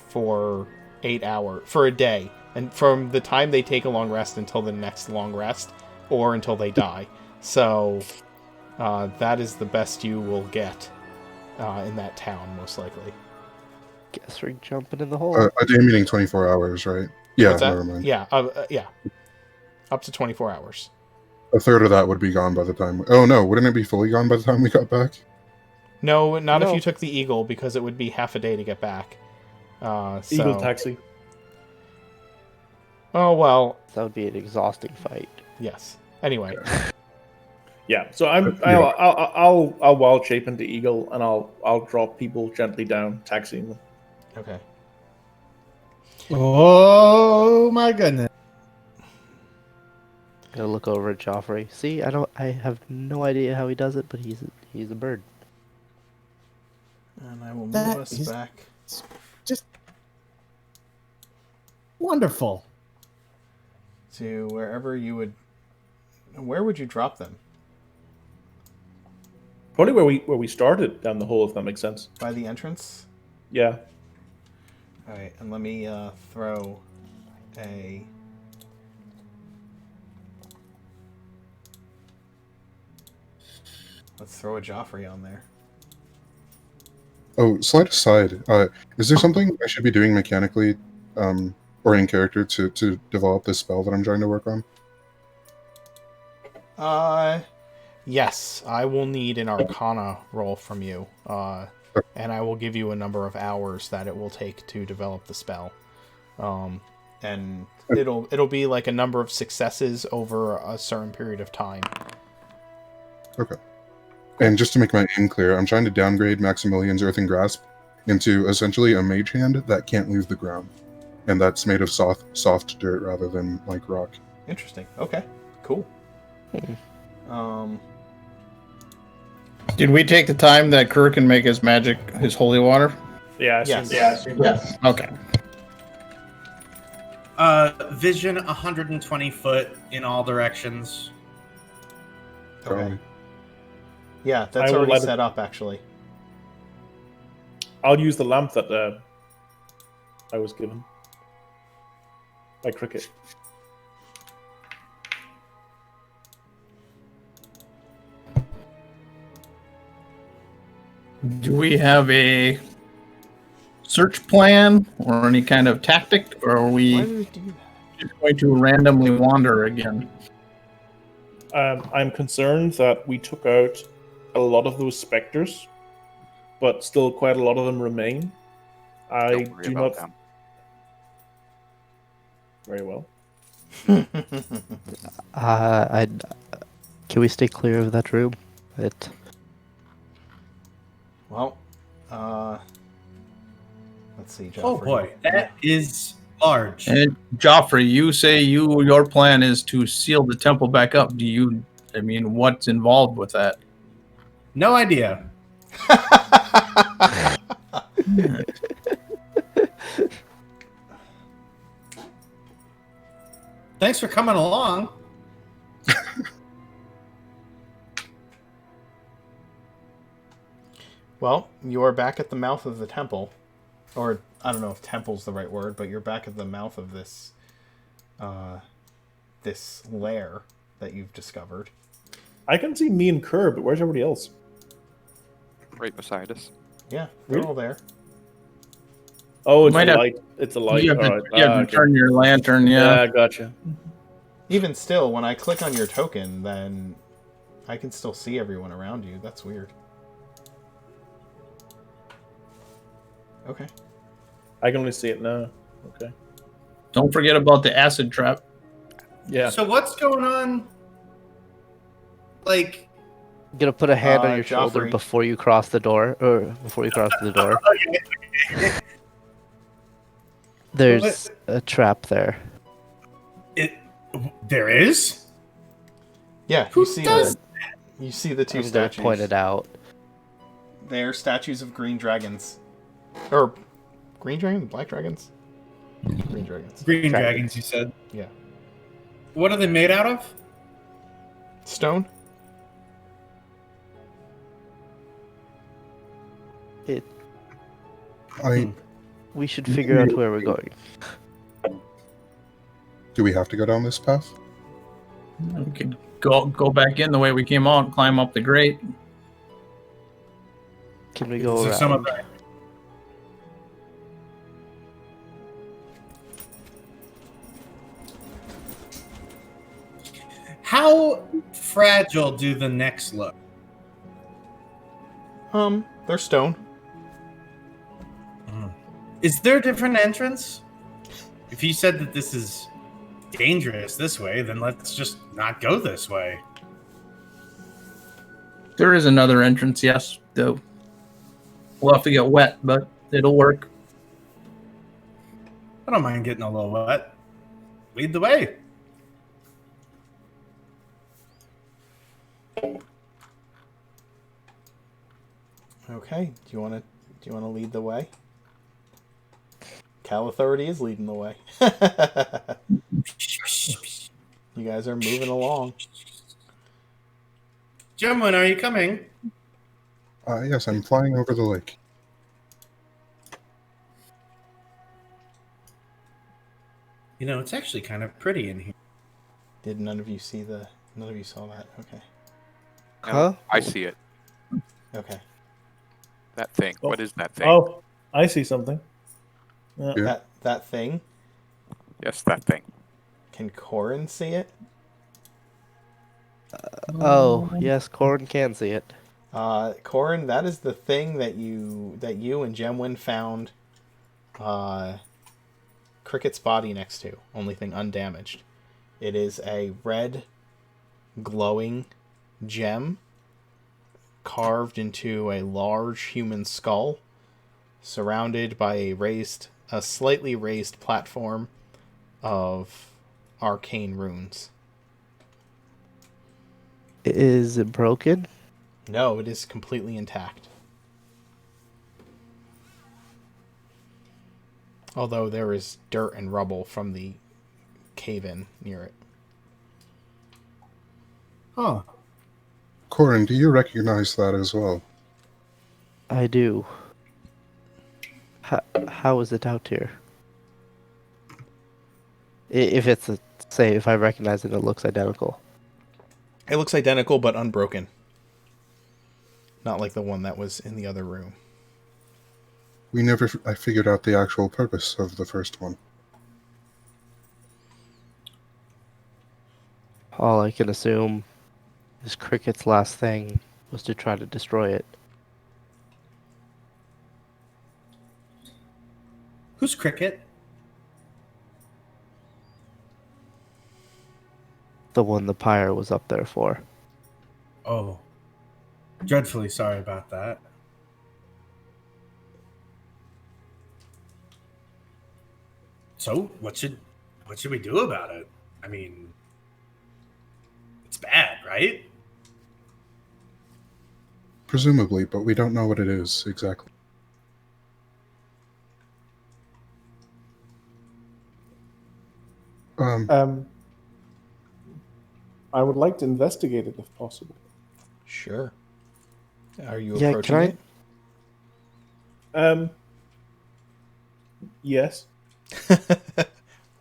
for 8 hours, for a day, and from the time they take a long rest until the next long rest, or until they die. So that is the best you will get in that town, most likely. Guess we're jumping in the hole. A day meaning 24 hours, right? Yeah, never mind. Yeah, yeah. Up to 24 hours. A third of that would be gone by the time... Oh, no. Wouldn't it be fully gone by the time we got back? No, not if you took the Eagle, because it would be half a day to get back. Eagle taxi. Oh, well. That would be an exhausting fight. Yes. Anyway. Yeah, so I'll wild shape into Eagle, and I'll drop people gently down, taxiing them. Okay. Oh my goodness. Gotta look over at Jeoffry. See, I have no idea how he does it, but he's a bird. And I will move us back. Just wonderful. To wherever you would... Where would you drop them? Probably where we started down the hole, if that makes sense. By the entrance? Yeah. Alright, and let me throw a... Let's throw a Jeoffry on there. Oh, slight aside. Is there something I should be doing mechanically or in character to develop this spell that I'm trying to work on? Yes. I will need an Arcana roll from you. And I will give you a number of hours that it will take to develop the spell. And it'll be like a number of successes over a certain period of time. Okay. And just to make my aim clear, I'm trying to downgrade Maximilian's Earthen Grasp into essentially a mage hand that can't leave the ground. And that's made of soft dirt rather than like rock. Interesting. Okay. Cool. Did we take the time that Kerr can make his holy water? Yeah. Yes. Okay. Vision 120 foot in all directions. Okay. Yeah, that's I will already let set up, actually. I'll use the lamp that I was given by Cricket. Do we have a search plan or any kind of tactic, or are we just going to randomly wander again? I'm concerned that we took out a lot of those specters, but still quite a lot of them remain. I Don't worry do about not. them. Very well. Can we stay clear of that room? Well, let's see, Jeoffry. Oh boy, that is large. And Jeoffrey, you say your plan is to seal the temple back up. What's involved with that? No idea. Thanks for coming along. Well, you're back at the mouth of the temple. Or, I don't know if temple's the right word, but you're back at the mouth of this this lair that you've discovered. I can see me and Kerr, but where's everybody else? Right beside us. Yeah, they're Really? all there. Oh, it's Might a have- light. It's a light. You have to, Alright. you have to Okay. turn your lantern, Yeah, yeah. gotcha. Even still, when I click on your token, then I can still see everyone around you. That's weird. Okay. I can only see it now. Okay. Don't forget about the acid trap. Yeah. So what's going on? Like, I'm gonna put a hand on your shoulder Jeoffrey. before you cross the door, or before you cross the door. There's a trap there. there is? Yeah, Who you see does- you see the two I'm gonna statues. point it out. They're statues of green dragons. Or green dragons? Black dragons? Green dragons. Green dragons, you said. Yeah. What are they made out of? Stone? We should figure out where we're going. Do we have to go down this path? We could go back in the way we came out, climb up the grate. Can we go So around? some of the- How fragile do the necks look? They're stone. Is there a different entrance? If you said that this is dangerous this way, then let's just not go this way. There is another entrance, yes, though. We'll have to get wet, but it'll work. I don't mind getting a little wet. Lead the way. Okay. Do you wanna lead the way? Cal Authority is leading the way. You guys are moving along. Gentlemen, are you coming? Yes, I'm flying over the lake. You know, it's actually kind of pretty in here. Did none of you see none of you saw that? Okay. Huh? I see it. Okay. That thing. Oh. What is that thing? Oh, I see something. Yeah. That thing, Yes, that thing. can Corin see it? Oh, yes, Corin can see it. Corin, that is the thing that you and Gemwin found Cricket's body next to. Only thing undamaged. It is a red, glowing gem carved into a large human skull, surrounded by a slightly raised platform of arcane runes. Is it broken? No, it is completely intact. Although there is dirt and rubble from the cave-in near it. Huh. Corin, do you recognize that as well? I do. How is it out here? If it's say, if I recognize it, it looks identical. It looks identical but unbroken. Not like the one that was in the other room. I figured out the actual purpose of the first one. All I can assume is Cricket's last thing was to try to destroy it. Who's Cricket? The one the pyre was up there for. Oh. Dreadfully sorry about that. So what should we do about it? I mean, it's bad, right? Presumably, but we don't know what it is exactly. I would like to investigate it if possible. Sure. Are you Yeah, approaching can it? Yes.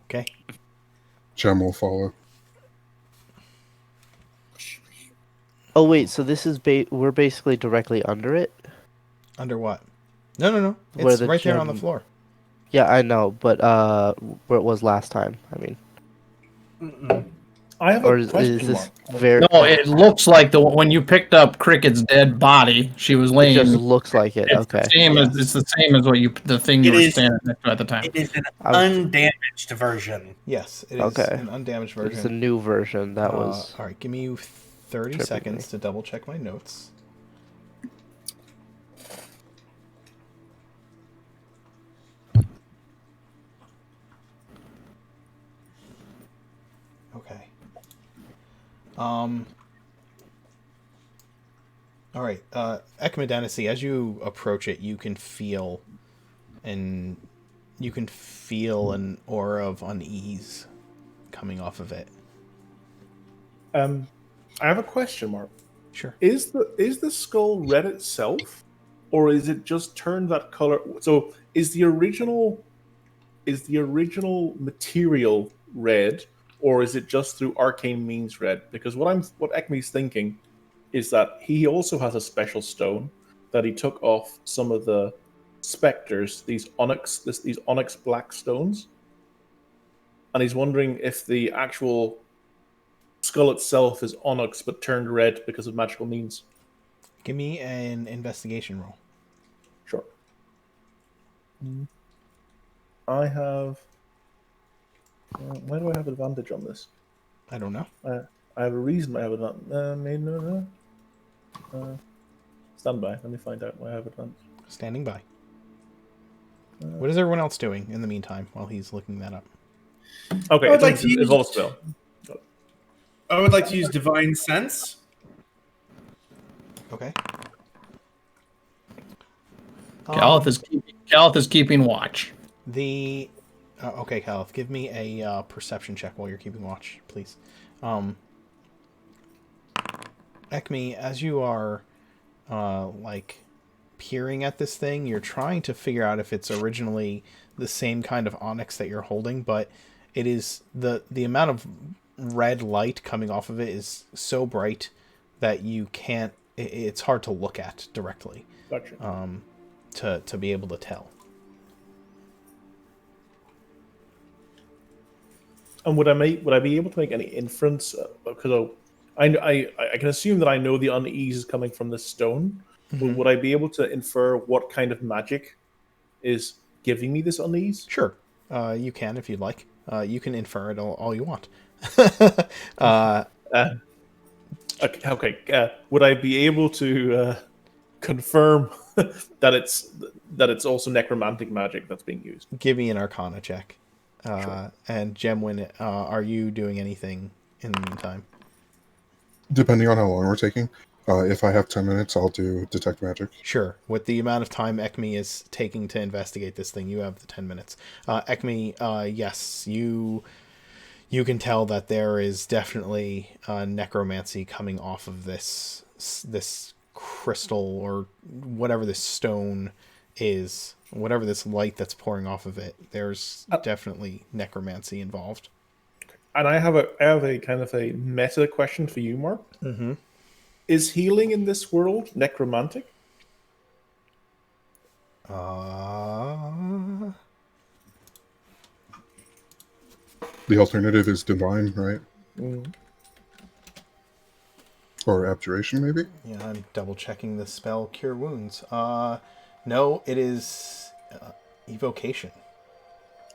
Okay. Jem will follow. Oh wait, so this is we're basically directly under it? Under what? No. Where It's the right there on the gem- floor. Yeah, I know, but where it was last time. I mean, I have or a is question this mark. very? No, it looks like when you picked up Cricket's dead body, she was It laying. just looks like it. It's Okay. the same as it's the same as the thing you It were is- standing next to at the time. It is an I was- undamaged version. Yes, it is Okay. an undamaged It's a version. new version that was. All right, give me 30 tripping seconds me. to double check my notes. Okay. All right. Ekmidenisi, as you approach it, you can feel an aura of unease coming off of it. I have a question mark. Sure. Is the skull red itself, or is it just turned that color? So is the original material red, or is it just through arcane means red? Because what Ekmi's thinking is that he also has a special stone that he took off some of the specters, these onyx black stones, and he's wondering if the actual skull itself is onyx but turned red because of magical means. Give me an investigation roll. Sure. I have. Why do I have advantage on this? I don't know. I have a reason I have advantage. No. Stand by. Let me find out why I have advantage. Standing by. What is everyone else doing in the meantime while he's looking that up? Okay, I would like to it's use- all spell. I would like to use Divine Sense. Okay. Calith is keeping watch. Okay, Caliph, give me a perception check while you're keeping watch, please. Ekmi, as you are peering at this thing, you're trying to figure out if it's originally the same kind of onyx that you're holding, but it is the amount of red light coming off of it is so bright that you can't. It's hard to look at directly. Gotcha. To be able to tell. And would I be able to make any inference? Because I can assume that I know the unease is coming from this stone. Mm-hmm. Would I be able to infer what kind of magic is giving me this unease? Sure, you can if you'd like. You can infer it all you want. Okay. Would I be able to confirm that it's also necromantic magic that's being used? Give me an Arcana check. Sure. And Jemwin, are you doing anything in the meantime? Depending on how long we're taking, if I have 10 minutes, I'll do detect magic. Sure. With the amount of time Ekmi is taking to investigate this thing, you have the 10 minutes. Ekmi, yes, you can tell that there is definitely necromancy coming off of this crystal or whatever this stone is, whatever this light that's pouring off of it. There's definitely necromancy involved. And I have a kind of a meta question for you, Mark. Mm-hmm. Is healing in this world necromantic? The alternative is divine, right? Mm. Or abjuration, maybe? Yeah, I'm double checking the spell Cure Wounds. No, it is evocation.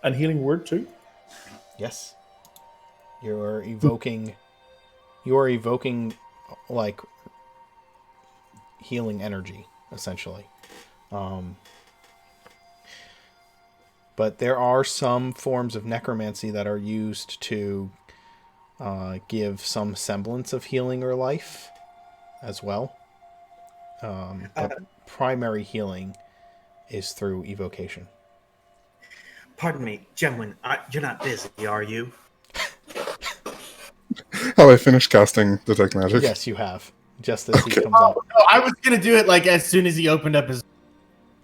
And healing word too? Yes. You're evoking like healing energy, essentially. But there are some forms of necromancy that are used to give some semblance of healing or life as well. But primary healing is through evocation. Pardon me, Gemwin, you're not busy, are you? Have I finished casting Detect Magic? Yes, you have. Just as he Okay. comes up. No, I was gonna do it like as soon as he opened up his.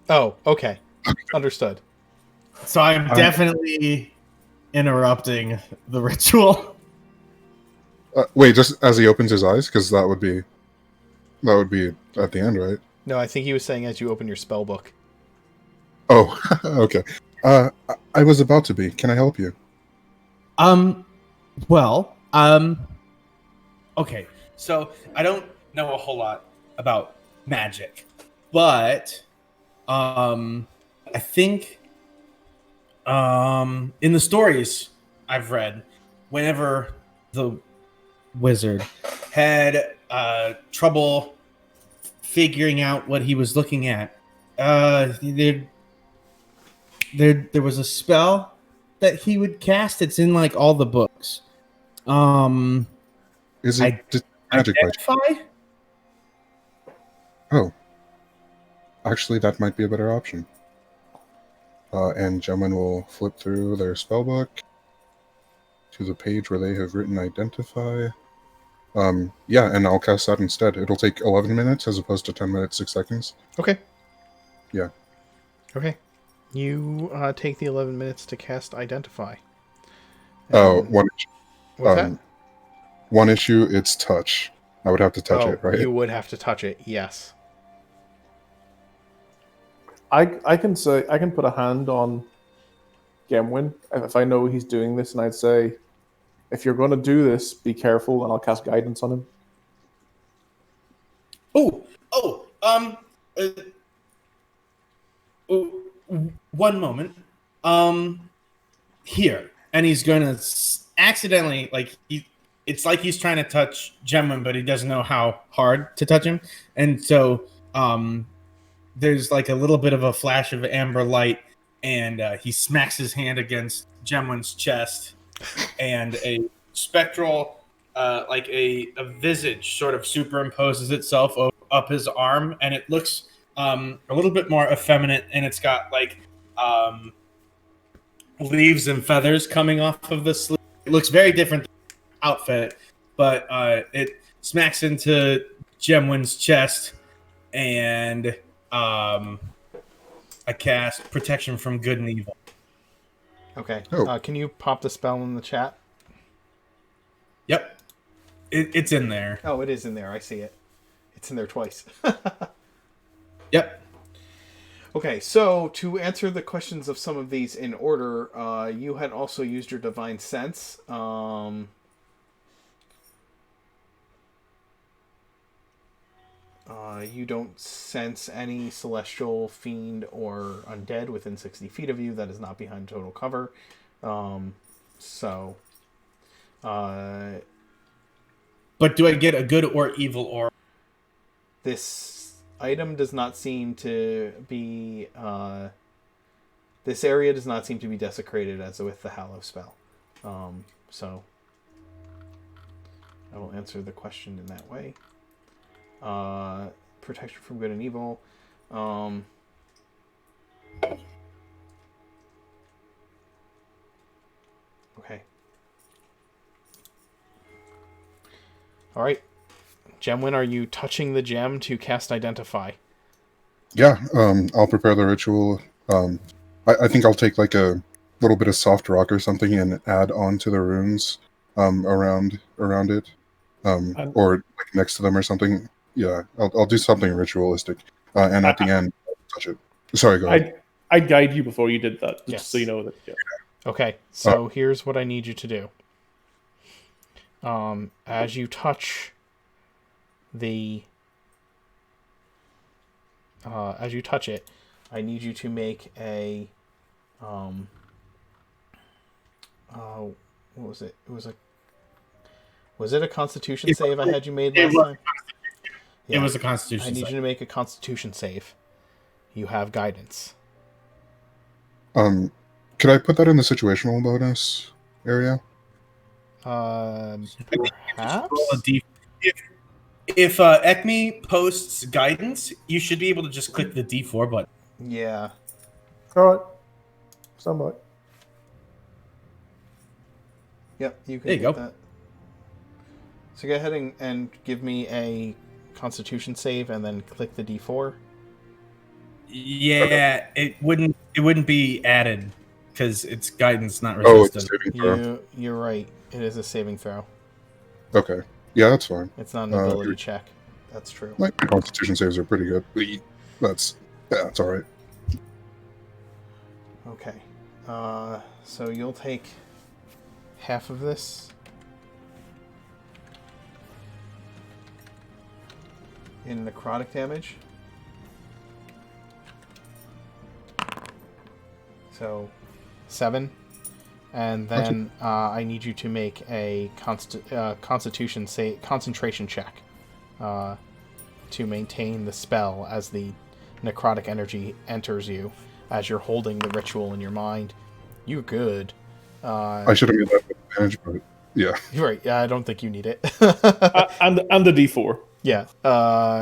Oh, okay. Understood. So I'm definitely interrupting the ritual. Wait, just as he opens his eyes, because that would be at the end, right? No, I think he was saying as you open your spell book. Oh, okay. I was about to be. Can I help you? Well, okay. So I don't know a whole lot about magic, but I think in the stories I've read, whenever the wizard had trouble figuring out what he was looking at, there was a spell that he would cast. It's in like all the books. Is it magic? Identify? Oh, actually, that might be a better option. And Gemwin will flip through their spellbook to the page where they have written Identify. Yeah, and I'll cast that instead. It'll take 11 minutes as opposed to 10 minutes, 6 seconds. Okay. Yeah. Okay. You take the 11 minutes to cast Identify. Oh, And what's that? One issue, it's touch. I would have to touch it, right? You would have to touch it, yes. I can put a hand on Gemwin if I know he's doing this, and I'd say, if you're going to do this, be careful, and I'll cast guidance on him. One moment. Here, and he's gonna accidentally it's like he's trying to touch Gemwin, but he doesn't know how hard to touch him, and so there's like a little bit of a flash of amber light, and he smacks his hand against Gemwin's chest, and a spectral, like a visage sort of superimposes itself up his arm, and it looks a little bit more effeminate, and it's got like leaves and feathers coming off of the sleeve. It looks very different outfit, but it smacks into Gemwin's chest, and I cast Protection from Good and Evil. Okay. Oh. Can you pop the spell in the chat? Yep. It's in there. Oh, it is in there. I see it. It's in there twice. Yep. Okay, so to answer the questions of some of these in order, you had also used your Divine Sense. You don't sense any celestial, fiend, or undead within 60 feet of you. That is not behind total cover. But do I get a good or evil aura? This item does not seem to be... this area does not seem to be desecrated as with the Hallow spell. So I will answer the question in that way. Protection from good and evil. Okay. All right. Gemwin, are you touching the gem to cast Identify? Yeah, I'll prepare the ritual. I think I'll take like a little bit of soft rock or something and add on to the runes around it, or like next to them or something. Yeah, I'll do something ritualistic, and at the end, I'll touch it. Sorry, go ahead. I'd guide you before you did that, Yes. just so you know that. Yeah. Okay, so here's what I need you to do. As you touch as you touch it, I need you to make a what was it? Was it a Constitution save I had you made last time? It was a Constitution I need save. you to make a Constitution save. You have guidance. Could I put that in the situational bonus area? Perhaps. Roll a D. If Ekmi posts guidance, you should be able to just click the D4 button. Yeah. All right. Somebody. Yep, you can There you get go. that. So go ahead and give me a Constitution save, and then click the D4. Yeah, it wouldn't be added because it's guidance, not Oh, it's a resistant. saving throw. You're right. It is a saving throw. Okay. Yeah, that's fine. It's not an ability check. That's true. My Constitution saves are pretty good. That's all right. Okay. So you'll take half of this. In necrotic damage. So 7. And then I need you to make a concentration check to maintain the spell as the necrotic energy enters you as you're holding the ritual in your mind. You're good. I should have made that with advantage, but yeah. You're right. Yeah, I don't think you need it. And the D4. Yeah.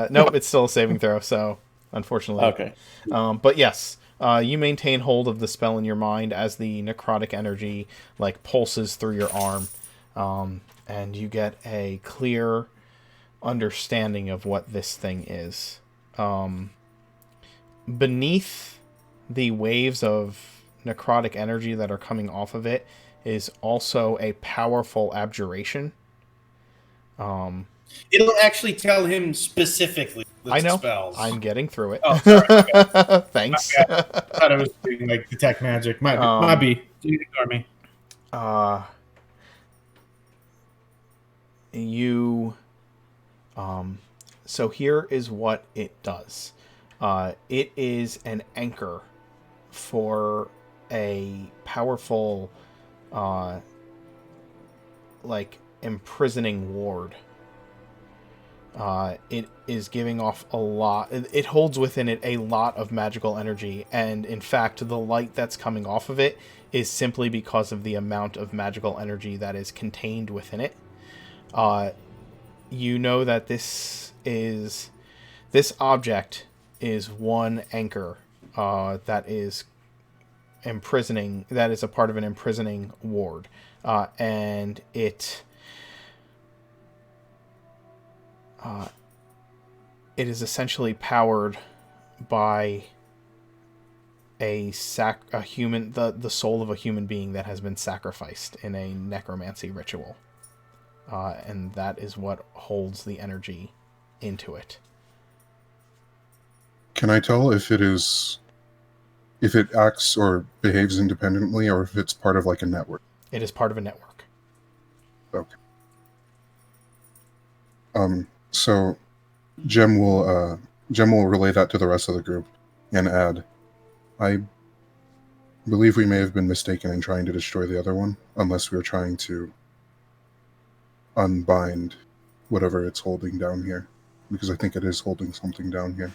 Nope, it's still a saving throw, so unfortunately. Okay. But yes, you maintain hold of the spell in your mind as the necrotic energy pulses through your arm, and you get a clear understanding of what this thing is. Beneath the waves of necrotic energy that are coming off of it is also a powerful abjuration. It'll actually tell him specifically the I know. spells. I'm getting through it. Oh, sorry. Okay. Thanks. I thought it was doing detect magic. Might be. You ignore me. So here is what it does. It is an anchor for a powerful, imprisoning ward. It is giving off a lot. It holds within it a lot of magical energy, and in fact, the light that's coming off of it is simply because of the amount of magical energy that is contained within it. You know that this object is one anchor that is imprisoning. That is a part of an imprisoning ward, and it is essentially powered by the soul of a human being that has been sacrificed in a necromancy ritual. And that is what holds the energy into it. Can I tell if it acts or behaves independently, or if it's part of a network? It is part of a network. Okay. So Jem will relay that to the rest of the group and add, I believe we may have been mistaken in trying to destroy the other one, unless we were trying to unbind whatever it's holding down here, because I think it is holding something down here.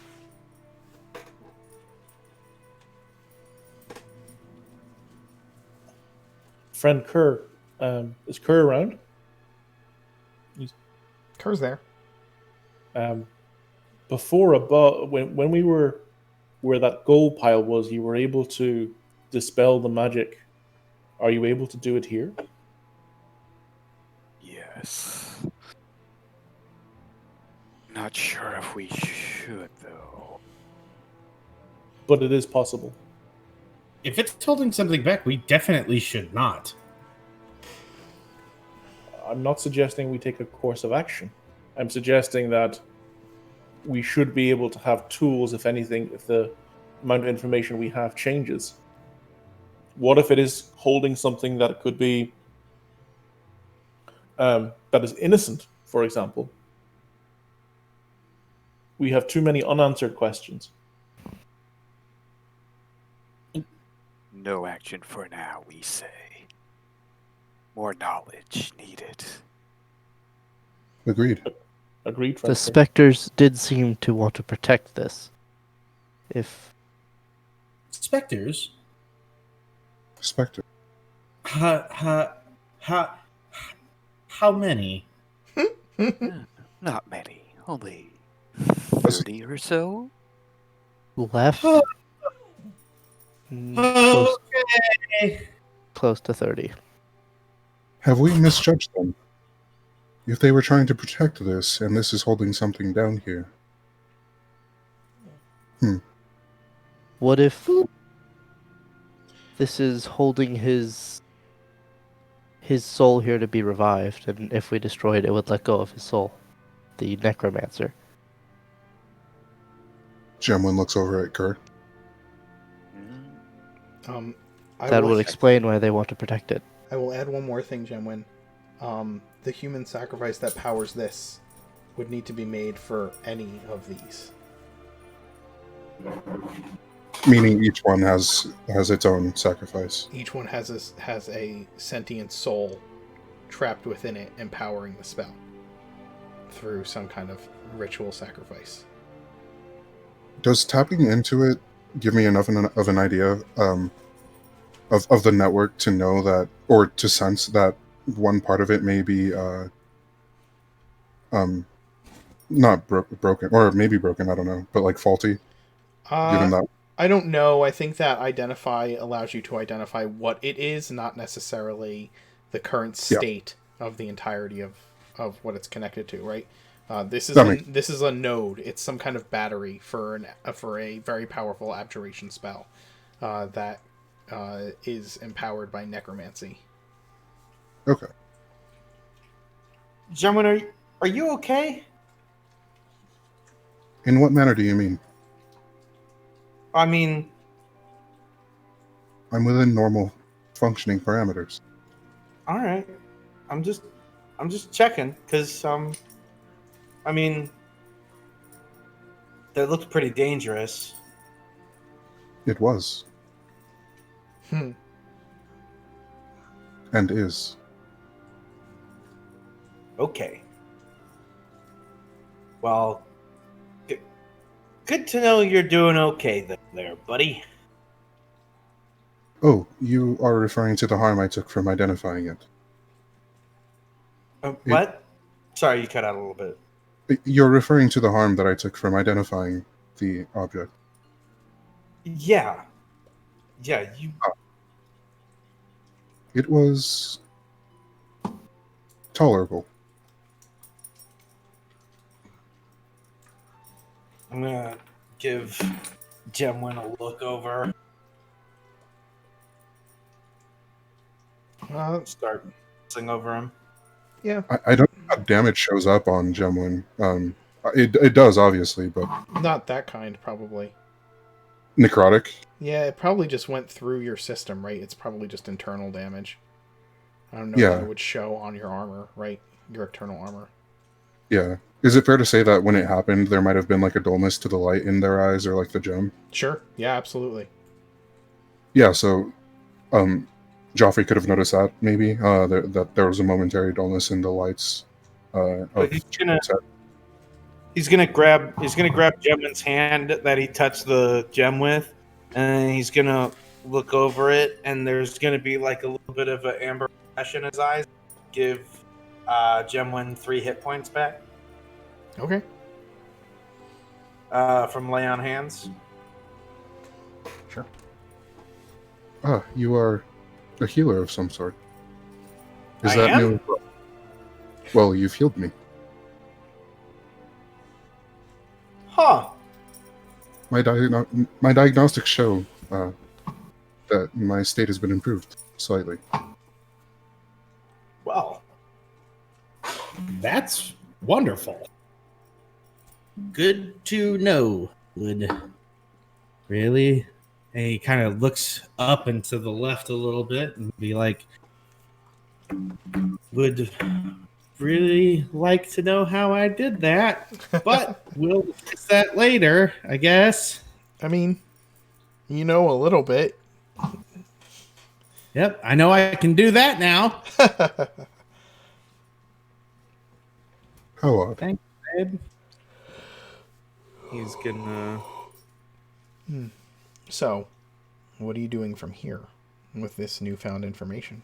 Friend Kerr, is Kerr around? Kerr's there. Before, above, when we were where that gold pile was, you were able to dispel the magic. Are you able to do it here? Yes. Not sure if we should, though. But it is possible. If it's holding something back, we definitely should not. I'm not suggesting we take a course of action. I'm suggesting that we should be able to have tools, if anything, if the amount of information we have changes. What if it is holding something that could be that is innocent, for example? We have too many unanswered questions. No action for now, we say. More knowledge needed. Agreed. Agreed. The specters did seem to want to protect this. If Specters? specter. How many? Not many. Only 30 or so. Left. Okay. Close to 30. Have we misjudged them? If they were trying to protect this, and this is holding something down here. What if this is holding his soul here to be revived, and if we destroy it, it would let go of his soul? The necromancer. Gemwin looks over at Kurt. That would explain why they want to protect it. I will add one more thing, Gemwin. The human sacrifice that powers this would need to be made for any of these. Meaning each one has its own sacrifice. Each one has a sentient soul trapped within it, empowering the spell through some kind of ritual sacrifice. Does tapping into it give me enough of an idea of the network to know that, or to sense that one part of it may be not broken, or maybe broken, I don't know, but like faulty? Given that, I don't know. I think that identify allows you to identify what it is, not necessarily the current state of the entirety of what it's connected to, right? This is a node. It's some kind of battery for a very powerful abjuration spell that is empowered by necromancy. Okay. Gentlemen, are you okay? In what manner do you mean? I mean, I'm within normal functioning parameters. all right. I'm just checking because I mean, that looked pretty dangerous. It was. Hmm. And is. Okay. Well, good to know you're doing okay there, buddy. Oh, you are referring to the harm I took from identifying it. What? Sorry, you cut out a little bit. You're referring to the harm that I took from identifying the object. Yeah. Yeah, you... It was tolerable. I'm gonna give Gemwin a look over. Start sing over him. Yeah. I don't know how damage shows up on Gemwin. It does, obviously, but... Not that kind, probably. Necrotic? Yeah, it probably just went through your system, right? It's probably just internal damage. I don't know Yeah. that it would show on your armor, right? Your external armor. Yeah. Is it fair to say that when it happened, there might have been like a dullness to the light in their eyes, or like the gem? Sure. Yeah, absolutely. Yeah, so Jeoffry could have noticed that, maybe, that there was a momentary dullness in the lights. He's gonna grab Gemwin's hand that he touched the gem with, and he's gonna look over it, and there's gonna be like a little bit of an amber flash in his eyes. Give Gemwin 3 hit points back. Okay. From lay on hands. Sure. You are a healer of some sort. Is I that am? new? Well, you've healed me. Huh. My diagnostics show that my state has been improved slightly. Well, That's wonderful. Good to know. Would really? And he kind of looks up and to the left a little bit and be like, would really like to know how I did that, but we'll fix that later, I guess. I mean, you know a little bit. Yep, I know I can do that now. How odd. Thanks, Ed. he's gonna. So, what are you doing from here? with this newfound information.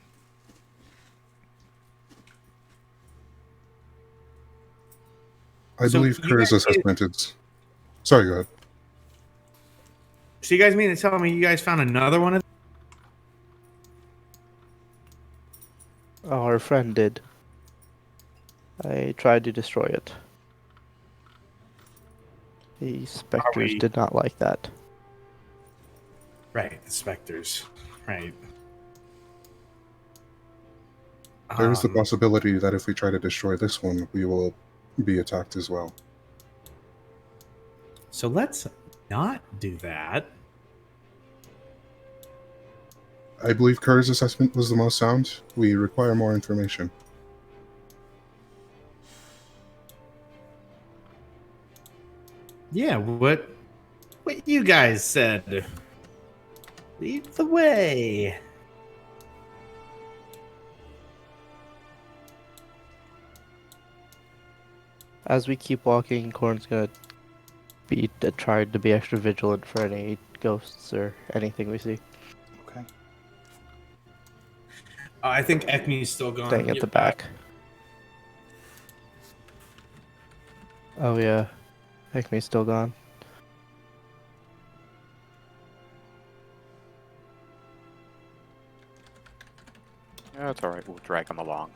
I So believe you Kerr's guys- assessment is. Sorry, go ahead. So you guys mean to tell me you guys found another one of Our friend did. I tried to destroy it. The specters we- did not like that. Right, the specters. Right. There is the Um, possibility that if we try to destroy this one, we will be attacked as well. So let's not do that. I believe Kerr's assessment was the most sound. We require more information. Yeah, what you guys said. Lead the way. As we keep walking, Corn's gonna be trying to be extra vigilant for any ghosts or anything we see. Okay. I think Ekmi's still gone. Staying at the back. Oh yeah, Ekmi's still gone. Yeah, it's alright, we'll drag him along.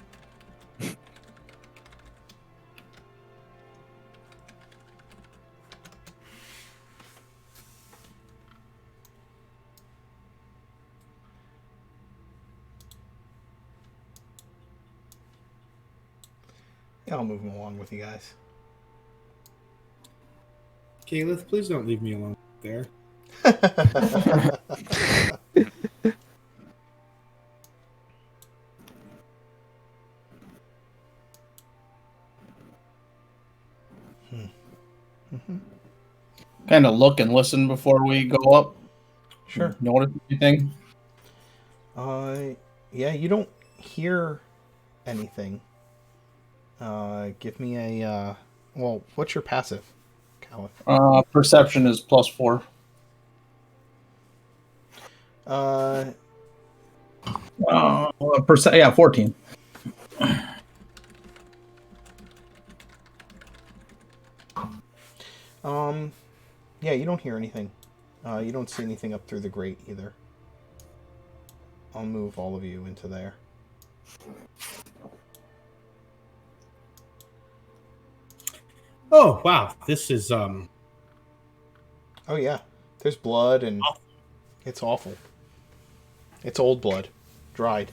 Yeah, I'll move him along with you guys. Caliph, please don't leave me alone there. Kind of look and listen before we go up. Sure. Notice anything? Yeah, you don't hear anything. Give me a, well, what's your passive, Caliph? Perception is +4. Yeah, 14. Yeah, you don't hear anything. You don't see anything up through the grate either. I'll move all of you into there. Oh wow, this is Oh yeah, there's blood and it's awful. It's old blood, dried.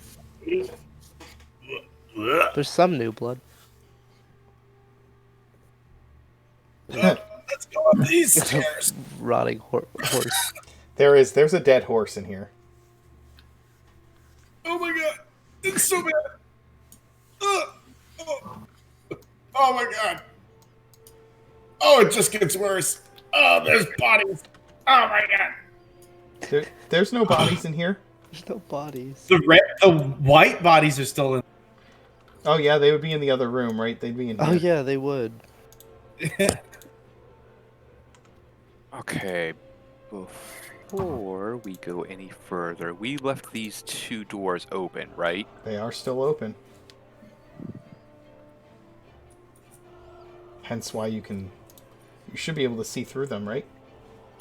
There's some new blood. Let's go up these stairs. Rotting horse. There's a dead horse in here. Oh my god, it's so bad. Oh my god. Oh, it just gets worse. Oh, there's bodies. Oh my god. There's no bodies in here. There's no bodies. The white bodies are still in. Oh yeah, they would be in the other room, right? They'd be in here. Oh yeah, they would. Okay, before we go any further, we left these two doors open, right? They are still open. Hence why you should be able to see through them, right?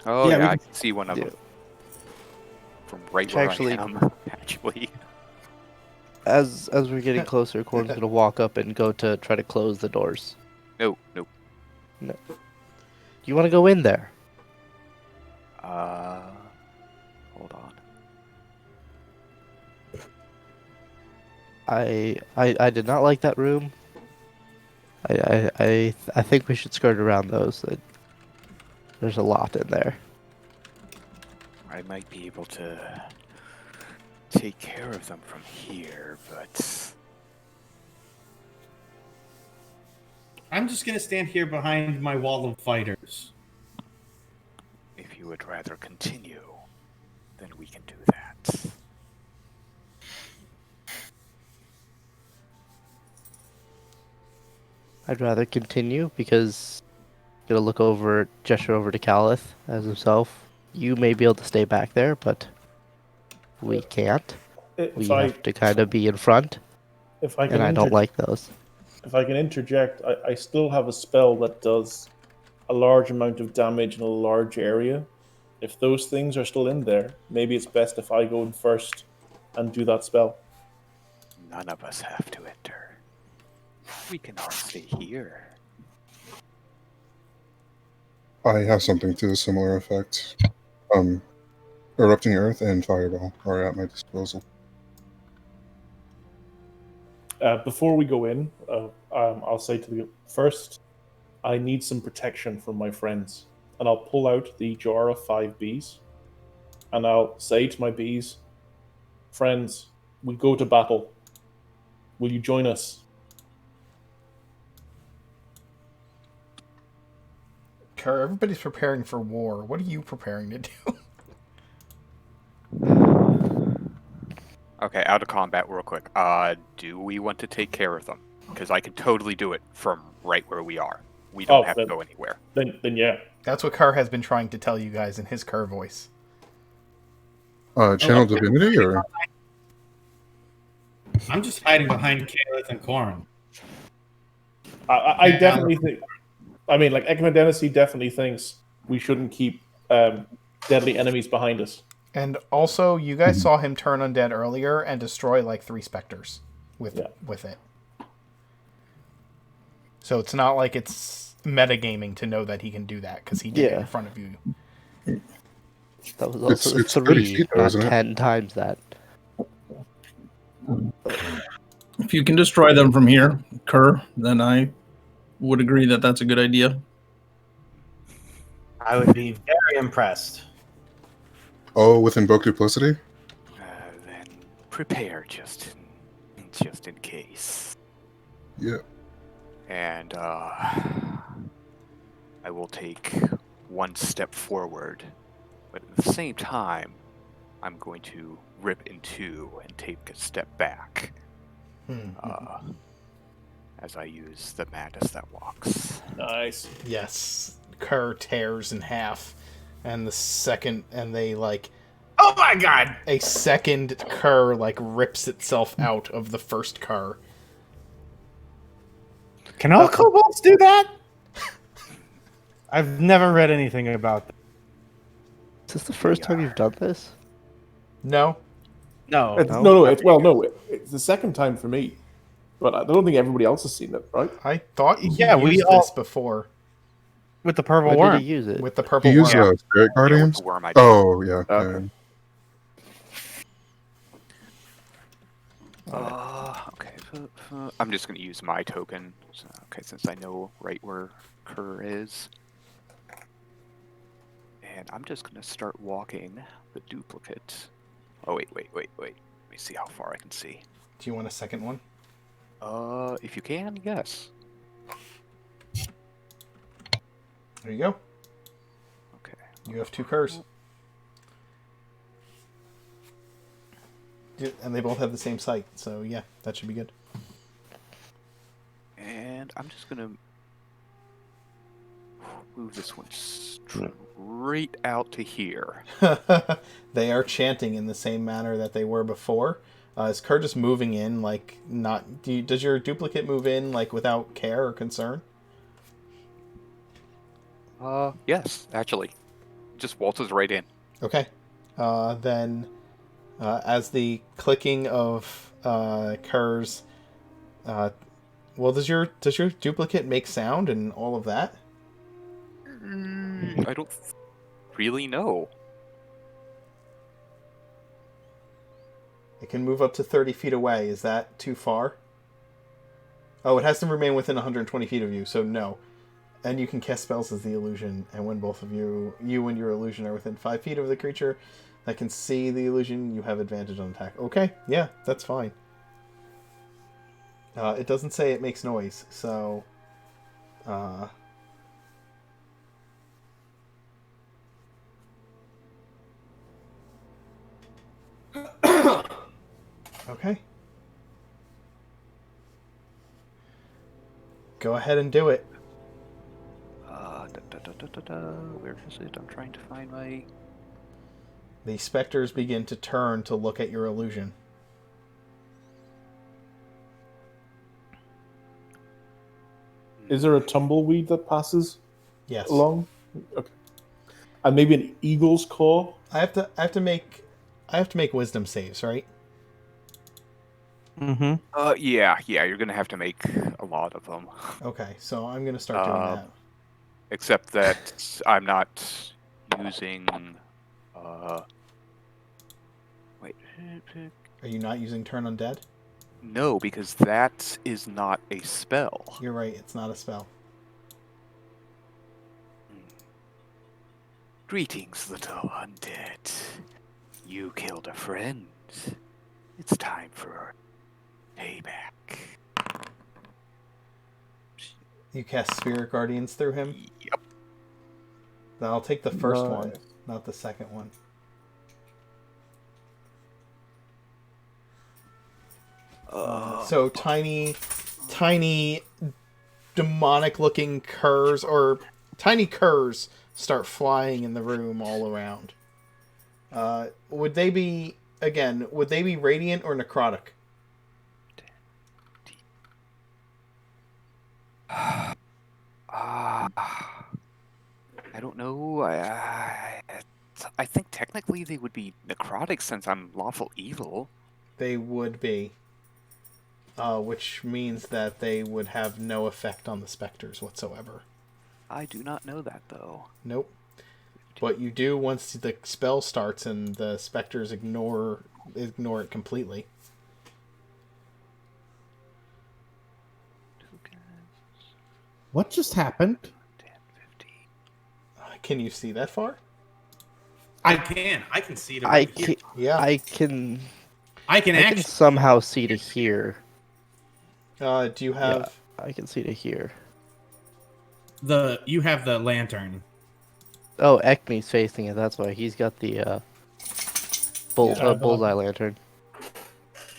Oh Yeah, yeah, we I can see one of Yeah. them from right where Actually- I am. Actually, As we're getting closer, Corn's gonna walk up and go to try to close the doors. no. You want to go in there? Hold on. I did not like that room. I think we should skirt around those. There's a lot in there. I might be able to take care of them from here, but I'm just gonna stand here behind my wall of fighters. if you would rather continue, then we can do that. I'd rather continue because I'm gonna gesture over to Calith as himself. You may be able to stay back there, but we can't. If We I have to kind of be in front, if I can and I don't like those. if I can interject, I still have a spell that does a large amount of damage in a large area. If those things are still in there, maybe it's best if I go in first and do that spell. None of us have to enter. We can all stay here. I have something to a similar effect. Erupting Earth and Fireball are at my disposal. Before we go in, I'll say to the first, I need some protection from my friends, and I'll pull out the jar of 5 bees, and I'll say to my bees, "Friends, we go to battle. Will you join us?" Kerr, everybody's preparing for war. What are you preparing to do? Okay, out of combat real quick. Do we want to take care of them? Because I can totally do it from right where we are. We don't have to go anywhere. Then yeah. That's what Kerr has been trying to tell you guys in his Kerr voice. Channel Divinity, or I'm just hiding behind Kaleth and Corin. I definitely think. I mean, like Ekmidenisi definitely thinks we shouldn't keep deadly enemies behind us. And also, you guys saw him turn undead earlier and destroy like 3 specters with it. So it's not like it's metagaming to know that he can do that, because he did it in front of you. That was also it's 30 feet, though, not isn't it? 10 times that. If you can destroy them from here, Kerr, then I would agree that that's a good idea. I would be very impressed. Oh, with Invoke Duplicity? Then prepare just in case. Yeah. And I will take 1 step forward, but at the same time, I'm going to rip in 2 and take a step back. As I use the Madness That Walks. Nice. Yes. Kerr tears in half. And they like... Oh my god! A second Kerr like rips itself out of the first Kerr. Can all kobolds do that? I've never read anything about that. Is this the first time you've done this? No. No. It's the second time for me. But I don't think everybody else has seen it, right? I thought you we used all- this before. With the purple When worm. did he use it? With the purple He used worm. Spirit Guardians? with the worm I did. Oh, yeah. Okay. Okay. I'm just going to use my token. So, okay, since I know right where Kerr is. And I'm just going to start walking the duplicate. Oh, wait. Let me see how far I can see. Do you want a second one? If you can, yes. There you go. Okay. You have 2 Kerrs. And they both have the same site, so yeah, that should be good. And I'm just going to move this one straight out to here. They are chanting in the same manner that they were before. Is Kerr just moving in, like, not... does your duplicate move in, like, without care or concern? Yes, actually. Just waltzes right in. Okay. Then, as the clicking of Kerr's... well, does your duplicate make sound and all of that? I don't really know. It can move up to 30 feet away. Is that too far? Oh, it has to remain within 120 feet of you, so no. And you can cast spells as the illusion, and when both of you and your illusion are within 5 feet of the creature that can see the illusion, you have advantage on attack. Okay, yeah, that's fine. It doesn't say it makes noise, so... Okay. Go ahead and do it. Where is it? I'm trying to find my... The specters begin to turn to look at your illusion. Is there a tumbleweed that passes Yes. along? Okay. And maybe an eagle's claw? I have to make wisdom saves, right? Mm-hmm. Yeah, you're gonna have to make a lot of them. Okay, so I'm gonna start doing that. Except that I'm not using. Wait. Are you not using Turn Undead? No, because that is not a spell. You're right, it's not a spell. Greetings, little undead. You killed a friend. It's time for payback. You cast Spirit Guardians through him? Yep. Then I'll take the first one, Nice. not the second one. So tiny demonic-looking curs, or tiny curs, start flying in the room all around. Would they be radiant or necrotic? I don't know. I think technically they would be necrotic since I'm lawful evil. They would be. Which means that they would have no effect on the specters whatsoever. I do not know that, though. Nope. But you do once the spell starts and the specters ignore it completely. What just happened? 10, 15. Can you see that far? I can see it. I can. Yeah. I can. I can I can actually. somehow see to here. Do you have... I can see to here. You have the lantern. Oh, Ekmi's facing it. That's why he's got the bullseye lantern.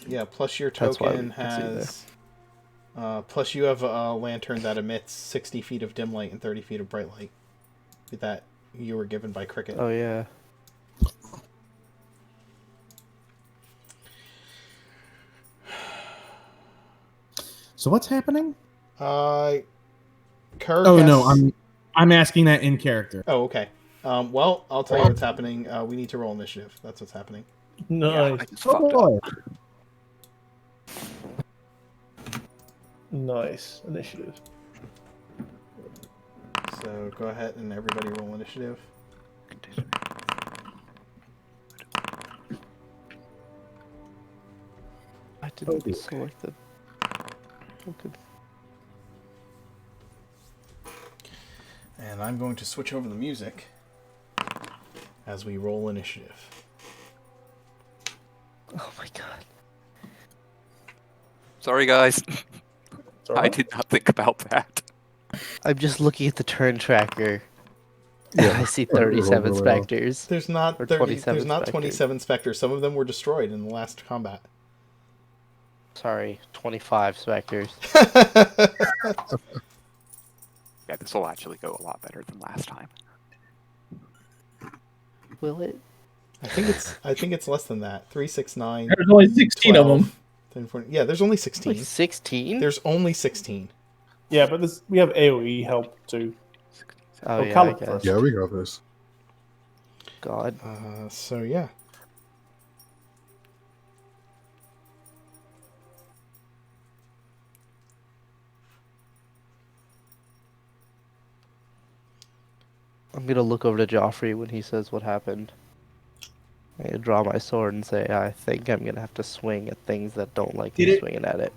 Yeah, plus your That's why we token can see has... plus you have a lantern that emits 60 feet of dim light and 30 feet of bright light. That you were given by Cricket. Oh yeah. So what's happening? Kirk Oh has... no, I'm asking that in character. Oh, okay. Well, I'll tell you what's happening. We need to roll initiative. That's what's happening. Nice. I just fucked up. Nice. Initiative. So go ahead and everybody roll initiative. I didn't select the. Okay. And I'm going to switch over the music as we roll initiative. Oh my god. Sorry, guys. Sorry? I did not think about that. I'm just looking at the turn tracker. Yeah. I see 37 specters. There's not Or 30, 27 there's not specters. 27 specters. Some of them were destroyed in the last combat. Sorry, 25 specters. Yeah, this will actually go a lot better than last time. Will it? I think it's less than that. 3, 6, 9. There's only 16 of 12, them. 10, 14. Yeah, there's only 16. Like 16? There's only 16. Yeah, but we have AoE help too. Oh, Oh, yeah, I Callum guess. first. Yeah, we got this. God. So yeah. I'm gonna look over to Jeoffry when he says what happened. I'm gonna draw my sword and say, I think I'm gonna have to swing at things that don't like me swinging at it.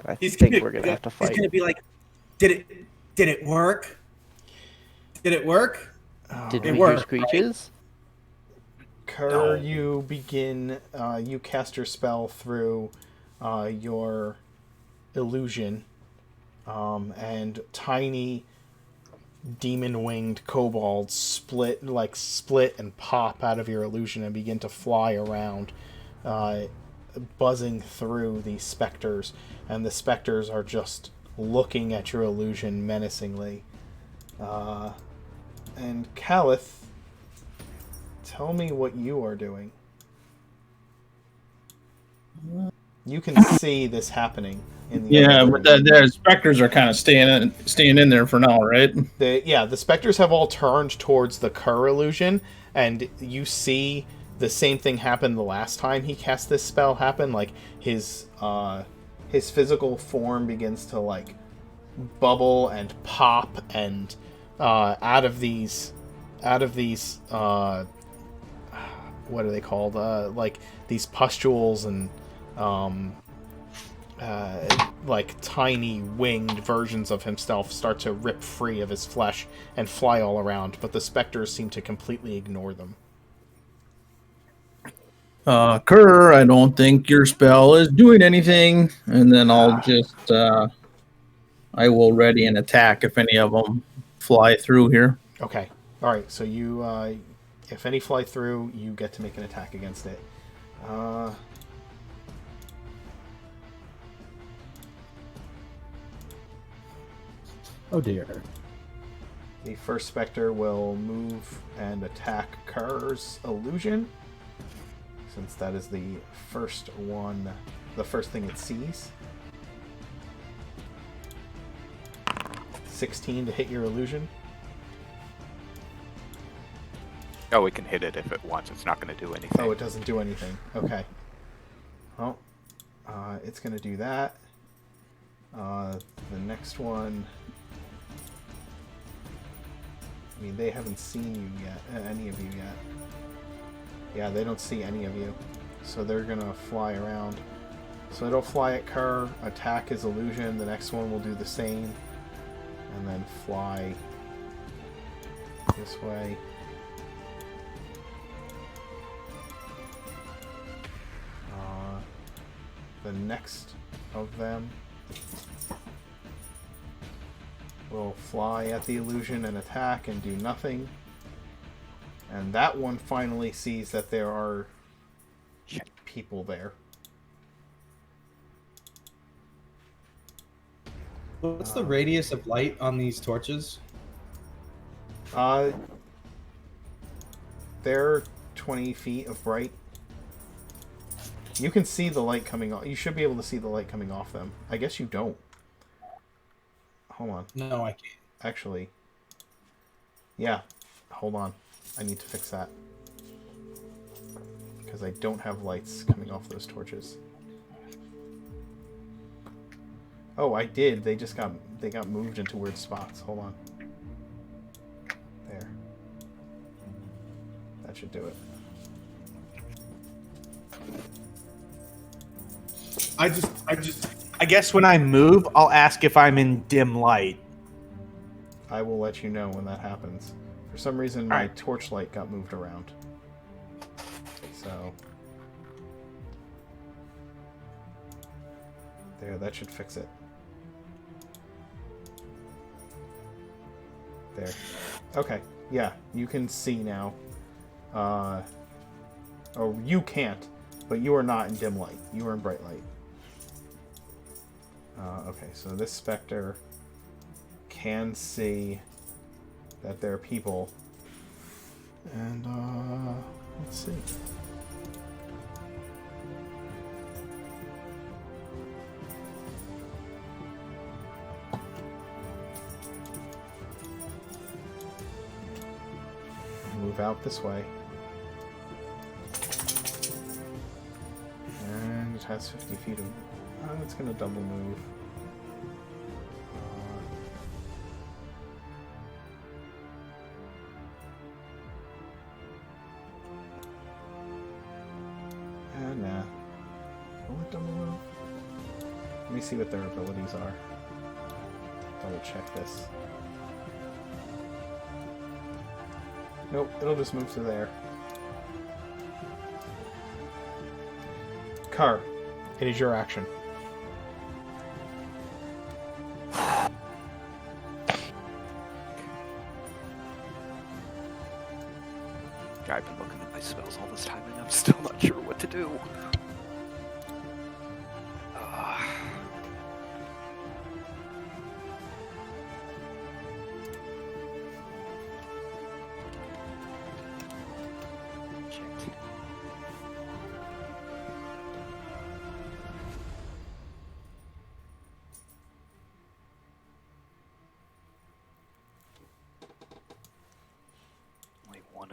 I think we're gonna have to fight. He's gonna be like, did it work? Did it work? Did It we hear worked, screeches? Kerr, you begin, you cast your spell through your illusion, and tiny demon-winged kobolds split and pop out of your illusion and begin to fly around, buzzing through these specters, and the specters are just looking at your illusion menacingly. And Caliph, Tell me what you are doing. You can see this happening in the Yeah, other but room. the specters are kind of staying in there for now, right? The specters have all turned towards the Kerr illusion, and you see the same thing happen the last time he cast this spell happen. Like his physical form begins to like bubble and pop, and out of these what are they called? Like these pustules and like tiny winged versions of himself start to rip free of his flesh and fly all around, but the specters seem to completely ignore them. Kerr, I don't think your spell is doing anything, and then I'll just I will ready an attack if any of them fly through here. Okay. All right. So you, if any fly through, you get to make an attack against it. Oh dear. The first specter will move and attack Kerr's illusion, since that is the first one, the first thing it sees. 16 to hit your illusion. Oh, it can hit it if it wants. It's not going to do anything. Oh, it doesn't do anything. Okay. Well, it's going to do that. The next one... I mean, they haven't seen you yet, any of you yet. Yeah, they don't see any of you. So they're going to fly around. So it'll fly at Kerr, attack his illusion. The next one will do the same. And then fly this way. The next of them will fly at the illusion and attack and do nothing. And that one finally sees that there are people there. What's the radius of light on these torches? They're 20 feet of bright. You can see the light coming off. You should be able to see the light coming off them. I guess you don't. Hold on. No, I can't. Actually. Yeah. Hold on. I need to fix that. Because I don't have lights coming off those torches. Oh, I did. They got moved into weird spots. Hold on. There. That should do it. I guess when I move, I'll ask if I'm in dim light. I will let you know when that happens. For some reason, my torchlight got moved around. So... there, that should fix it. There. Okay, yeah, you can see now. Oh, you can't, but you are not in dim light. You are in bright light. Okay, so this specter can see that there are people. And, let's see. Move out this way. And it has 50 feet of... it's going to double move. Nah. Will it double move? Let me see what their abilities are. Double check this. Nope, it'll just move to there. Car, it is your action. I've been looking at my spells all this time and I'm still not sure what to do.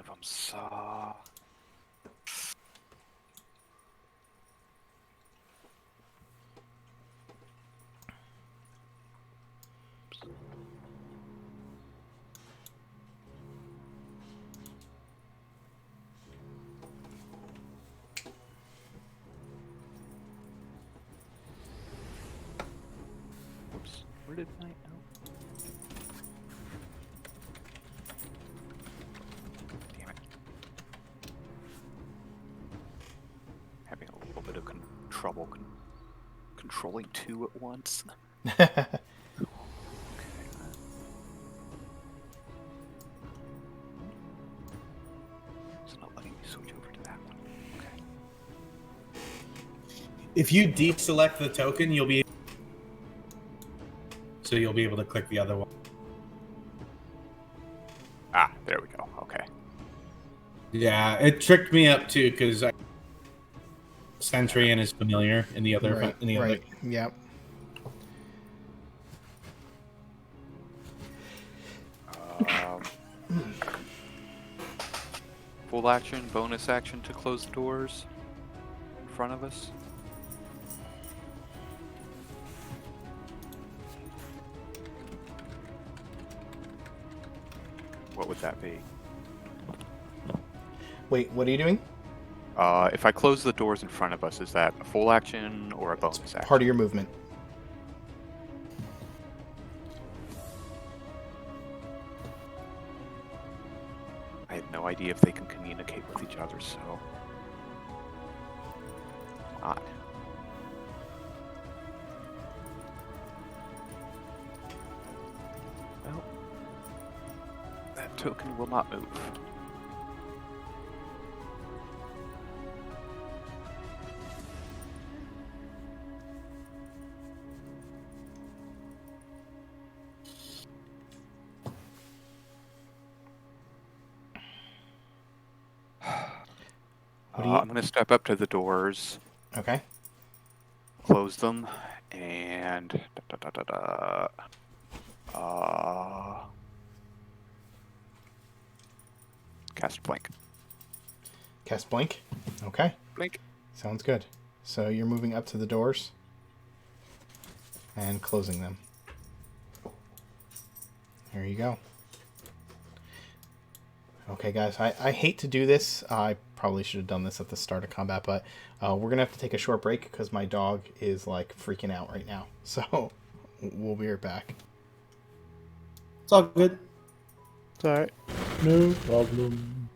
of them saw. Whoops. Where did my... Oh. Damn it. Having a little bit of trouble controlling two at once. It's not letting me switch over to that one. Okay. If you deselect the token, you'll be able to click the other one. Ah, there we go. Okay. Yeah, it tricked me up too because Sentry and his familiar in the other Right, in the right. Yep. Full action, bonus action to close the doors in front of us. What would that be? Wait, what are you doing? If I close the doors in front of us, is that a full action or a bonus action? Part of your movement. I have no idea if they can communicate with each other, so... Not. Well, that token will not move. I'm going to step up to the doors. Okay. Close them, and... cast blink. Cast blink. Okay. Blink. Sounds good. So you're moving up to the doors and closing them. There you go. Okay, guys, I hate to do this. I probably should have done this at the start of combat, but we're going to have to take a short break because my dog is, like, freaking out right now. So we'll be right back. It's all good. It's alright. No problem.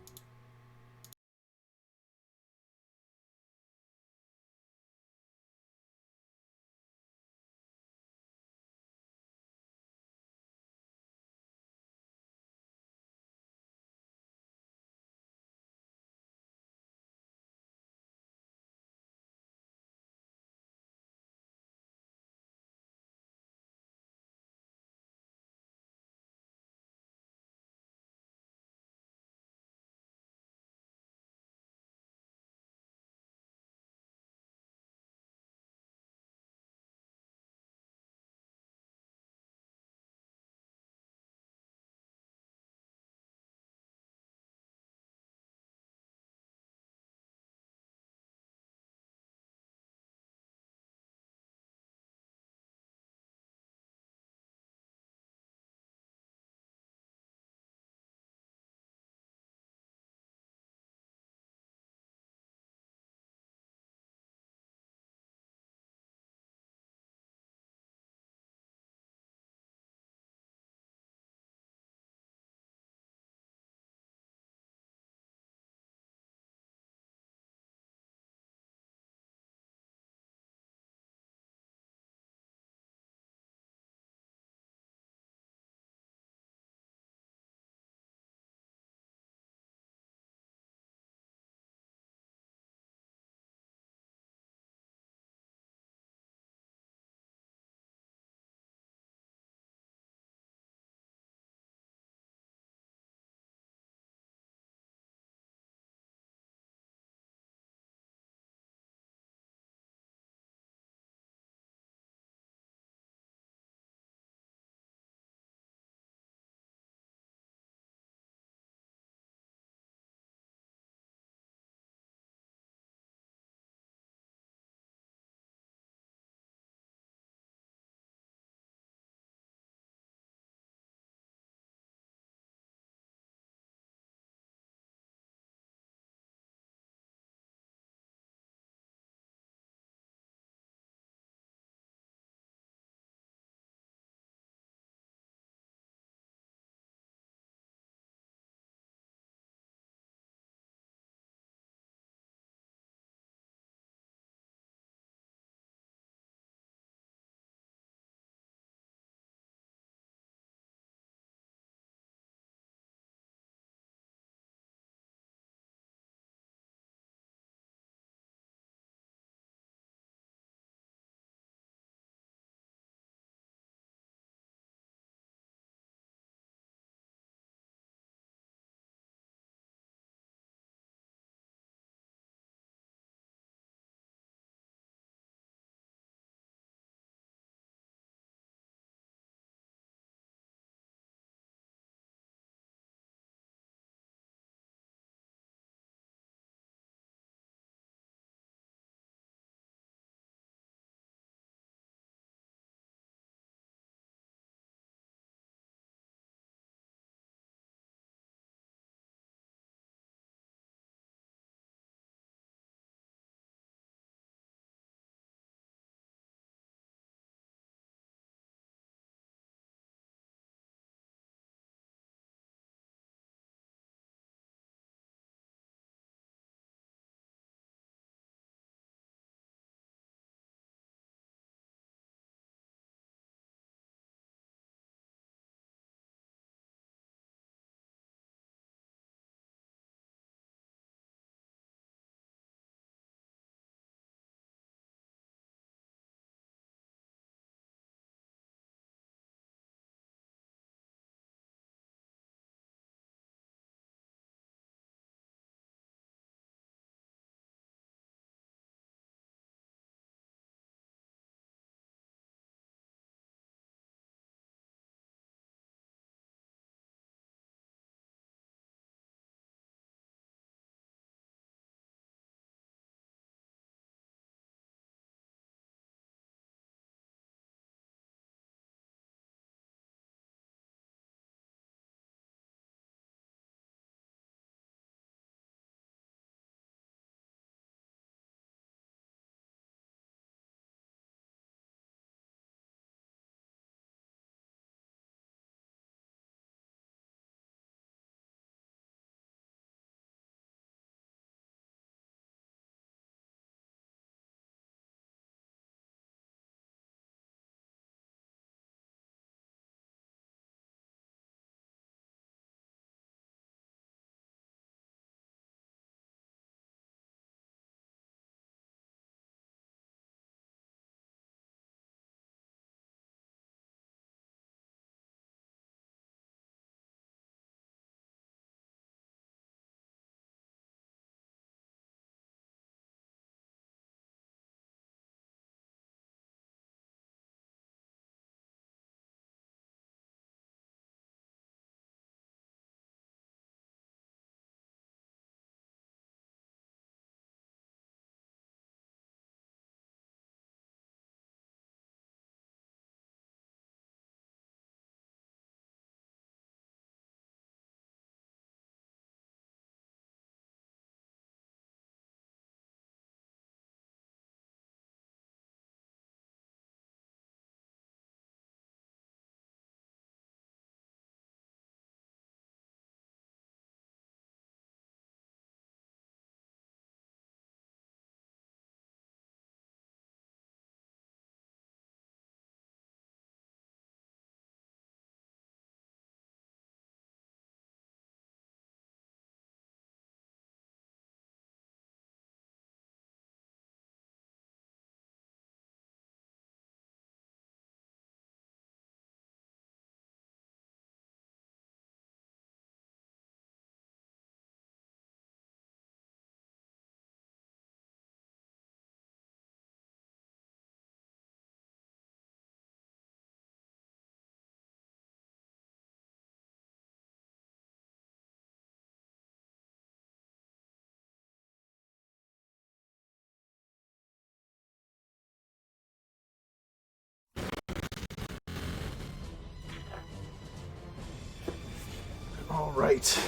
right.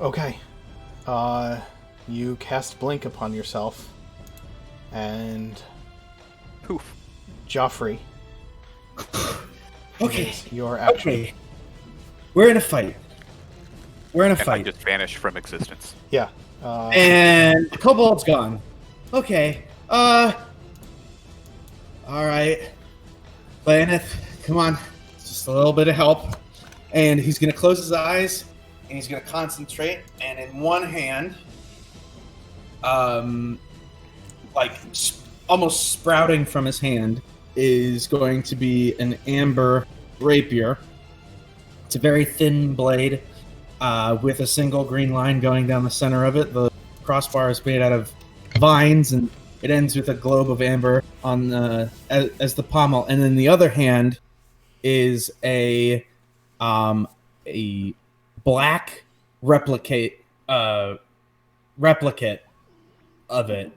Okay. You cast Blink upon yourself, and Poof. Jeoffry. Okay. Is your action. Okay. We're in a fight. We're in a And I fight. just vanished from existence. Yeah. And the kobold's gone. Okay. All right. Planeth, come on. Just a little bit of help. And he's gonna close his eyes and he's gonna concentrate. And in one hand, almost sprouting from his hand, is going to be an amber rapier. It's a very thin blade with a single green line going down the center of it. The crossbar is made out of vines, and it ends with a globe of amber on as the pommel. And then the other hand is a black replicate of it.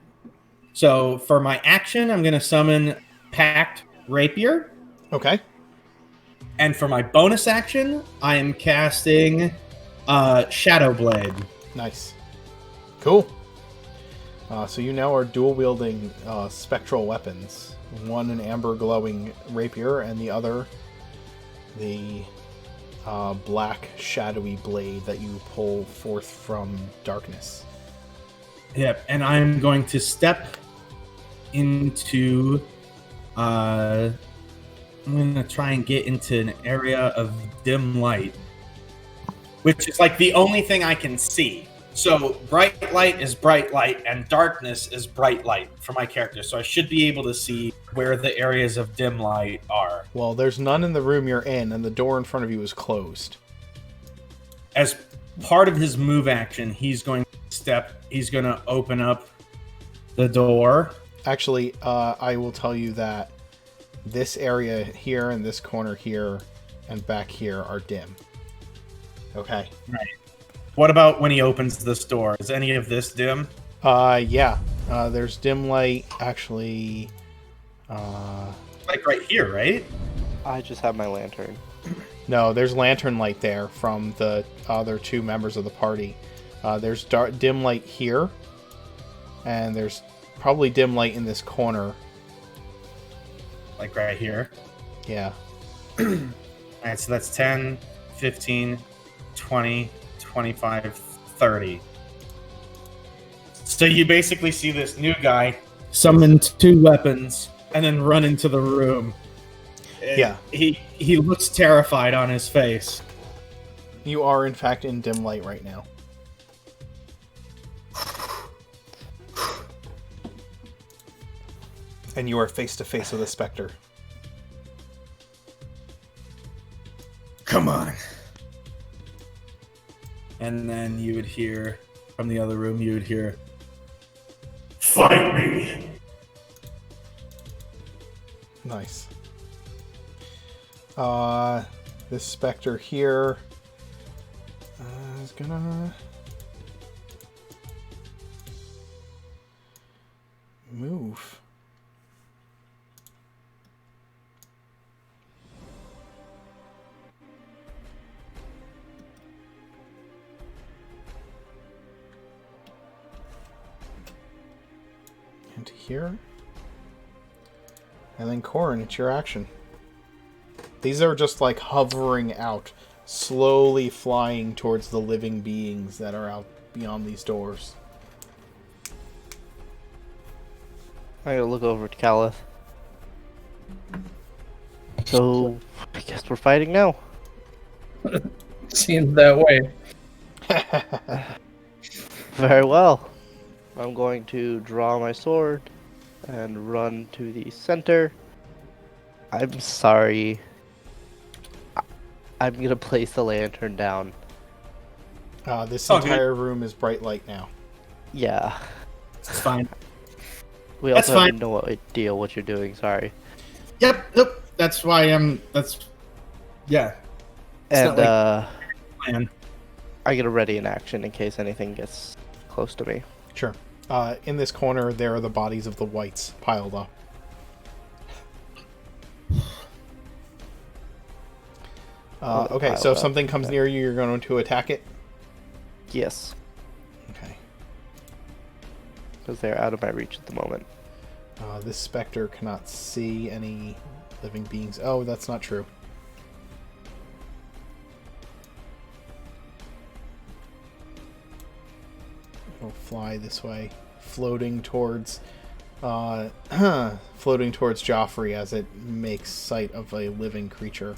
So for my action, I'm going to summon Packed Rapier. Okay. And for my bonus action, I am casting Shadow Blade. Nice. Cool. So you now are dual-wielding spectral weapons. One an amber glowing rapier, and the other the black shadowy blade that you pull forth from darkness. Yep, and I'm going to step into... I'm going to try and get into an area of dim light, which is like the only thing I can see. So bright light is bright light, and darkness is bright light for my character. So I should be able to see where the areas of dim light are. Well, there's none in the room you're in, and the door in front of you is closed. As part of his move action, he's going to open up the door. Actually, I will tell you that this area here and this corner here and back here are dim. Okay. Right. What about when he opens this door? Is any of this dim? Yeah. There's dim light, actually. Like right here, right? I just have my lantern. No, there's lantern light there from the other two members of the party. There's dim light here, and there's probably dim light in this corner. Like right here. Yeah. Alright, so that's 10, 15, 20, 25, 30. So you basically see this new guy summon 2 weapons and then run into the room. Yeah. He looks terrified on his face. You are, in fact, in dim light right now. And you are face to face with a specter. Come on. And then you would hear from the other room, you would hear, "Fight me!" Nice. This specter here is gonna move. Into here. And then Corin, it's your action. These are just like hovering out, slowly flying towards the living beings that are out beyond these doors. I gotta look over to Caliph. So, I guess we're fighting now. Seems that way. Very well. I'm going to draw my sword and run to the center. I'm sorry. I'm gonna place the lantern down. This Okay. entire room is bright light now. Yeah. It's fine. We That's also have fine. no idea what you're doing, sorry. Yep. That's why yeah. It's And, not plan. I get a ready in action in case anything gets close to me. Sure. In this corner, there are the bodies of the whites piled up. Okay, so if something comes near you, you're going to attack it? Yes. Okay. Because they're out of my reach at the moment. This specter cannot see any living beings. Oh, that's not true. It'll fly this way, floating towards Jeoffry as it makes sight of a living creature.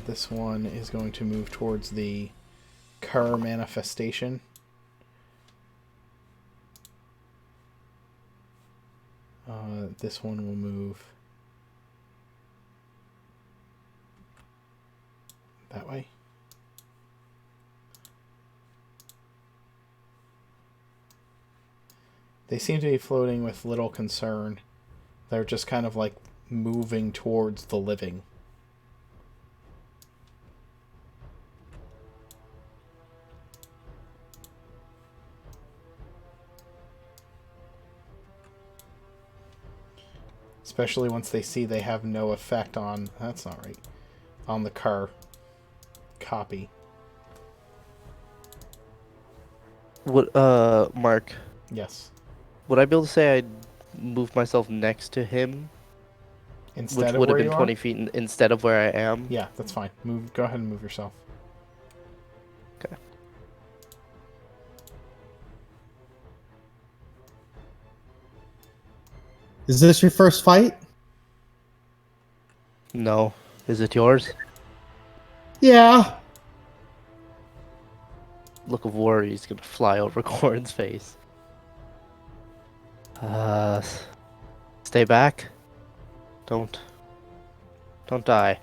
This one is going to move towards the Kerr manifestation. This one will move that way. They seem to be floating with little concern. They're just kind of like moving towards the living. Especially once they see they have no effect on... That's not right. On the car. Copy. Would, Mark, Yes. would I be able to say I'd move myself next to him? Instead Which of would have where been you 20 are? feet instead of where I am? Yeah, that's fine. Move. Go ahead and move yourself. Okay. Is this your first fight? No. Is it yours? Yeah. Look of worry is gonna fly over Corin's face. Stay back. Don't die.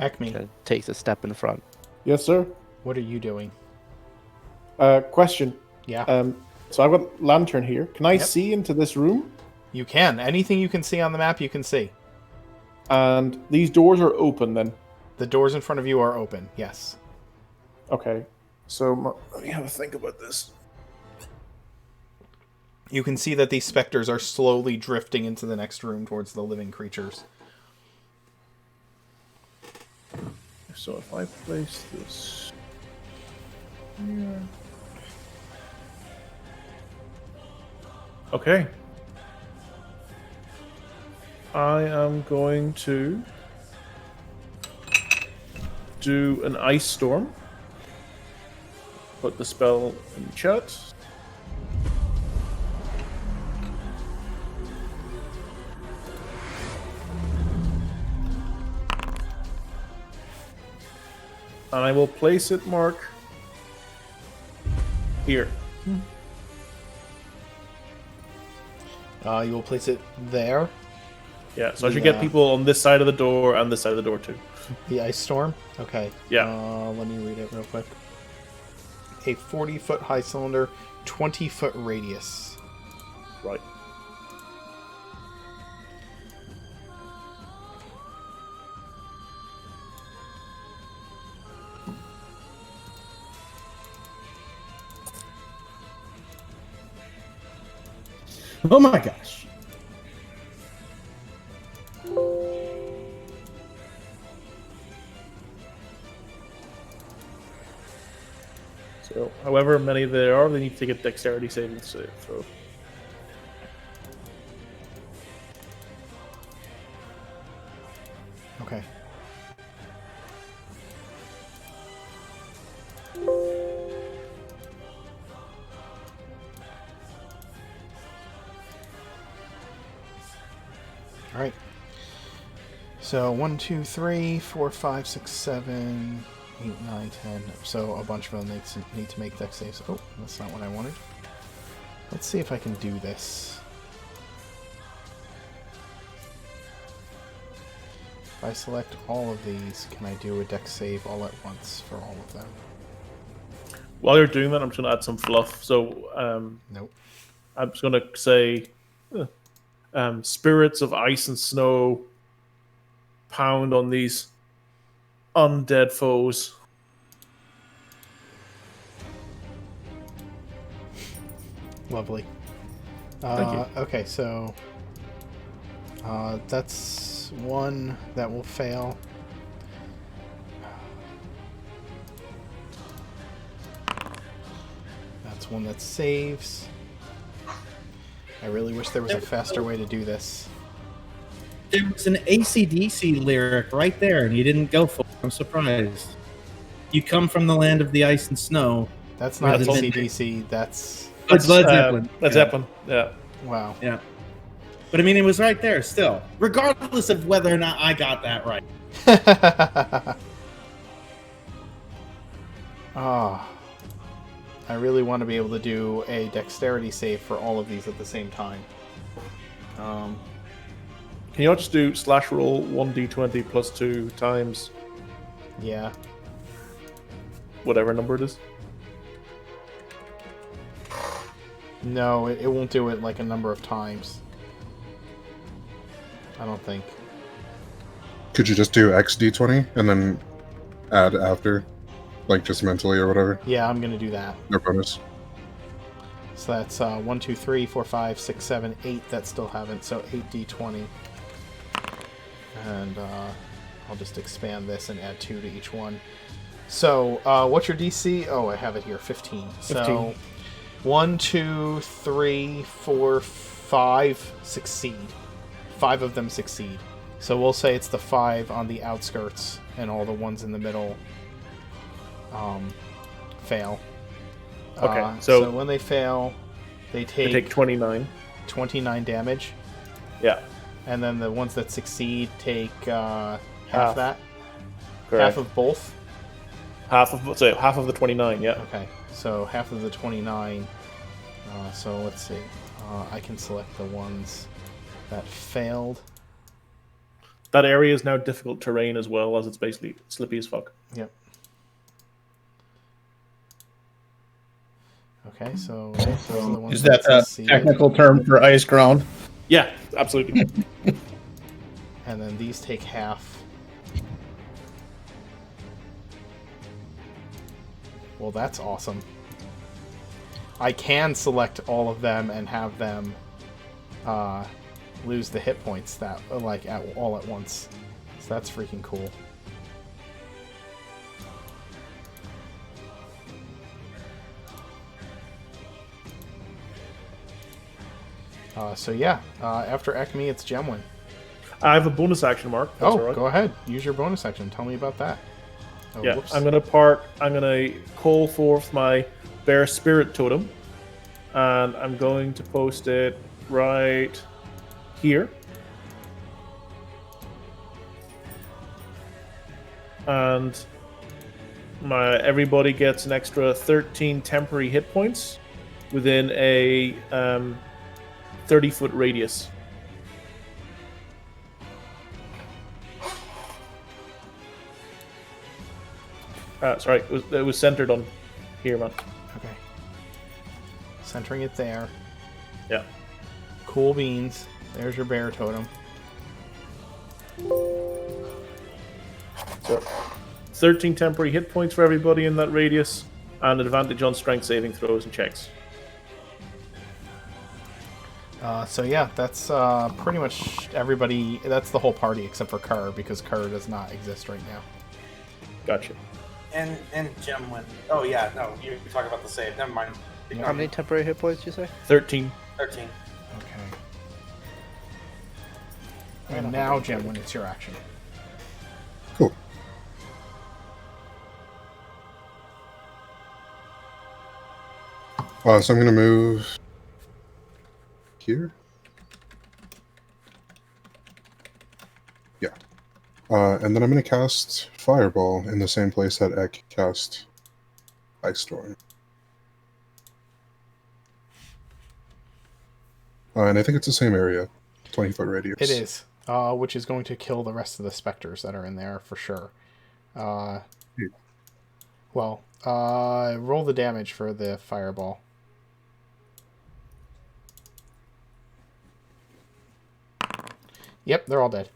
Ekmi, Takes a step in front. Yes, sir. what are you doing? Question. Yeah. So I've got lantern here. Can I Yep. see into this room? You can. Anything you can see on the map, you can see. And these doors are open then. The doors in front of you are open. Yes. Okay. So let me have a think about this. You can see that these specters are slowly drifting into the next room towards the living creatures. So if I place this here. Okay. I am going to do an ice storm. Put the spell in chat. And I will place it, Mark, here. You will place it there. Yeah, so I should get Yeah. people on this side of the door and this side of the door too. The ice storm. Okay. Yeah. Let me read it real quick. A 40-foot high cylinder, 20-foot radius. Right. Oh my gosh. So, however many there are, they need to take a dexterity saving throw. Okay. All right. So 1, 2, 3, 4, 5, 6, 7, 8, 9, 10. So a bunch of them need to make dex saves. Oh, that's not what I wanted. Let's see if I can do this. If I select all of these, can I do a dex save all at once for all of them? While you're doing that, I'm just going to add some fluff. So, Nope. I'm just going to say spirits of ice and snow pound on these undead foes. Lovely. Thank you. Okay, so That's one that will fail. That's one that saves. I really wish there was a faster way to do this. There was an AC/DC lyric right there, and you didn't go for it. I'm surprised. You come from the land of the ice and snow. That's not That's all- AC/DC. That's It's Led Zeppelin. Led Zeppelin. Yeah. wow. Yeah. But I mean, it was right there still, regardless of whether or not I got that right. Ah, I really want to be able to do a dexterity save for all of these at the same time. Can you not just do /roll 1d20 plus 2 times Yeah. whatever number it is? No, it won't do it like a number of times. I don't think. Could you just do XD20 and then add after? Like just mentally or whatever? Yeah, I'm gonna do that. No bonus. So that's 1, 2, 3, 4, 5, 6, 7, 8 that still haven't. So 8d20. And I'll just expand this and add 2 to each one. So what's your DC? Oh, I have it here. 15. 15. So 1, 2, 3, 4, 5 succeed. 5 of them succeed. So we'll say it's the 5 on the outskirts and all the ones in the middle fail. Okay, so when they fail, they They take take 29. 29 damage. Yeah. And then the ones that succeed take half Half. that. Correct. Half of both. Half of the 29, yeah. Okay, so half of the 29. So let's see. I can select the ones that failed. That area is now difficult terrain as well, as it's basically slippy as fuck. Yep. Okay, so those are the ones Is that a succeeded. technical term for ice ground? Yeah, absolutely. And then these take half. Well, that's awesome. I can select all of them and have them lose the hit points that like all at once. So that's freaking cool. So yeah, after Ekmi, it's Gemwin. I have a bonus action, Mark. That's all right. Go ahead. Use your bonus action. Tell me about that. Oh, Yeah, whoops. I'm gonna call forth my bear spirit totem, and I'm going to post it right here. And everybody gets an extra 13 temporary hit points within a 30-foot radius. Sorry, it was centered on here, man. Okay. Centering it there. Yeah. Cool beans. There's your bear totem. So, 13 temporary hit points for everybody in that radius, and advantage on strength saving throws and checks. So yeah, that's pretty much everybody. That's the whole party except for Kerr, because Kerr does not exist right now. Gotcha. And Gemwin. Oh yeah, no, you're talking about the save. Never mind. How many temporary hit points did you say? 13. 13. Okay. And now, Jim, when it's your action. Cool. So I'm going to move here. Yeah. And then I'm going to cast Fireball in the same place that Ek cast Ice Storm. And I think it's the same area, 20-foot radius. It is, which is going to kill the rest of the specters that are in there for sure. Well, roll the damage for the Fireball. Yep, they're all dead.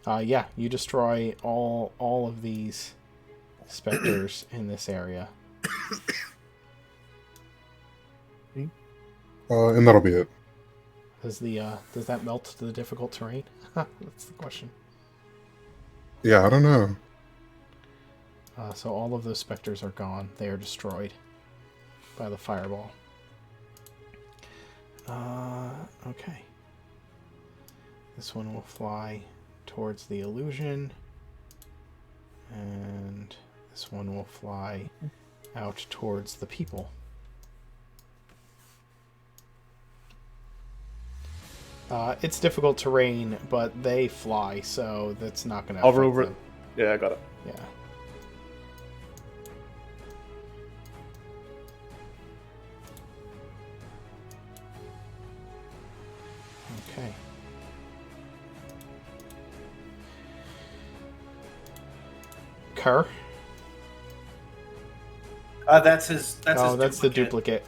Yeah, you destroy all of these specters in this area. And that'll be it. Does that melt the difficult terrain? That's the question. Yeah, I don't know. So all of those specters are gone. They are destroyed by the fireball. Okay. This one will fly towards the illusion. And this one will fly out towards the people. It's difficult terrain, but they fly, so that's not going to Hover affect over it. them. Yeah, I got it. Yeah. Okay. Kerr? That's his. That's Oh, his that's the duplicate.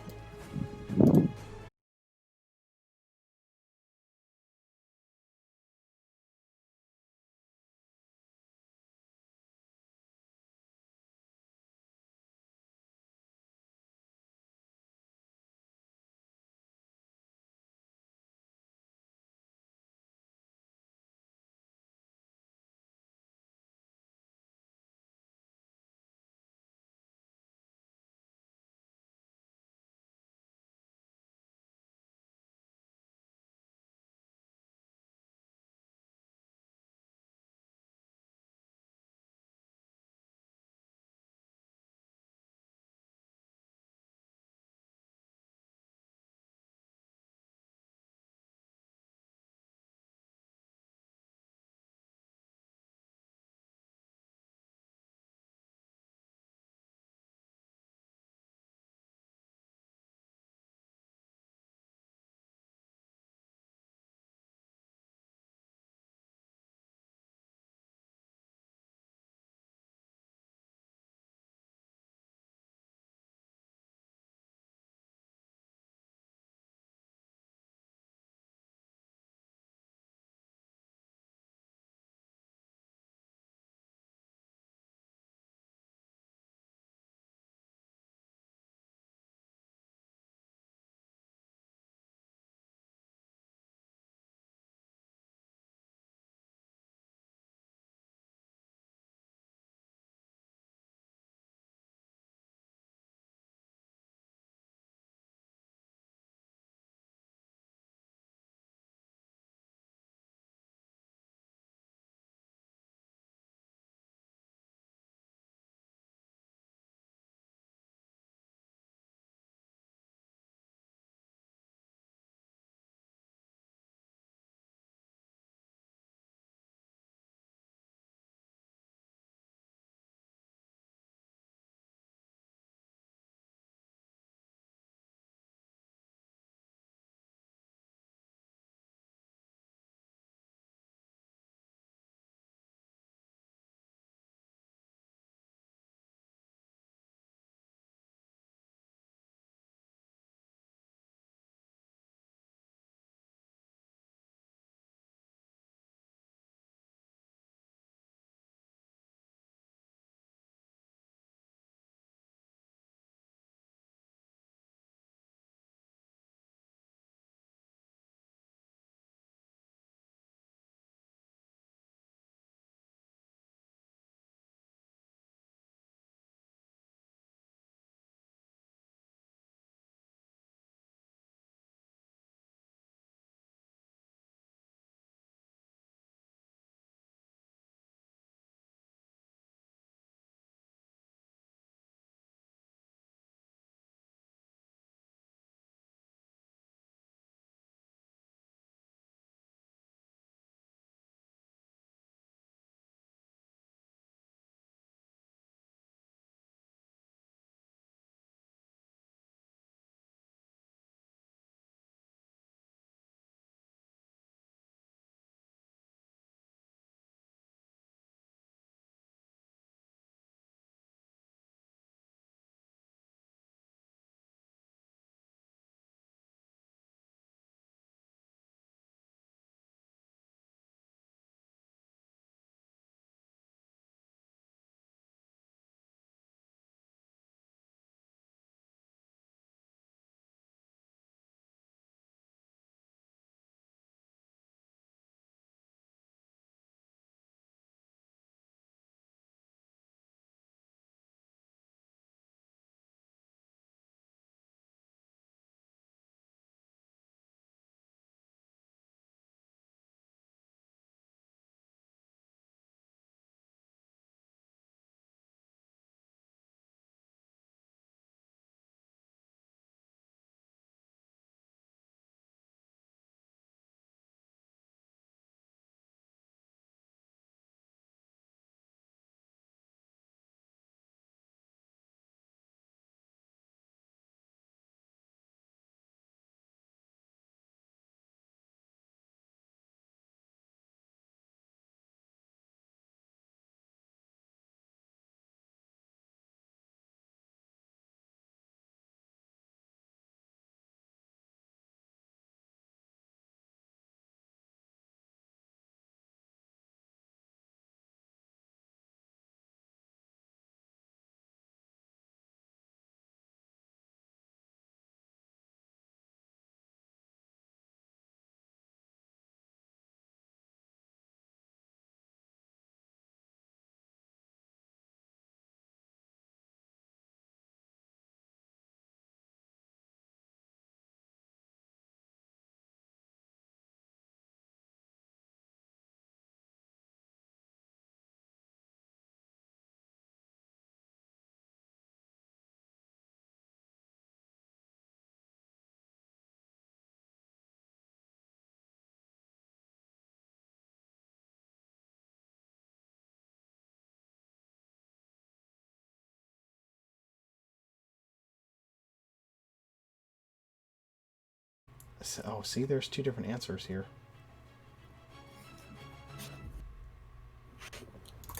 Oh, see, there's two different answers here.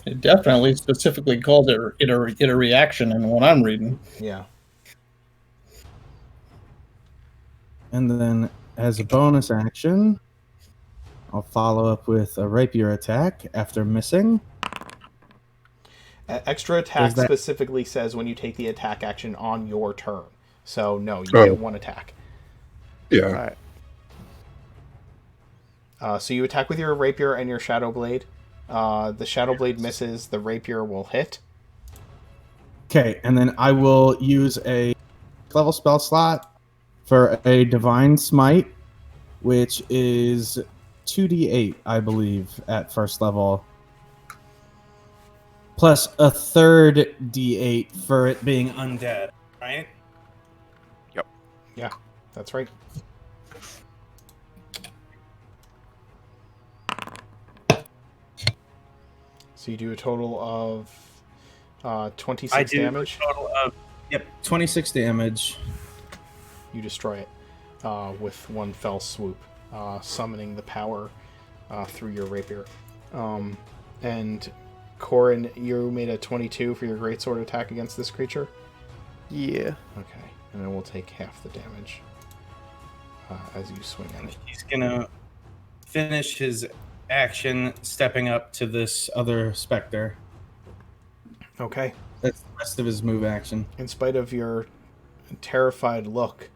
It definitely specifically calls it a reaction in what I'm reading. Yeah. And then, as a bonus action, I'll follow up with a rapier attack after missing. Extra attack Does that- specifically says when you take the attack action on your turn. So, no, you Oh. get one attack. Yeah. Alright. So you attack with your rapier and your shadow blade. The shadow blade misses. The rapier will hit. Okay, and then I will use a level spell slot for a divine smite, which is 2d8, I believe, at first level. Plus a third d8 for it being undead, right? Yeah, that's right. So you do a total of 26 I do damage. a total of 26 damage. You destroy it with one fell swoop, summoning the power through your rapier. And Corin, you made a 22 for your greatsword attack against this creature? Yeah. Okay, and then we'll take half the damage as you swing at it. He's gonna finish his action stepping up to this other specter. Okay. That's the rest of his move action. In spite of your terrified look,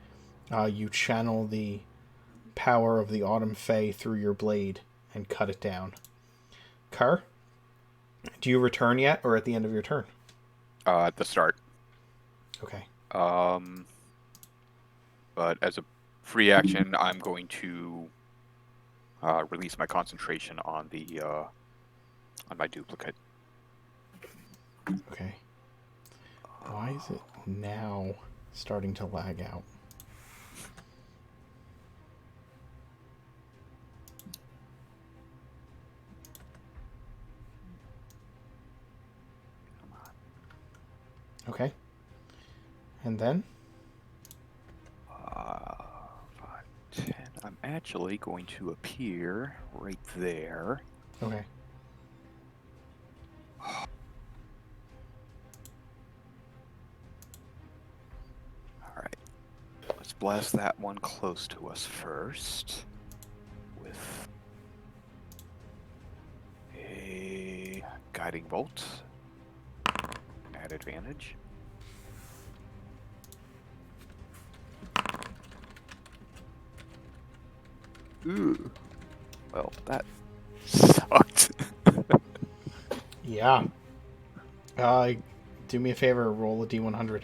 you channel the power of the Autumn Fae through your blade and cut it down. Car, do you return yet, or at the end of your turn? At the start. Okay. But as a free action, I'm going to release my concentration on the on my duplicate. Okay. Why is it now starting to lag out? Okay. And then? 5, 10. I'm actually going to appear right there. Okay. Alright. Let's blast that one close to us first. With a guiding bolt. At advantage. Ooh. Well, that sucked. Yeah. Do me a favor, roll a D100.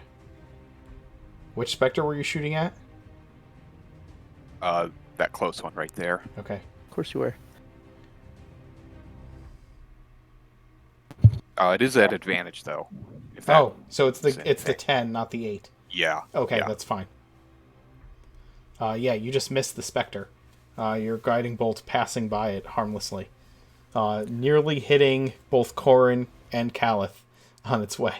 Which specter were you shooting at? That close one right there. Okay. Of course you were. It is at advantage though. If that- Oh, so it's the okay. 10, not the 8. Yeah. Okay, yeah. that's fine. Yeah, you just missed the specter. Your guiding bolt passing by it harmlessly. Nearly hitting both Corin and Caliph on its way.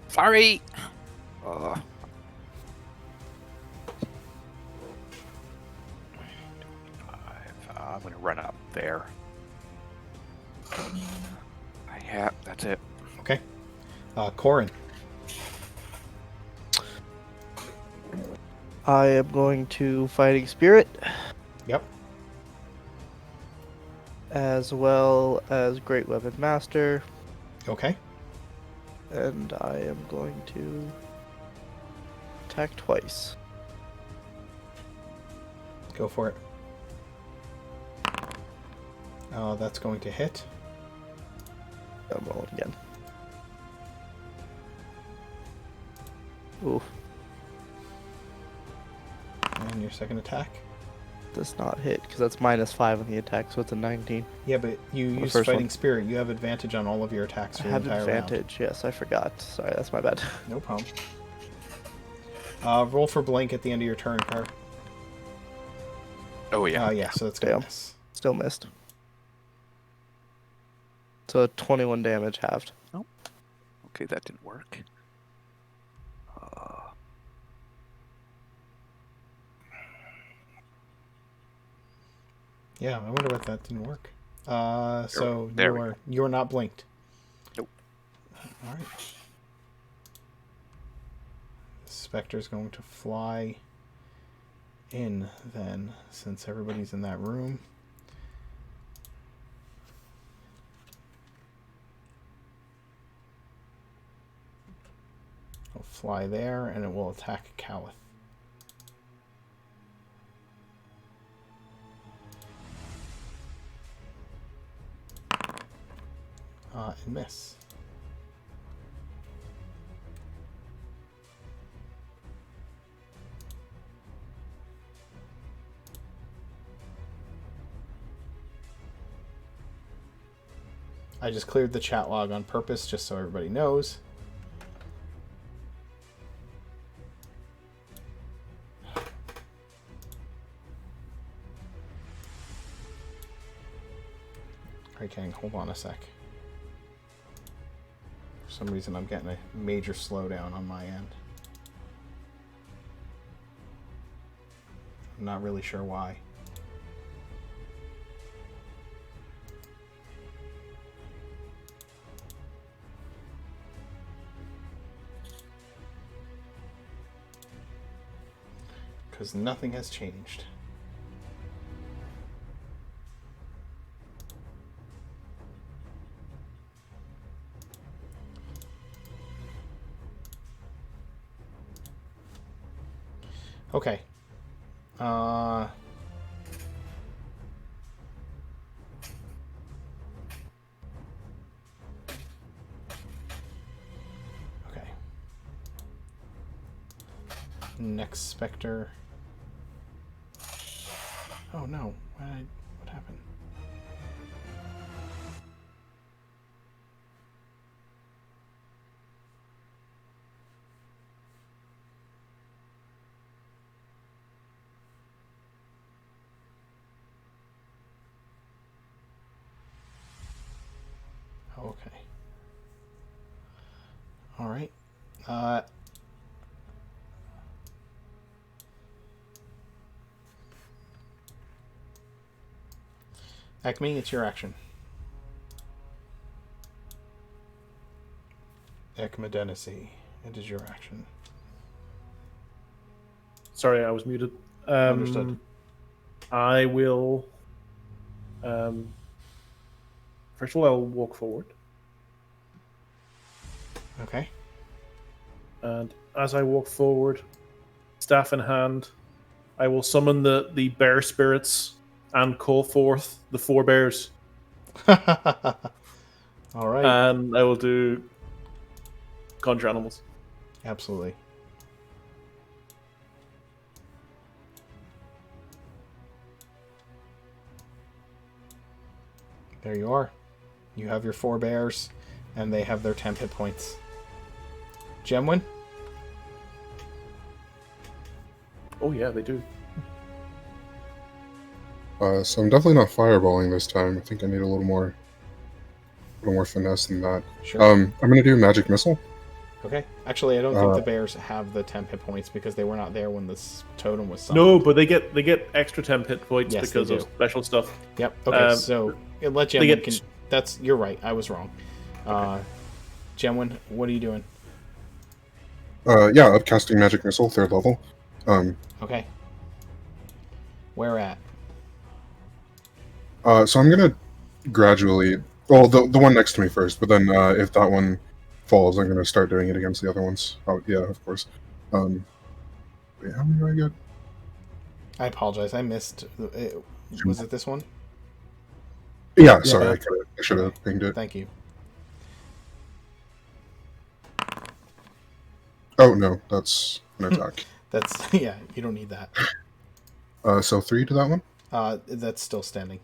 Sorry. I'm gonna run up there. That's it. Okay. Corin. I am going to Fighting Spirit. Yep. As well as Great Weapon Master. Okay. And I am going to attack twice. Go for it. That's going to hit. I'm rolling again. Oof. And your second attack. Does not hit, because that's -5 on the attack, so it's a 19. Yeah, but you The use first Fighting one. Spirit. You have advantage on all of your attacks I for the have entire advantage, yes, I forgot. Sorry, that's my bad. round. No problem. Roll for blink at the end of your turn, Car. Oh yeah. Yeah, so that's going Damn. to miss. Still missed. So 21 damage halved. Okay, that didn't work. Yeah, I wonder what that didn't work. So There we go. you're not blinked. Nope. All right. The Spectre's going to fly in then, since everybody's in that room. It'll fly there, and it will attack Callith. And miss. I just cleared the chat log on purpose, just so everybody knows. Alright, gang, hold on a sec. For some reason, I'm getting a major slowdown on my end. I'm not really sure why. Because nothing has changed. Okay. Okay. Next Spectre. Oh no, what happened? Okay. All right. Ekmi, it's your action. Ekmidenisi, it is your action. Sorry, I was muted. Understood. I will. First of all, I'll walk forward. Okay. And as I walk forward, staff in hand, I will summon the bear spirits and call forth the 4 bears. All right. And I will do conjure animals. Absolutely. There you are. You have your 4 bears, and they have their 10 hit points. Gemwin? Oh yeah, they do. So I'm definitely not fireballing this time. I think I need a little more finesse than that. Sure. I'm gonna do magic missile. Okay. Actually, I don't think the bears have the 10 hit points because they were not there when this totem was summoned. No, but they get extra 10 hit points Yes, because they of do. special stuff. Yep. Okay. So let Gemwin get- That's you're right. I was wrong. Gemwin, what are you doing? Yeah, upcasting magic missile, 3rd level. Okay. Where at? So I'm gonna gradually. Well, the one next to me first, but then if that one falls, I'm gonna start doing it against the other ones. Oh yeah, of course. Wait, how many do I get? I apologize. I missed. Was it this one? Yeah, sorry, I should have pinged it. Thank you. Oh no, that's an attack. That's yeah. You don't need that. So 3 to that one. That's still standing.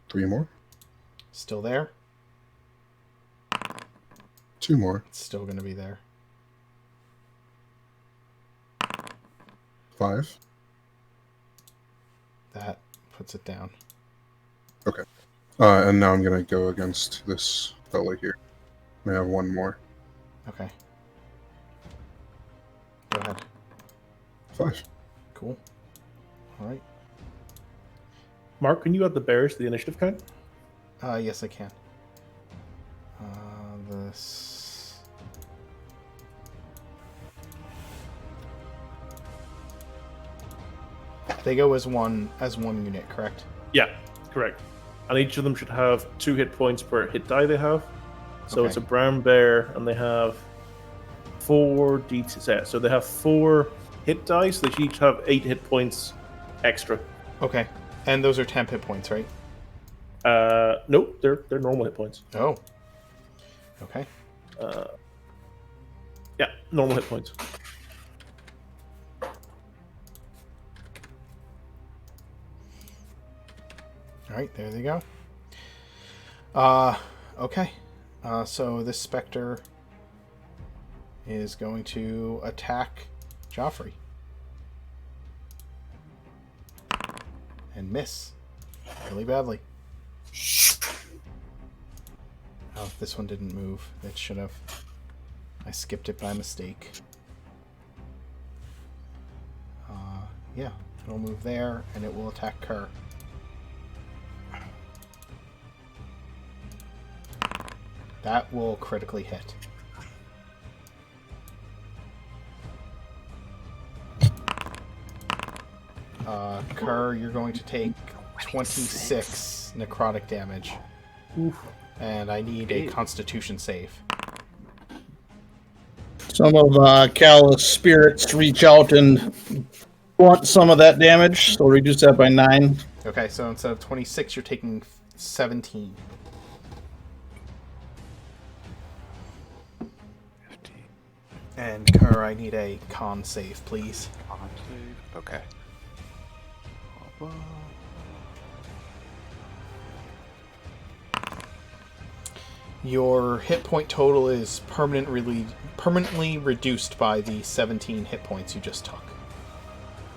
3 more. Still there. 2 more. It's still going to be there. 5. That puts it down. Okay. And now I'm gonna go against this fella here. I have 1 more. Okay. Go ahead. 5. Cool. All right. Mark, can you add the bears to the initiative count? Yes, I can. This. They go as one unit, correct? Yeah, correct. And each of them should have 2 hit points per hit die they have. So Okay. it's a brown bear, and they have 4 d6. So they have 4 hit die, so they should each have 8 hit points extra. Okay. And those are temp hit points, right? Nope, they're normal hit points. Oh. Okay. Yeah, normal hit points. All right, there they go. Okay. So this specter is going to attack Jeoffry. And miss. Really badly. Oh, this one didn't move. It should have. I skipped it by mistake. Yeah, it'll move there, and it will attack Kerr. That will critically hit. Kerr, you're going to take 26 necrotic damage. Oof. And I need a Constitution save. Some of Cal's spirits reach out and want some of that damage, so reduce that by 9. Okay, so instead of 26, you're taking 17. 15. And Kerr, I need a con save, please. Con save. Okay. Your hit point total is permanently reduced by the 17 hit points you just took.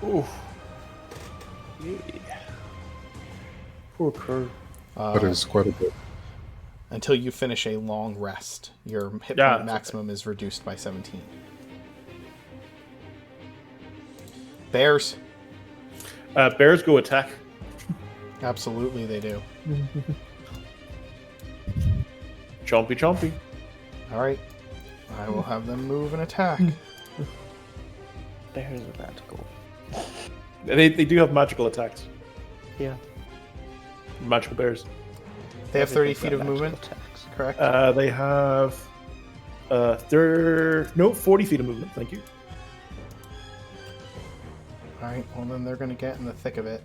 Oof. Yeah. Poor Kerr. That is quite a bit. Until you finish a long rest, your hit Yeah, point maximum is reduced by 17. Bears. Bears go attack. Absolutely, they do. Chompy, chompy. All right. I will have them move and attack. Bears are magical. They do have magical attacks. Yeah. Magical bears. They have 30 Everything's feet got of magical movement, attacks. correct? They have 40 feet of movement. Thank you. All right. Well, then they're going to get in the thick of it.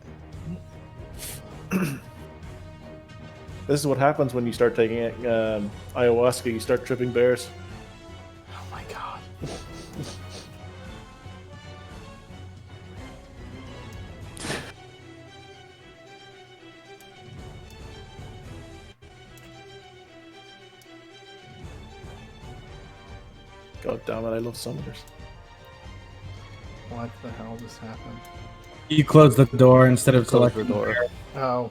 This is what happens when you start taking ayahuasca. You start tripping bears. Oh my god. God damn it! I love summoners. What the hell just happened? You close the door instead of Close the selecting door. Oh.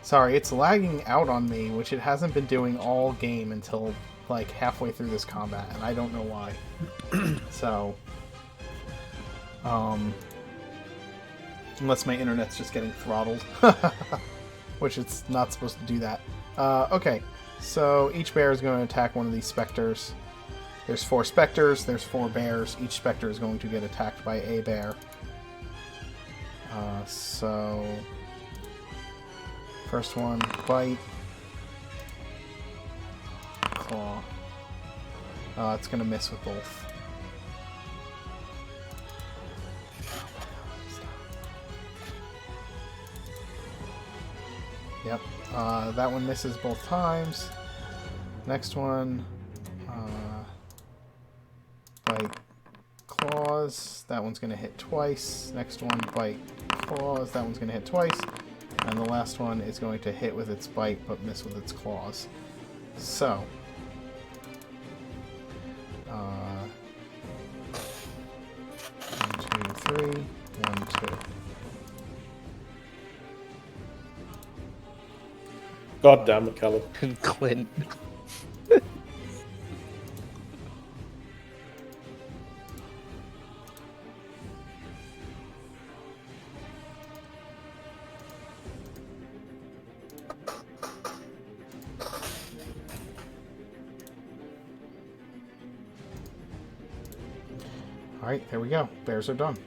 Sorry, it's lagging out on me, which it hasn't been doing all game until like halfway through this combat, and I don't know why. So, unless my internet's just getting throttled, which it's not supposed to do that. Okay, so each bear is going to attack one of these specters. There's 4 specters, there's 4 bears. Each specter is going to get attacked by a bear. So... First one, bite. Claw. It's gonna miss with both. Yep. That one misses both times. Next one, bite, claws. That one's gonna hit twice. Next one, bite, claws. That one's gonna hit twice. And the last one is going to hit with its bite, but miss with its claws. So, 1, 2, 3, 1, 2. God damn it, Caleb. Clint. Alright, there we go. Bears are done.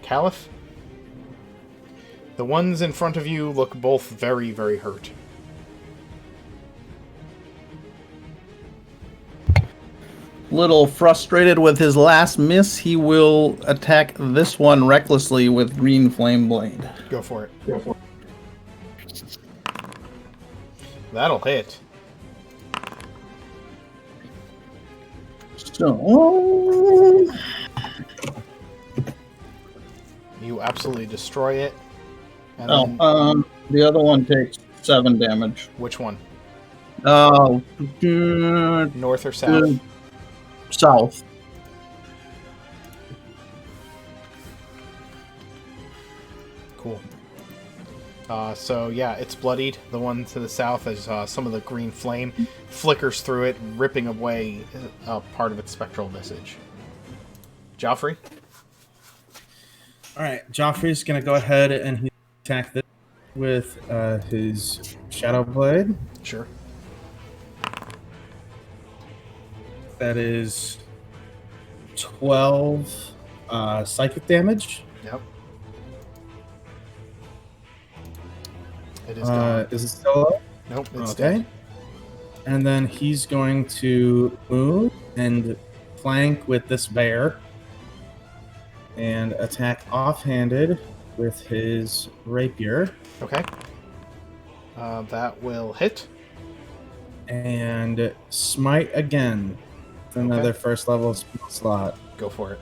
Caliph? The ones in front of you look both very, very hurt. Little frustrated with his last miss, he will attack this one recklessly with Green Flame Blade. Go for it. That'll hit. So, You absolutely destroy it. And then, the other one takes 7 damage. which one? Oh, North or south? South. Cool. So yeah, it's bloodied. The one to the south as some of the green flame flickers through it, ripping away part of its spectral visage. Jeoffry? All right, Joffrey's gonna go ahead and he attack this with his Shadow Blade. Sure. That is 12 psychic damage. Yep. It is gone. Is it still up? Nope, it's Okay. dead. And then he's going to move and flank with this bear and attack offhanded with his rapier. Okay. That will hit. And smite again. With another first level spell slot. Go for it.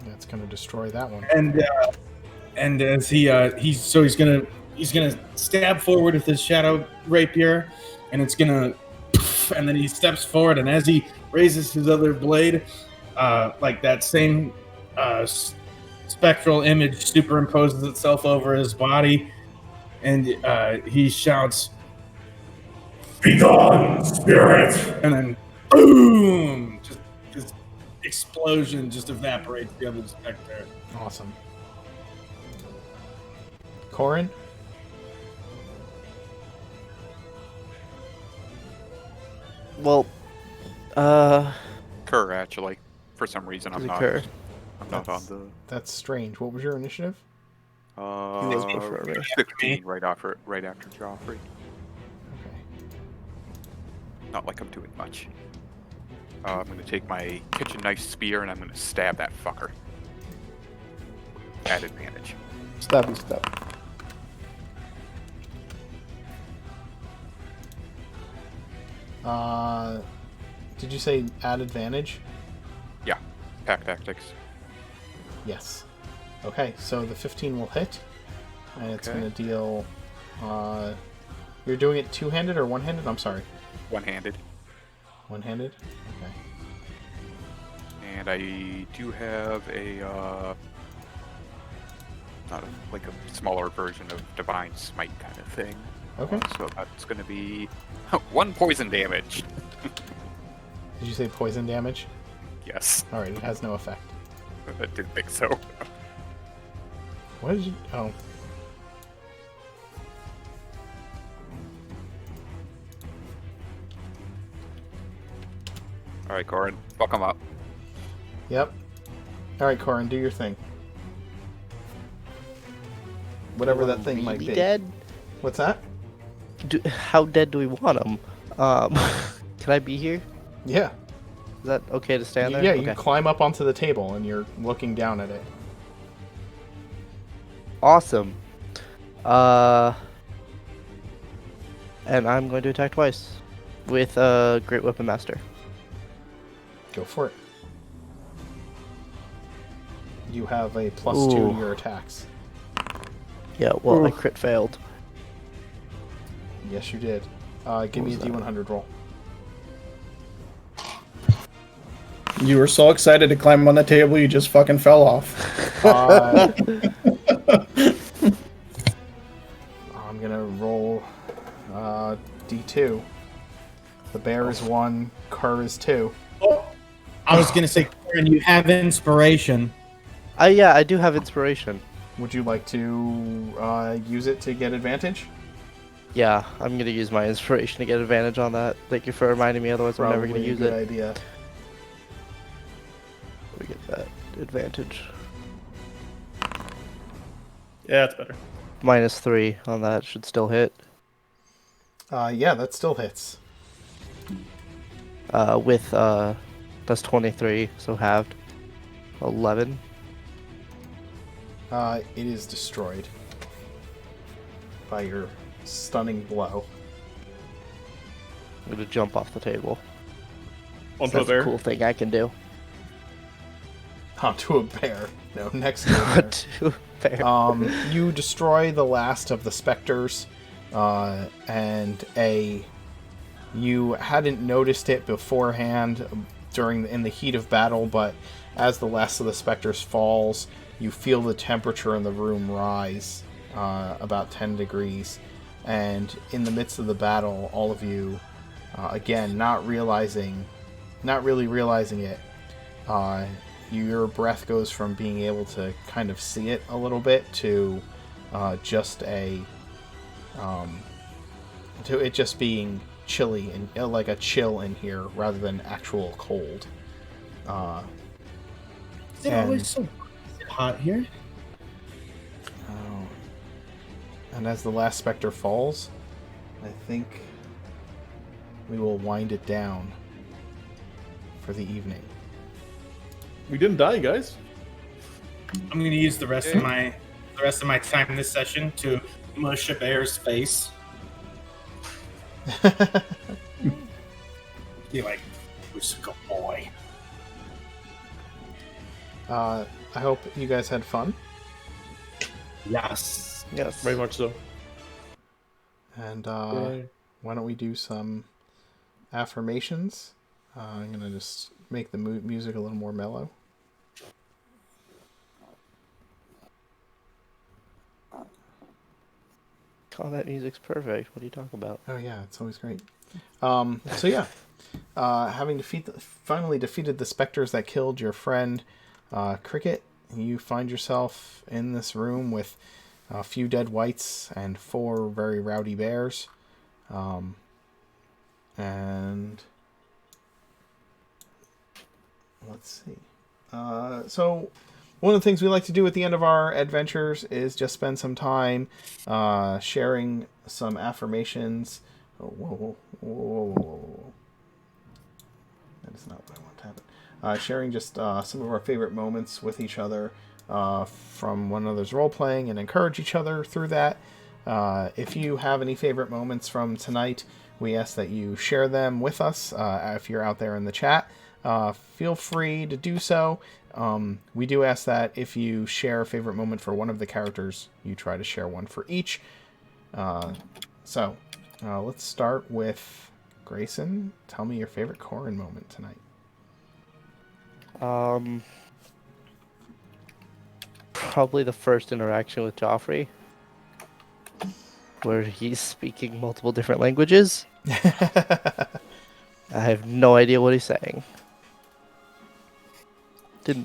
That's going to destroy that one. And as he's gonna stab forward with his shadow rapier, and it's gonna, and then he steps forward, and as he raises his other blade, like that same spectral image superimposes itself over his body, and he shouts, "Be gone, spirit!" And then boom! Just this explosion just evaporates the other specter. Awesome. Corin? Well, Kerr, actually. For some reason, I'm does it not. occur? I'm not on the. That's strange. What was your initiative? was before me. 16 right after Jeoffrey. Okay. Not like I'm doing much. I'm gonna take my kitchen knife spear and I'm gonna stab that fucker. At advantage. Stabby stab. Did you say add advantage? Yeah. Pack tactics. Yes. Okay, so the 15 will hit, and it's going to deal. You're doing it two-handed or one-handed? I'm sorry. One-handed. One-handed? Okay. And I do have a not like a smaller version of Divine Smite kind of thing. Okay. So that's going to be 1 poison damage. Did you say poison damage? Yes. Alright, it has no effect. I didn't think so. What did you... Oh. Alright, Corin. Fuck him up. Yep. Alright, Corin, do your thing. Whatever that thing might be. Dead? What's that? How dead do we want him? Can I be here? Yeah. Is that okay to stand there? Yeah, Okay. you climb up onto the table and you're looking down at it. Awesome. And I'm going to attack twice with Great Weapon Master. Go for it. You have a +2 to Ooh. your attacks. Yeah, well, I crit failed. Yes, you did. Give me a D100 roll. You were so excited to climb on the table, you just fucking fell off. I'm gonna roll D2. The bear is 1, Kerr is 2. I was gonna say, Karen, you have inspiration. Yeah, I do have inspiration. Would you like to use it to get advantage? Yeah, I'm gonna use my inspiration to get advantage on that. Thank you for reminding me, otherwise I'm never gonna Probably a use good it. idea. We get that advantage. Yeah, that's better. -3 on that should still hit. Yeah, that still hits. With that's 23, so halved. 11. It is destroyed by your stunning blow. I'm gonna jump off the table. Onto a That's bear. a cool thing I can do. Onto a bear. No, next to a bear. To a bear. You destroy the last of the specters, and you hadn't noticed it beforehand in the heat of battle, but as the last of the specters falls, you feel the temperature in the room rise about 10 degrees, and in the midst of the battle, all of you, again, not really realizing it, your breath goes from being able to kind of see it a little bit to to it just being chilly and like a chill in here rather than actual cold. Is it always so hot here? And as the last specter falls, I think we will wind it down for the evening. We didn't die, guys. I'm going to use the rest of my time this session to mush a bear's face. Be like, who's a good boy? I hope you guys had fun. Yes. Yes. Very much so. And Yay. why don't we do some affirmations? I'm going to just make the music a little more mellow. Combat music's perfect. What are you talking about? Oh yeah, it's always great. So yeah, having finally defeated the specters that killed your friend Cricket, you find yourself in this room with a few dead whites and 4 very rowdy bears. And let's see. So one of the things we like to do at the end of our adventures is just spend some time sharing some affirmations. Oh, whoa. That is not what I want to happen. Sharing just some of our favorite moments with each other from one another's role-playing and encourage each other through that. If you have any favorite moments from tonight, we ask that you share them with us if you're out there in the chat. Feel free to do so. We do ask that if you share a favorite moment for one of the characters, you try to share one for each. So let's start with Grayson. Tell me your favorite Corrin moment tonight. Probably the first interaction with Jeoffry, where he's speaking multiple different languages. I have no idea what he's saying. It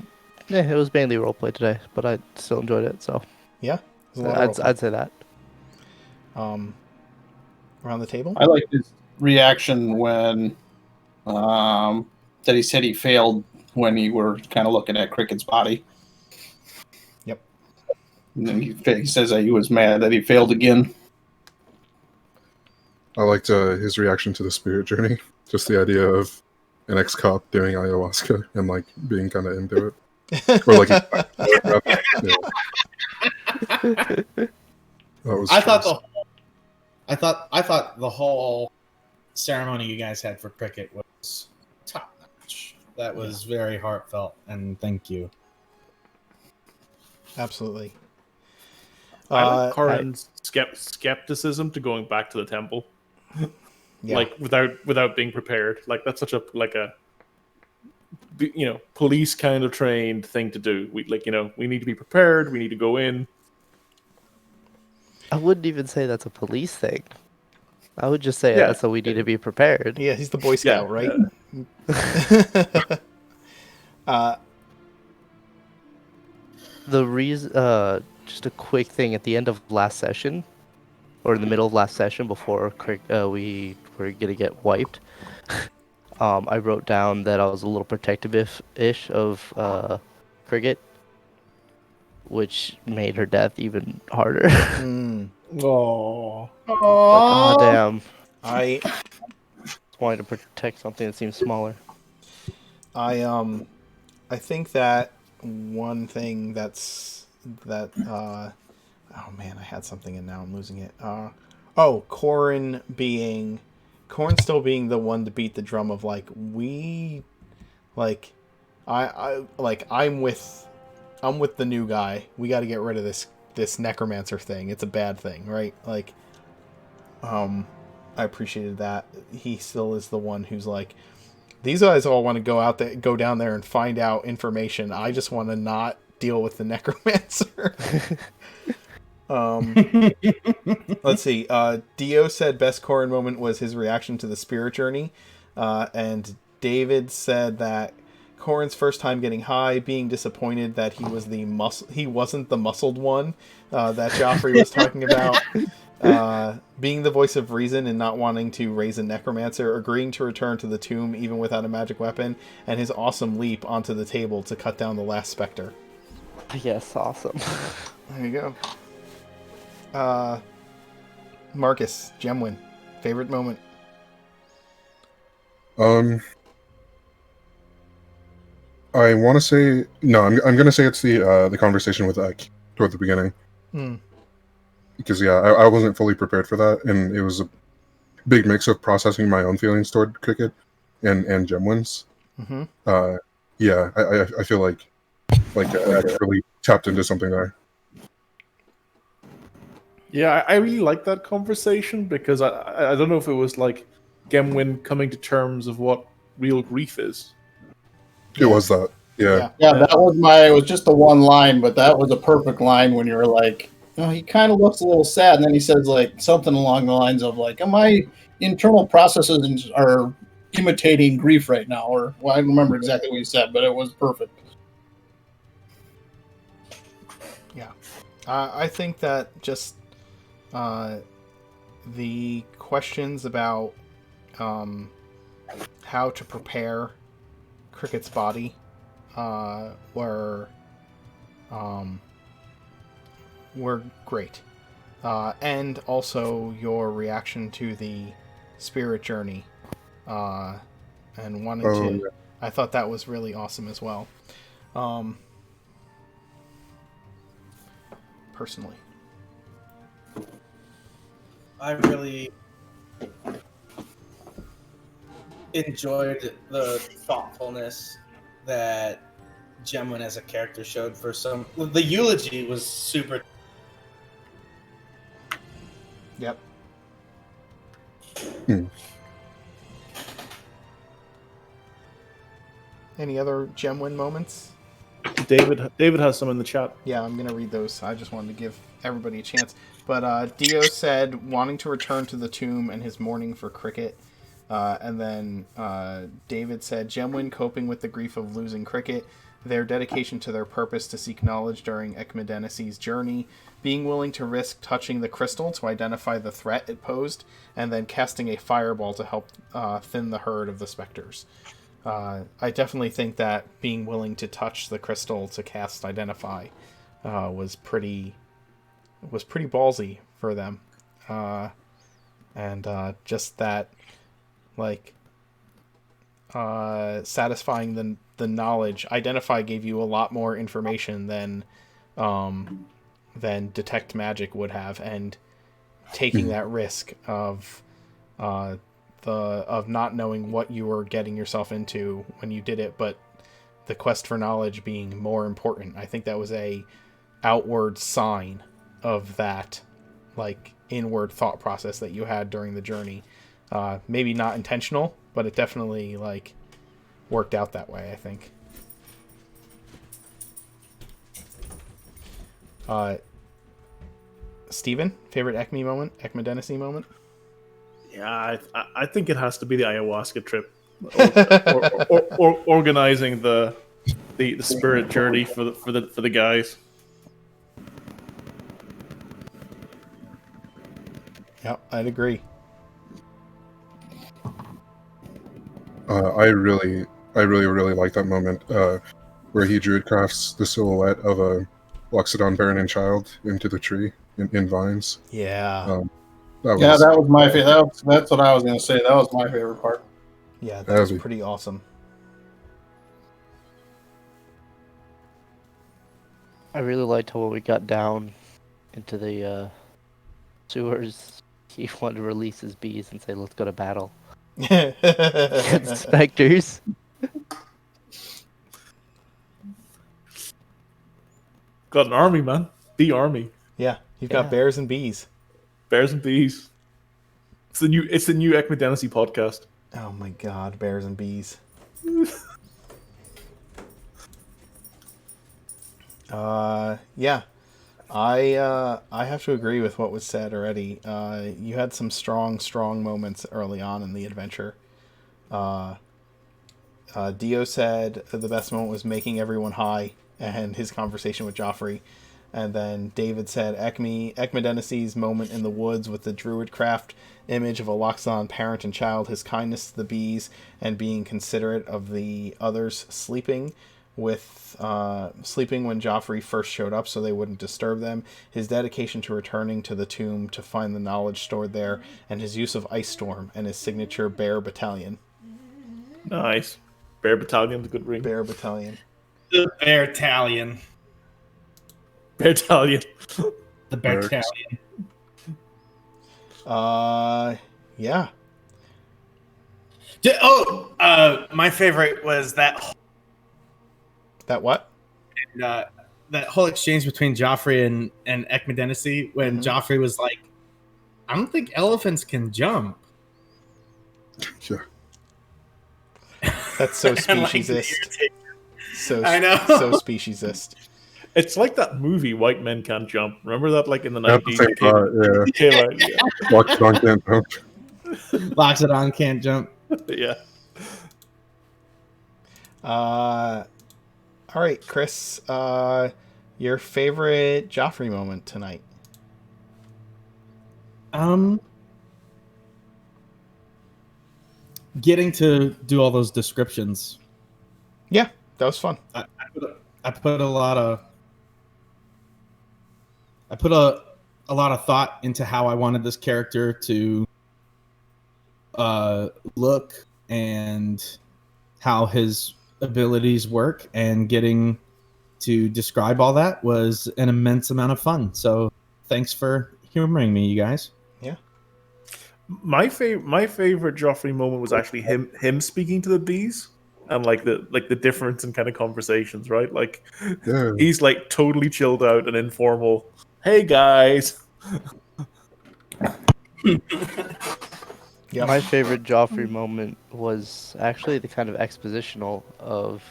was mainly roleplay today, but I still enjoyed it, so Yeah, there's a lot of I'd say that. Around the table. I like his reaction when that he said he failed when you were kind of looking at Cricket's body. Yep. And then he says that he was mad that he failed again. I liked his reaction to the spirit journey. Just the idea of an ex-cop doing ayahuasca and like being kind of into it, or like. I thought the whole ceremony you guys had for Cricket was top notch. That was very heartfelt, and thank you. Absolutely. I like Corrin's skepticism to going back to the temple. Yeah. Like without being prepared. Like that's such a police kind of trained thing to do. We need to be prepared. We need to go in. I wouldn't even say that's a police thing. I would just say that's so we need to be prepared. Yeah, he's the Boy Scout, right? The reason, just a quick thing at the end of last session, or in the middle of last session before we were gonna get wiped, I wrote down that I was a little protective-ish of Cricket, which made her death even harder. Mm. Oh. Like, oh damn! I Wanted to protect something that seems smaller. I think that one thing that oh man, I had something and now I'm losing it. Corin still being the one to beat the drum of like I'm with the new guy. We got to get rid of this necromancer thing. It's a bad thing, right? Like I appreciated that. He still is the one who's like, these guys all want to go down there and find out information. I just want to not deal with the necromancer. Let's see. Dio said best Corin moment was his reaction to the spirit journey. And David said that Corin's first time getting high, being disappointed that he wasn't the muscled one that Jeoffry was talking about. Being the voice of reason and not wanting to raise a necromancer, agreeing to return to the tomb even without a magic weapon, and his awesome leap onto the table to cut down the last specter. Yes, awesome. There you go. Marcus, Gemwin, favorite moment? I want to say no. I'm gonna say it's the conversation with Ek toward the beginning. Because I wasn't fully prepared for that, and it was a big mix of processing my own feelings toward Cricket and Gemwin's. Mm-hmm. I feel like I really tapped into something there. Yeah, I really like that conversation because I don't know if it was like Gemwin coming to terms of what real grief is. It was that. Yeah, that was it was just the one line, but that was a perfect line when you were like, oh, he kind of looks a little sad, and then he says like something along the lines of like, my internal processes are imitating grief right now, or I don't remember exactly what he said, but it was perfect. Yeah. I think that just the questions about how to prepare Cricket's body were great. And also your reaction to the spirit journey and wanting to... Yeah. I thought that was really awesome as well. Personally. I really enjoyed the thoughtfulness that Gemwin as a character showed for some... The eulogy was super... Yep. Any other Gemwin moments? David has some in the chat. Yeah, I'm going to read those. I just wanted to give everybody a chance. But Dio said wanting to return to the tomb and his mourning for Cricket. And then David said Gemwin coping with the grief of losing Cricket, their dedication to their purpose to seek knowledge during Ekmidenisi's journey, being willing to risk touching the crystal to identify the threat it posed, and then casting a fireball to help thin the herd of the specters. I definitely think that being willing to touch the crystal to cast Identify was pretty ballsy for them. And just that, like, satisfying the knowledge. Identify gave you a lot more information than Detect Magic would have, and taking that risk of not knowing what you were getting yourself into when you did it, but the quest for knowledge being more important. I think that was a outward sign of that, like, inward thought process that you had during the journey. Maybe not intentional, but it definitely, like, worked out that way, I think. Steven, favorite Ekmidenisi moment? Yeah, I think it has to be the Ioaska trip, or organizing the spirit journey for the guys. Yep, I'd agree. I really like that moment where he druid-crafts the silhouette of a Loxodon Baronin child into the tree in vines. Yeah. That was my favorite. That's what I was going to say. That was my favorite part. Yeah, that was pretty awesome. I really liked how when we got down into the sewers, he wanted to release his bees and say, "Let's go to battle." Against specters. Got an army, man. The army. Yeah, you've got bears and bees. Bears and bees. It's the new Ekmidenisi podcast. Oh my god, bears and bees. Yeah. I have to agree with what was said already. You had some strong moments early on in the adventure. Dio said the best moment was making everyone high and his conversation with Jeoffry. And then David said Ekmidenisi's moment in the woods with the druid craft image of a Loxodon parent and child, his kindness to the bees, and being considerate of the others sleeping when Jeoffry first showed up so they wouldn't disturb them, his dedication to returning to the tomb to find the knowledge stored there, and his use of Ice Storm and his signature Bear Battalion. Nice. Bear Battalion's a good ring. Bear Battalion. The Bear-talion. Bear-talion. The Bear-talion. Yeah. My favorite was that. That what? That whole exchange between Jeoffry and Ekmidenisi when Jeoffry was like, "I don't think elephants can jump." Yeah. That's so speciesist. I know. So speciesist. It's like that movie, White Men Can't Jump. Remember that, like in the At the 90s? same time, Yeah. Loxodon can't jump. Loxodon can't jump. Yeah. All right, Chris. Your favorite Jeoffry moment tonight? Getting to do all those descriptions. Yeah, that was fun. I put a lot of thought into how I wanted this character to look and how his abilities work, and getting to describe all that was an immense amount of fun. So thanks for humoring me, you guys. Yeah. My favorite Jeoffry moment was actually him speaking to the bees. And like the difference in kind of conversations, right? Like he's like totally chilled out and informal. Hey guys. My favorite Jeoffry moment was actually the kind of expositional of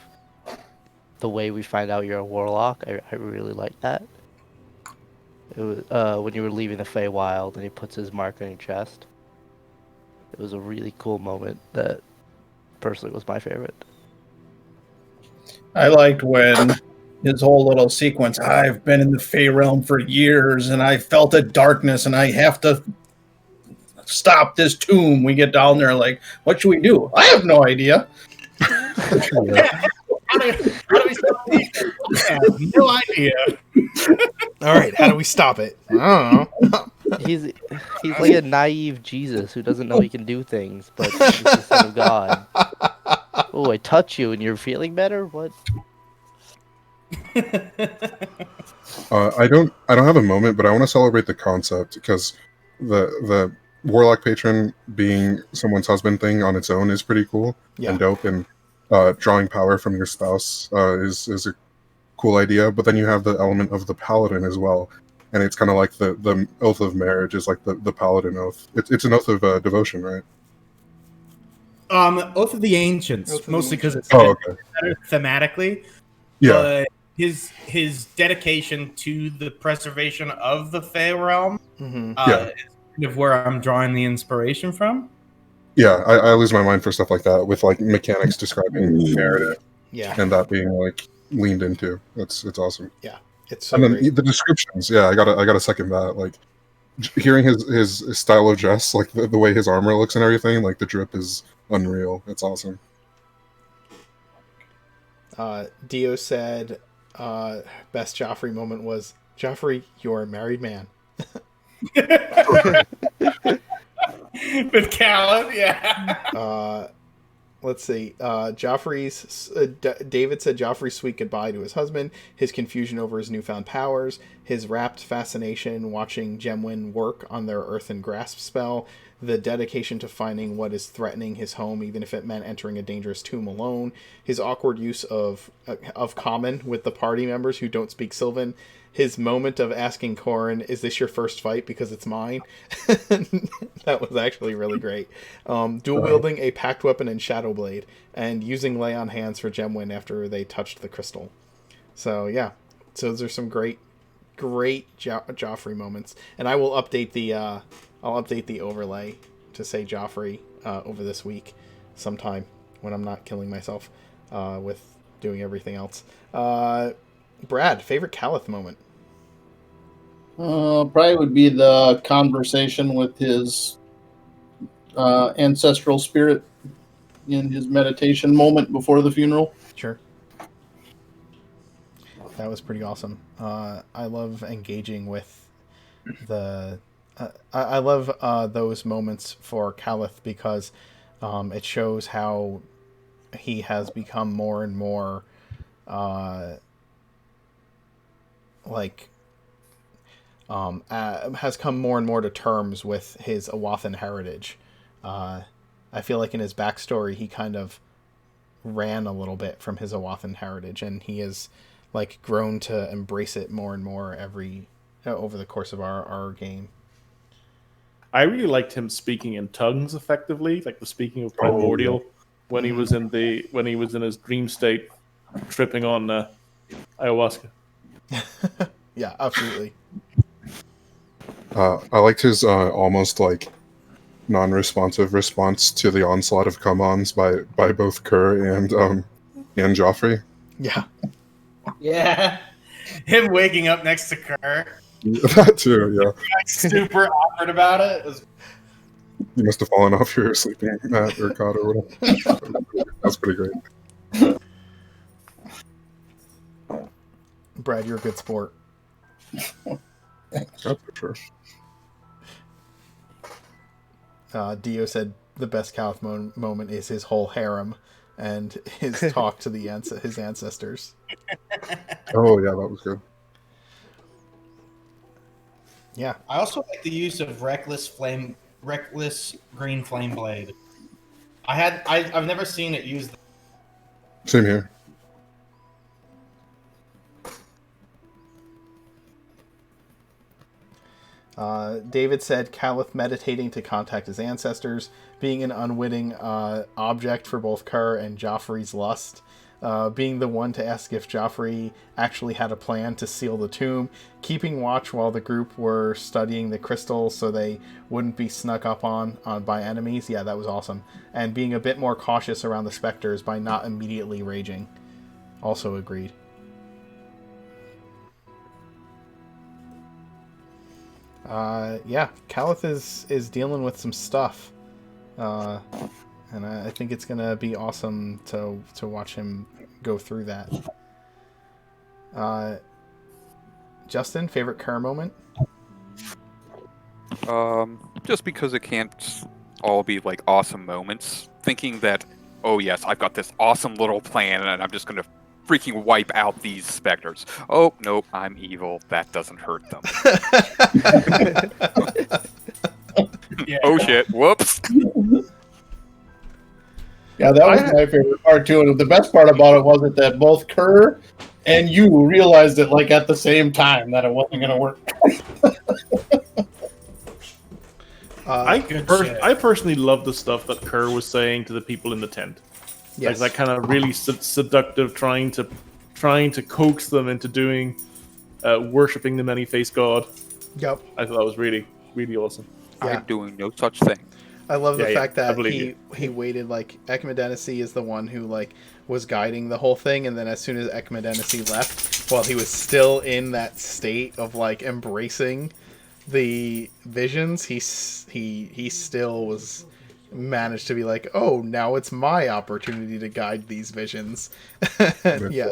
the way we find out you're a warlock. I really like that. It was when you were leaving the Feywild and he puts his mark on your chest. It was a really cool moment that personally was my favorite. I liked when his whole little sequence, I've been in the Fey realm for years and I felt a darkness and I have to stop this tomb. We get down there like, what should we do? I have no idea. How do we stop these? I have no idea. All right, how do we stop it? I don't know. He's like a naive Jesus who doesn't know he can do things, but he's the son of God. Oh, I touch you and you're feeling better? What? I don't have a moment, but I want to celebrate the concept because the warlock patron being someone's husband thing on its own is pretty cool and dope, and drawing power from your spouse is a cool idea. But then you have the element of the paladin as well, and it's kind of like the oath of marriage is like the paladin oath. It's an oath of devotion, right? Oath of the Ancients, mostly because it's better thematically. Yeah. But his dedication to the preservation of the Fey realm is kind of where I'm drawing the inspiration from. Yeah, I lose my mind for stuff like that with like mechanics describing narrative. Yeah. And that being like leaned into. It's awesome. Yeah. It's so and then great. the descriptions, I gotta second that. Like hearing his style of dress, like the way his armor looks and everything, like the drip is unreal. It's awesome. Dio said, best Jeoffry moment was, Jeoffry, you're a married man. With Callan, yeah. Let's see. David said Joffrey's sweet goodbye to his husband, his confusion over his newfound powers, his rapt fascination watching Gemwin work on their earthen grasp spell, the dedication to finding what is threatening his home, even if it meant entering a dangerous tomb alone, his awkward use of common with the party members who don't speak Sylvan, his moment of asking Corrin, "Is this your first fight? Because it's mine." That was actually really great. Dual wielding a pact weapon and Shadow Blade, and using lay on hands for Gemwin after they touched the crystal. So yeah, so those are some great Joffrey moments, and I will update the overlay to say Joffrey over this week sometime when I'm not killing myself with doing everything else. Brad, favorite Caliph moment? Probably would be the conversation with his ancestral spirit in his meditation moment before the funeral. Sure. That was pretty awesome. I love engaging with the... I love those moments for Caliph because it shows how he has become more and more has come more and more to terms with his Awathan heritage. I feel like in his backstory, he kind of ran a little bit from his Awathan heritage, and he has like grown to embrace it more and more over the course of our game. I really liked him speaking in tongues effectively, like the speaking of primordial when he was in his dream state, tripping on ayahuasca. Yeah, absolutely. I liked his almost like non-responsive response to the onslaught of come-ons by both Kerr and Joffrey. Yeah. Yeah. Him waking up next to Kerr. That too, yeah. Super awkward about it. You must have fallen off your sleeping mat or cot or whatever. That's pretty great. Brad, you're a good sport. That's for sure. Dio said the best Caliph moment is his whole harem and his talk to his ancestors. Oh yeah, that was good. Yeah. I also like the use of reckless green flame blade. I've never seen it used. Same here. David said Caliph meditating to contact his ancestors, being an unwitting object for both Kerr and Joffrey's lust, being the one to ask if Jeoffry actually had a plan to seal the tomb, keeping watch while the group were studying the crystal so they wouldn't be snuck up on by enemies. Yeah, that was awesome. And being a bit more cautious around the specters by not immediately raging. Also agreed. Yeah, Caliph is dealing with some stuff. And I think it's gonna be awesome to watch him go through that. Justin, favorite Kerr moment? Just because it can't all be like awesome moments. Thinking that, oh yes, I've got this awesome little plan and I'm just gonna freaking wipe out these specters. Oh, nope, I'm evil. That doesn't hurt them. Yeah. Oh shit, whoops. Yeah, that was my favorite part too. And the best part about it wasn't that both Kerr and you realized it like at the same time that it wasn't going to work. I personally love the stuff that Kerr was saying to the people in the tent. Yes. Like that kind of really seductive, trying to coax them into doing, worshipping the many-faced god. Yep. I thought that was really, really awesome. Yeah. I'm doing no such thing. I love the fact that he waited, like, Ekmidenisi is the one who, like, was guiding the whole thing, and then as soon as Ekmidenisi left, while he was still in that state of, like, embracing the visions, he still was managed to be like, oh, now it's my opportunity to guide these visions. Yeah.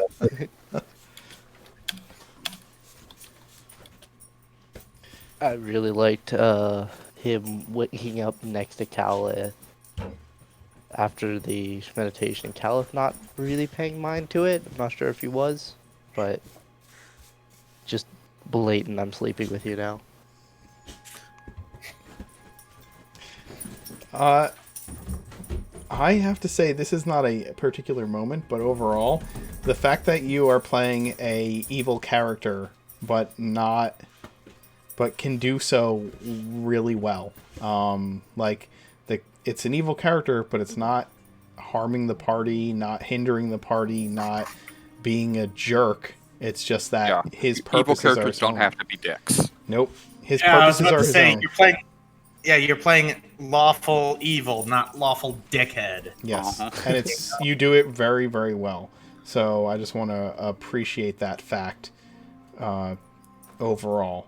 I really liked him waking up next to Caliph after the meditation. Caliph not really paying mind to it. I'm not sure if he was, but just blatant, I'm sleeping with you now. I have to say, this is not a particular moment, but overall, the fact that you are playing a evil character, but can do so really well. It's an evil character, but it's not harming the party, not hindering the party, not being a jerk. It's just that his purposes evil characters are don't have to be dicks. Nope. His I was purposes about are to his say, own. you're playing lawful evil, not lawful dickhead. Yes, and you do it very, very well. So I just want to appreciate that fact overall.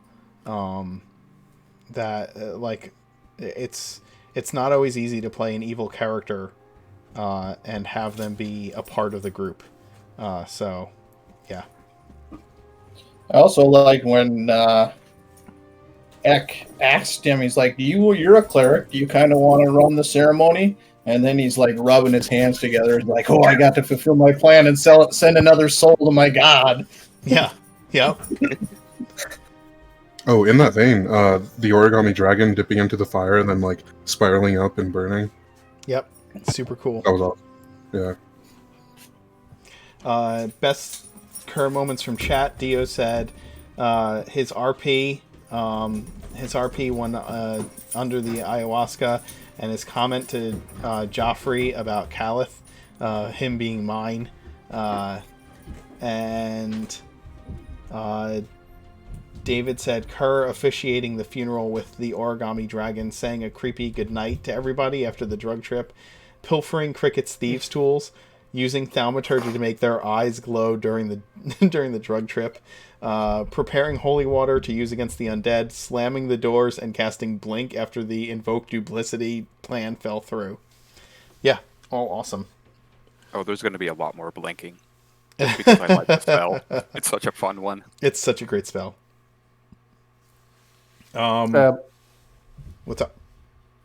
It's not always easy to play an evil character and have them be a part of the group. So, yeah. I also like when Ek asked him, he's like, you're a cleric. Do you kind of want to run the ceremony? And then he's like rubbing his hands together. He's like, oh, I got to fulfill my plan and send another soul to my god. Yeah. Yep. Oh, in that vein, the origami dragon dipping into the fire and then like spiraling up and burning. Yep. Super cool. That was awesome. Yeah. Best current moments from chat. Dio said his RP won under the Ioaska, and his comment to Jeoffry about Caliph, him being mine, and David said Kerr officiating the funeral with the origami dragon, saying a creepy goodnight to everybody after the drug trip, pilfering Cricket's thieves' tools, using thaumaturgy to make their eyes glow during the drug trip, preparing holy water to use against the undead, slamming the doors, and casting blink after the invoke duplicity plan fell through. Yeah, all awesome. Oh, there's going to be a lot more blinking. Just because I like the spell. It's such a fun one. It's such a great spell. What's up?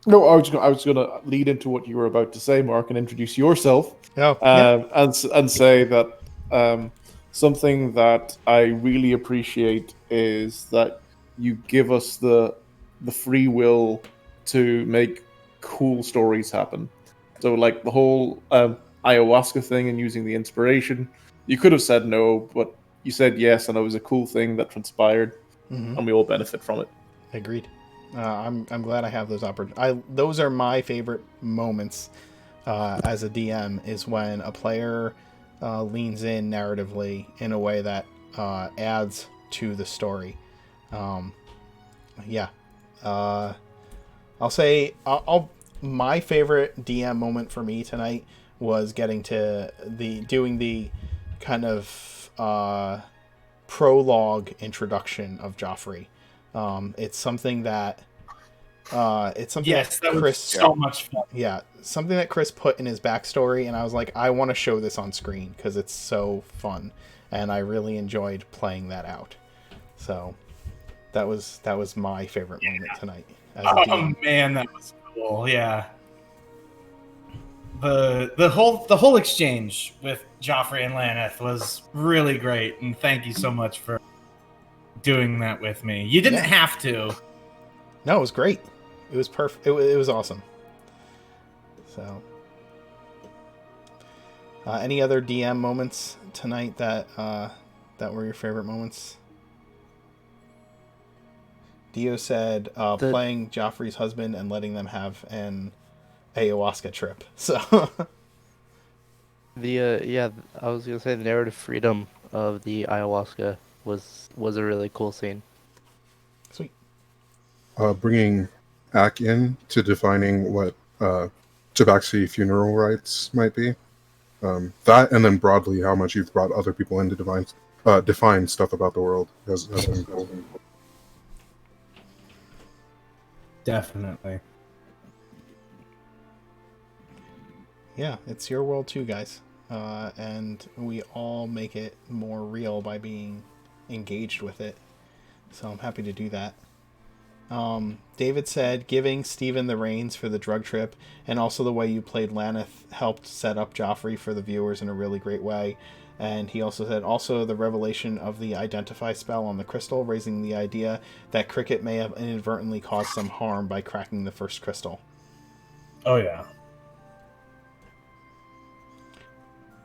No, I was going to lead into what you were about to say, Mark, and introduce yourself. Oh, yeah. And say that something that I really appreciate is that you give us the free will to make cool stories happen. So, like the whole ayahuasca thing and using the inspiration, you could have said no, but you said yes, and it was a cool thing that transpired, and we all benefit from it. Agreed. I'm glad I have those opportunities. Those are my favorite moments as a DM, is when a player leans in narratively in a way that adds to the story. Yeah. I'll say my favorite DM moment for me tonight was getting to doing the kind of prologue introduction of Jeoffry. It's something that that Chris was so much fun. Yeah, something that Chris put in his backstory, and I was like, I want to show this on screen because it's so fun, and I really enjoyed playing that out. So that was my favorite moment tonight. As a DM. Man, that was cool. Yeah. The whole exchange with Jeoffry and Laneth was really great, and thank you so much for doing that with me. You didn't have to. No, it was great. It was perfect. It was awesome. So, any other DM moments tonight that were your favorite moments? Dio said playing Joffrey's husband and letting them have an ayahuasca trip. So I was gonna say the narrative freedom of the ayahuasca was a really cool scene. Sweet. Bringing Ak in to defining what Tabaxi funeral rites might be. That, and then broadly how much you've brought other people in to define stuff about the world has been cool. Definitely. Yeah, it's your world too, guys. And we all make it more real by being engaged with it. So I'm happy to do that. David said, giving Steven the reins for the drug trip and also the way you played Laneth helped set up Jeoffry for the viewers in a really great way. And he also said, also the revelation of the identify spell on the crystal, raising the idea that Cricket may have inadvertently caused some harm by cracking the first crystal. Oh, yeah.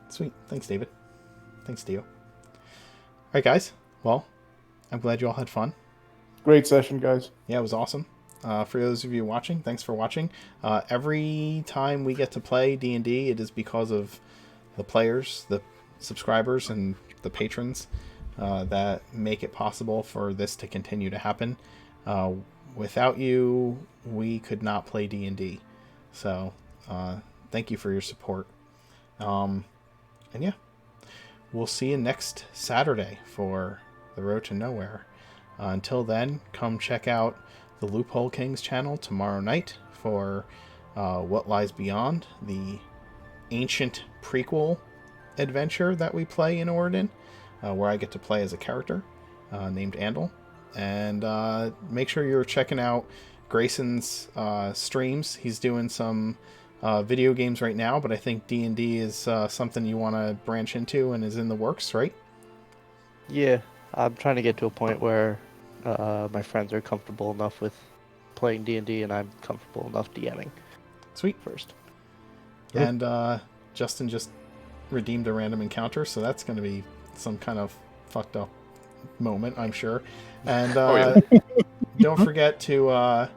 Sweet. Thanks, David. Thanks, Dio. All right, guys. Well, I'm glad you all had fun. Great session, guys. Yeah, it was awesome. For those of you watching, thanks for watching. Every time we get to play D&D, it is because of the players, the subscribers, and the patrons that make it possible for this to continue to happen. Without you, we could not play D&D. So, thank you for your support. And yeah, we'll see you next Saturday for the Road to Nowhere. Until then, come check out the Loophole Kings channel tomorrow night for What Lies Beyond, the ancient prequel adventure that we play in Oregon, where I get to play as a character named Andal. And make sure you're checking out Grayson's streams. He's doing some video games right now, but I think D&D is something you want to branch into and is in the works, right? Yeah, I'm trying to get to a point where my friends are comfortable enough with playing D&D and I'm comfortable enough DMing. Sweet. First. And Justin just redeemed a random encounter, so that's going to be some kind of fucked up moment, I'm sure. And don't forget to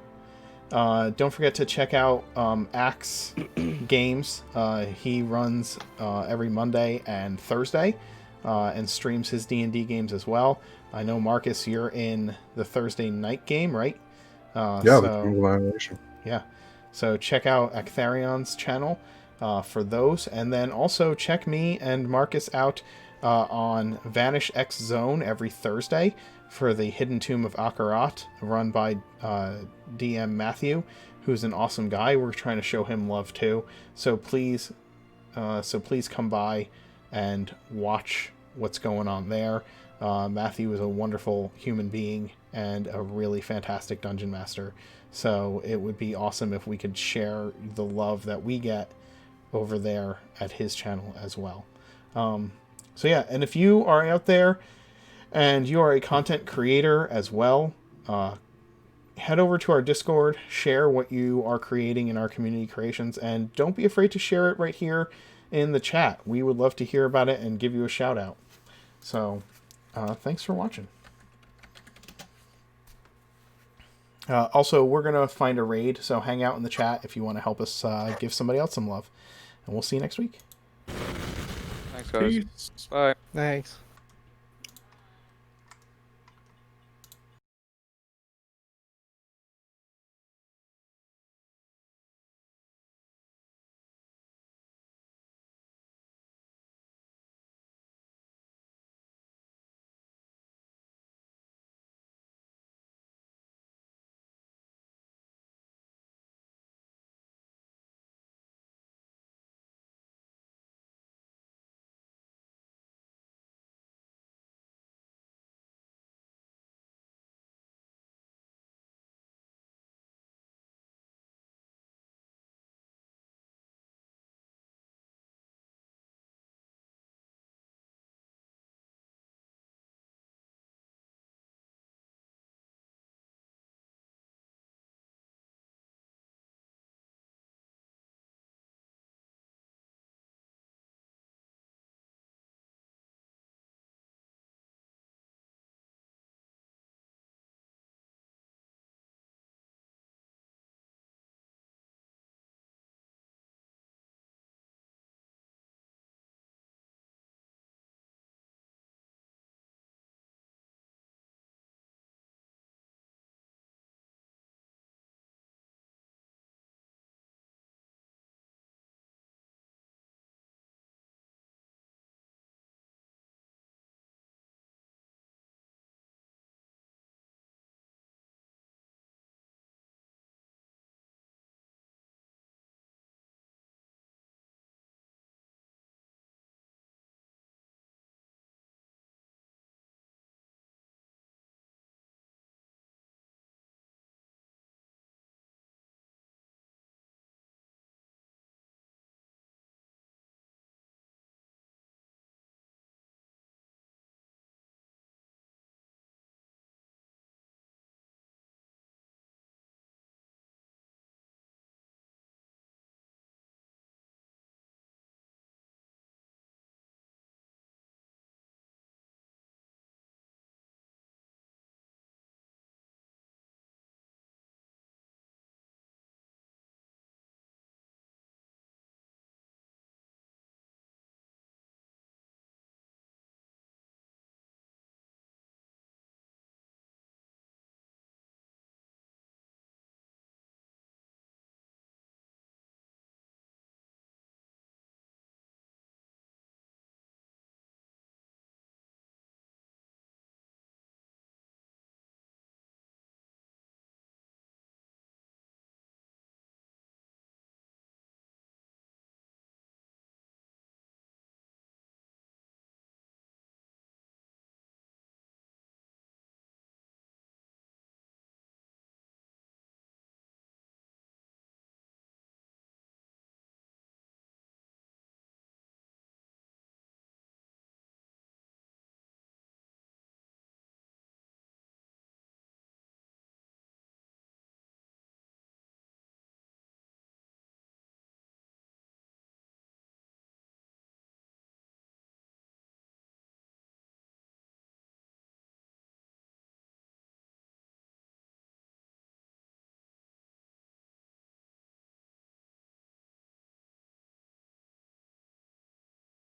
check out Axe Games. He runs every Monday and Thursday and streams his D&D games as well. I know, Marcus, you're in the Thursday night game, right? The Jungle Annihilation. Yeah. So check out Actharion's channel for those. And then also check me and Marcus out on Vanish X Zone every Thursday for the Hidden Tomb of Akarat, run by DM Matthew, who's an awesome guy. We're trying to show him love too. So please come by and watch what's going on there. Matthew is a wonderful human being and a really fantastic dungeon master. So it would be awesome if we could share the love that we get over there at his channel as well. So yeah, and if you are out there and you are a content creator as well, head over to our Discord, share what you are creating in our community creations, and don't be afraid to share it right here in the chat. We would love to hear about it and give you a shout out. So thanks for watching. Also, we're going to find a raid, so hang out in the chat if you want to help us give somebody else some love. And we'll see you next week. Thanks, guys. Peace. Bye. Thanks.